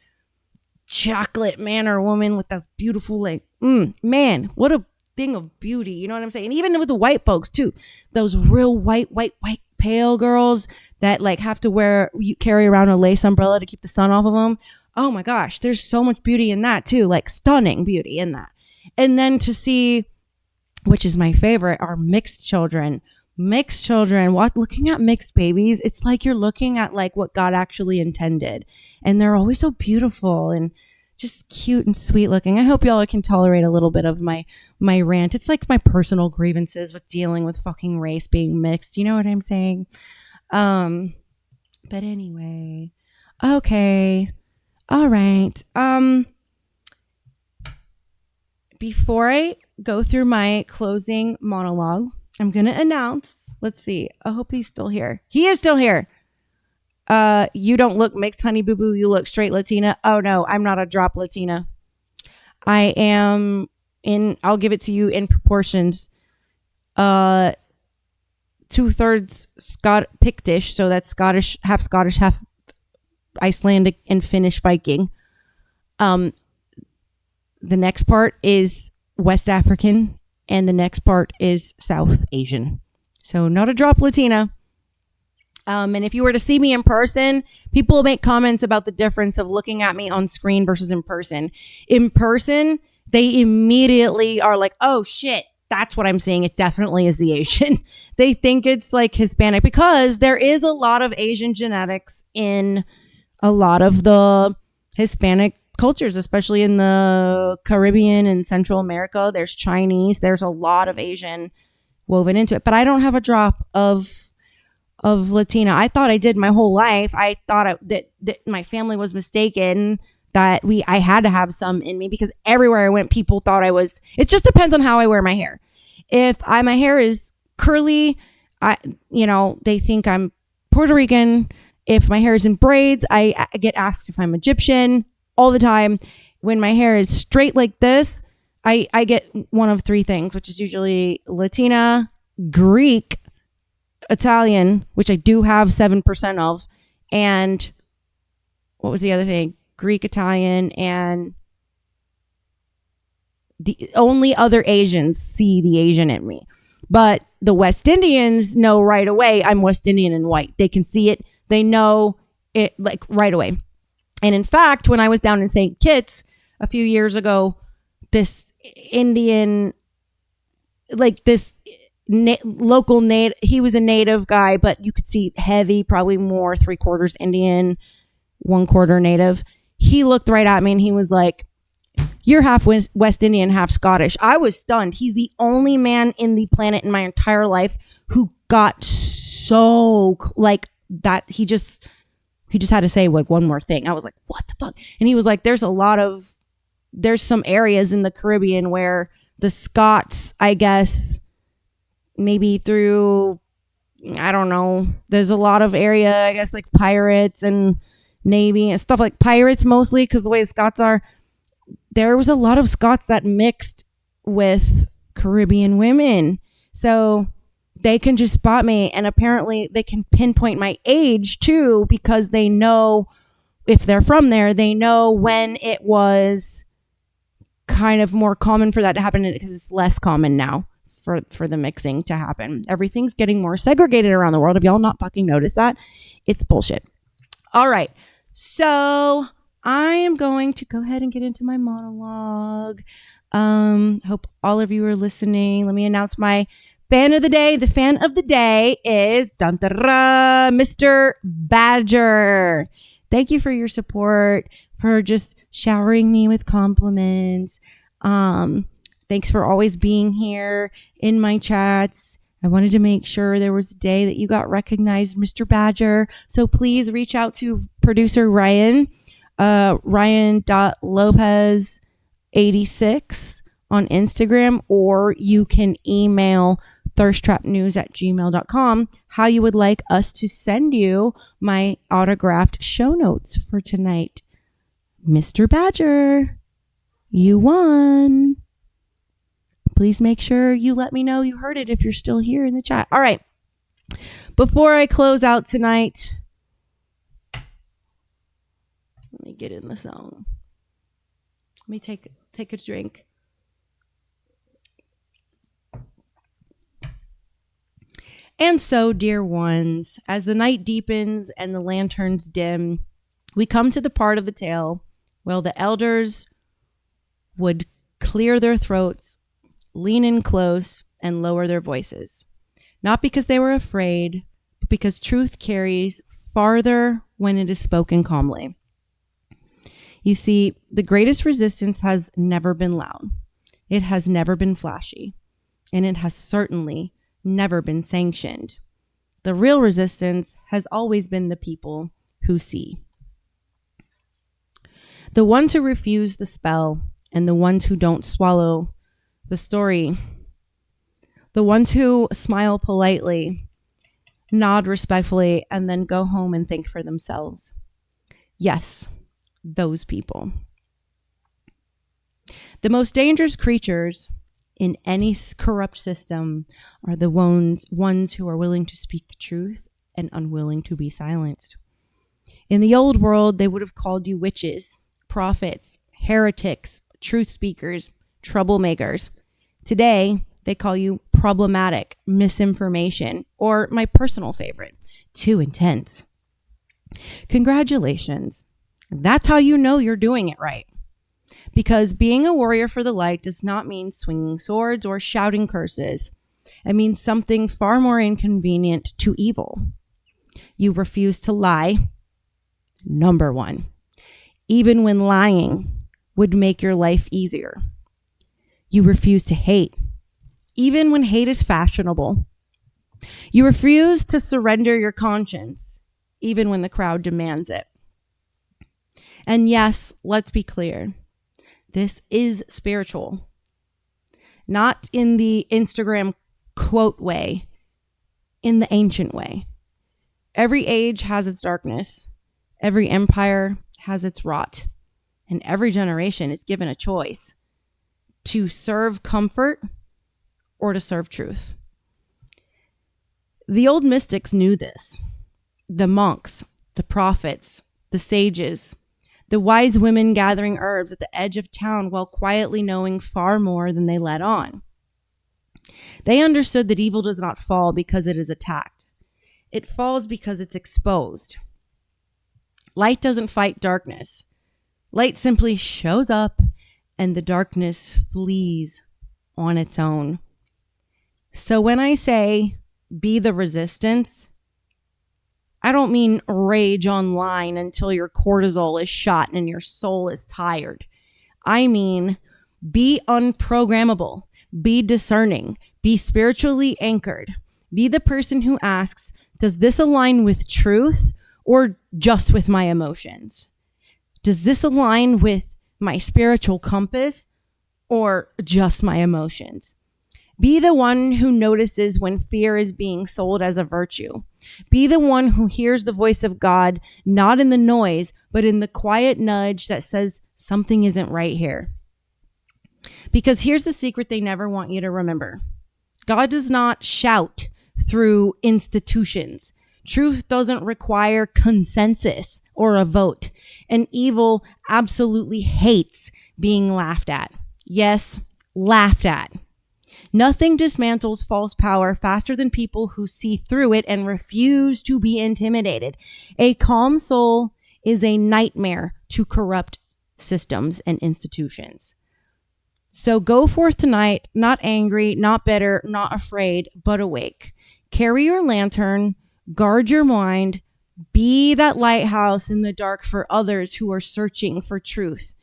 chocolate man or woman with those beautiful, like, man, what a thing of beauty. You know what I'm saying? And even with the white folks too, those real white pale girls that like have to carry around a lace umbrella to keep the sun off of them. Oh my gosh, there's so much beauty in that too, like stunning beauty in that. And then to see, which is my favorite, are mixed children. Looking at mixed babies, it's like you're looking at like what God actually intended. And they're always so beautiful and just cute and sweet looking. I hope y'all can tolerate a little bit of my rant. It's like my personal grievances with dealing with fucking race being mixed. You know what I'm saying? But anyway, okay. All right. Before I go through my closing monologue, I'm going to announce, let's see. I hope he's still here. He is still here. You don't look mixed, honey boo boo. You look straight Latina. Oh no, I'm not a drop Latina. I am I'll give it to you in proportions. 2/3 Pictish. So that's Scottish, half Icelandic and Finnish Viking. The next part is West African, and the next part is South Asian. So not a drop Latina. And if you were to see me in person, people will make comments about the difference of looking at me on screen versus in person. In person, they immediately are like, oh shit, that's what I'm seeing. It definitely is the Asian. They think it's like Hispanic, because there is a lot of Asian genetics in a lot of the Hispanic cultures, especially in the Caribbean and Central America. There's Chinese. There's a lot of Asian woven into it. But I don't have a drop of Latina. I thought I did my whole life. I thought that my family was mistaken, that I had to have some in me, because everywhere I went, people thought I was. It just depends on how I wear my hair. If my hair is curly, they think I'm Puerto Rican. If my hair is in braids, I get asked if I'm Egyptian all the time. When my hair is straight like this, I get one of three things, which is usually Latina, Greek, Italian, which I do have 7% of, and what was the other thing? Greek, Italian, and the only other Asians see the Asian in me. But the West Indians know right away I'm West Indian and white. They can see it. They know it like right away. And in fact, when I was down in St. Kitts a few years ago, this Indian, like this local native, he was a native guy, but you could see heavy, probably more 3/4 Indian, 1/4 native. He looked right at me and he was like, you're half West Indian, half Scottish. I was stunned. He's the only man in the planet in my entire life who got so like that. He just had to say like one more thing. I was like, what the fuck? And he was like, there's some areas in the Caribbean where the Scots, I guess, maybe through, I don't know, there's a lot of area, I guess, like pirates and Navy and stuff like pirates mostly, because the way Scots are, there was a lot of Scots that mixed with Caribbean women. So they can just spot me, and apparently they can pinpoint my age too, because they know if they're from there, they know when it was kind of more common for that to happen, because it's less common now for the mixing to happen. Everything's getting more segregated around the world. If y'all not fucking noticed that, it's bullshit. All right. So I am going to go ahead and get into my monologue. Hope all of you are listening. Let me announce my fan of the day. The fan of the day is Mr. Badger. Thank you for your support, for just showering me with compliments. Thanks for always being here in my chats. I wanted to make sure there was a day that you got recognized, Mr. Badger. So please reach out to producer Ryan, Ryan.Lopez86 on Instagram, or you can email thirsttrapnews@gmail.com how you would like us to send you my autographed show notes for tonight. Mr. Badger, you won. Please make sure you let me know you heard it if you're still here in the chat. All right. Before I close out tonight, let me get in the zone. Let me take a drink. And so, dear ones, as the night deepens and the lanterns dim, we come to the part of the tale where the elders would clear their throats, lean in close, and lower their voices. Not because they were afraid, but because truth carries farther when it is spoken calmly. You see, the greatest resistance has never been loud. It has never been flashy. And it has certainly never been sanctioned. The real resistance has always been the people who see. The ones who refuse the spell, and the ones who don't swallow the story. The ones who smile politely, nod respectfully, and then go home and think for themselves. Yes, those people. The most dangerous creatures in any corrupt system are the ones who are willing to speak the truth and unwilling to be silenced. In the old world, they would have called you witches, prophets, heretics, truth speakers, troublemakers. Today, they call you problematic, misinformation, or my personal favorite, too intense. Congratulations. That's how you know you're doing it right. Because being a warrior for the light does not mean swinging swords or shouting curses. It means something far more inconvenient to evil. You refuse to lie. Number one. Even when lying would make your life easier. You refuse to hate, even when hate is fashionable. You refuse to surrender your conscience, even when the crowd demands it. And yes, let's be clear. This is spiritual. Not in the Instagram quote way, in the ancient way. Every age has its darkness. Every empire has its rot. And every generation is given a choice to serve comfort or to serve truth. The old mystics knew this. The monks, the prophets, the sages, the wise women gathering herbs at the edge of town while quietly knowing far more than they let on. They understood that evil does not fall because it is attacked. It falls because it's exposed. Light doesn't fight darkness. Light simply shows up and the darkness flees on its own. So when I say be the resistance, I don't mean rage online until your cortisol is shot and your soul is tired. I mean be unprogrammable, be discerning, be spiritually anchored. Be the person who asks, does this align with truth or just with my emotions? Does this align with my spiritual compass or just my emotions? Be the one who notices when fear is being sold as a virtue. Be the one who hears the voice of God, not in the noise, but in the quiet nudge that says something isn't right here. Because here's the secret they never want you to remember. God does not shout through institutions. Truth doesn't require consensus or a vote. And evil absolutely hates being laughed at. Yes, laughed at. Nothing dismantles false power faster than people who see through it and refuse to be intimidated. A calm soul is a nightmare to corrupt systems and institutions. So go forth tonight, not angry, not bitter, not afraid, but awake. Carry your lantern, guard your mind, be that lighthouse in the dark for others who are searching for truth.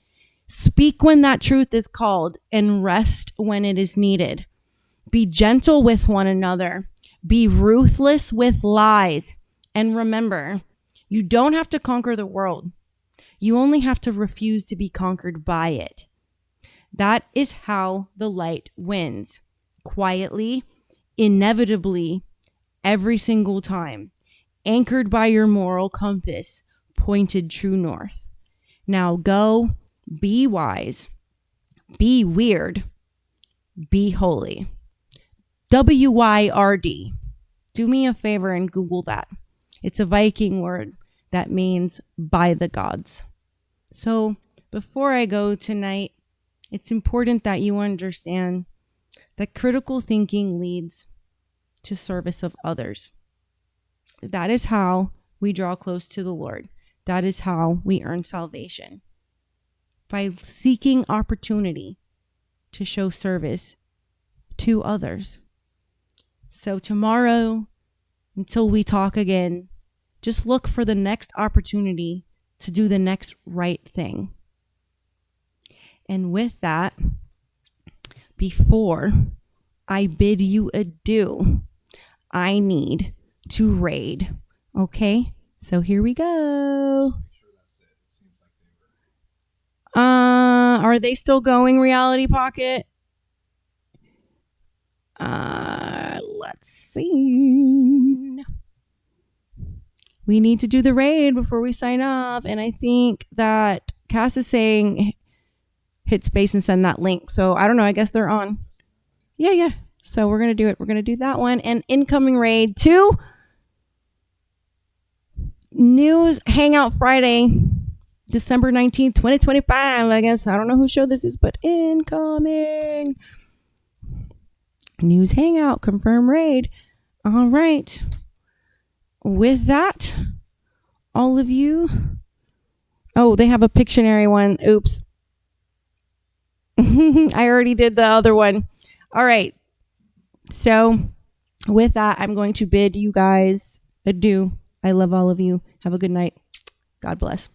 Speak when that truth is called and rest when it is needed. Be gentle with one another. Be ruthless with lies. And remember, you don't have to conquer the world. You only have to refuse to be conquered by it. That is how the light wins. Quietly, inevitably, every single time. Anchored by your moral compass, pointed true north. Now go, be wise, be weird, be holy. WYRD. Do me a favor and Google that. It's a Viking word that means by the gods. So before I go tonight, it's important that you understand that critical thinking leads to service of others. That is how we draw close to the Lord. That is how we earn salvation. By seeking opportunity to show service to others. So tomorrow, until we talk again, just look for the next opportunity to do the next right thing. And with that, before I bid you adieu, I need to raid. Okay? So here we go. Are they still going, Reality Pocket? Let's see. We need to do the raid before we sign up. And I think that Cass is saying hit space and send that link. So I don't know. I guess they're on. Yeah. So we're going to do it. We're going to do that one. And incoming raid 2. News Hangout Friday, December 19th, 2025. I guess I don't know whose show this is, but incoming. News Hangout, confirm raid. All right. With that, all of you. Oh, they have a Pictionary one. Oops. I already did the other one. All right. So with that, I'm going to bid you guys adieu. I love all of you. Have a good night. God bless.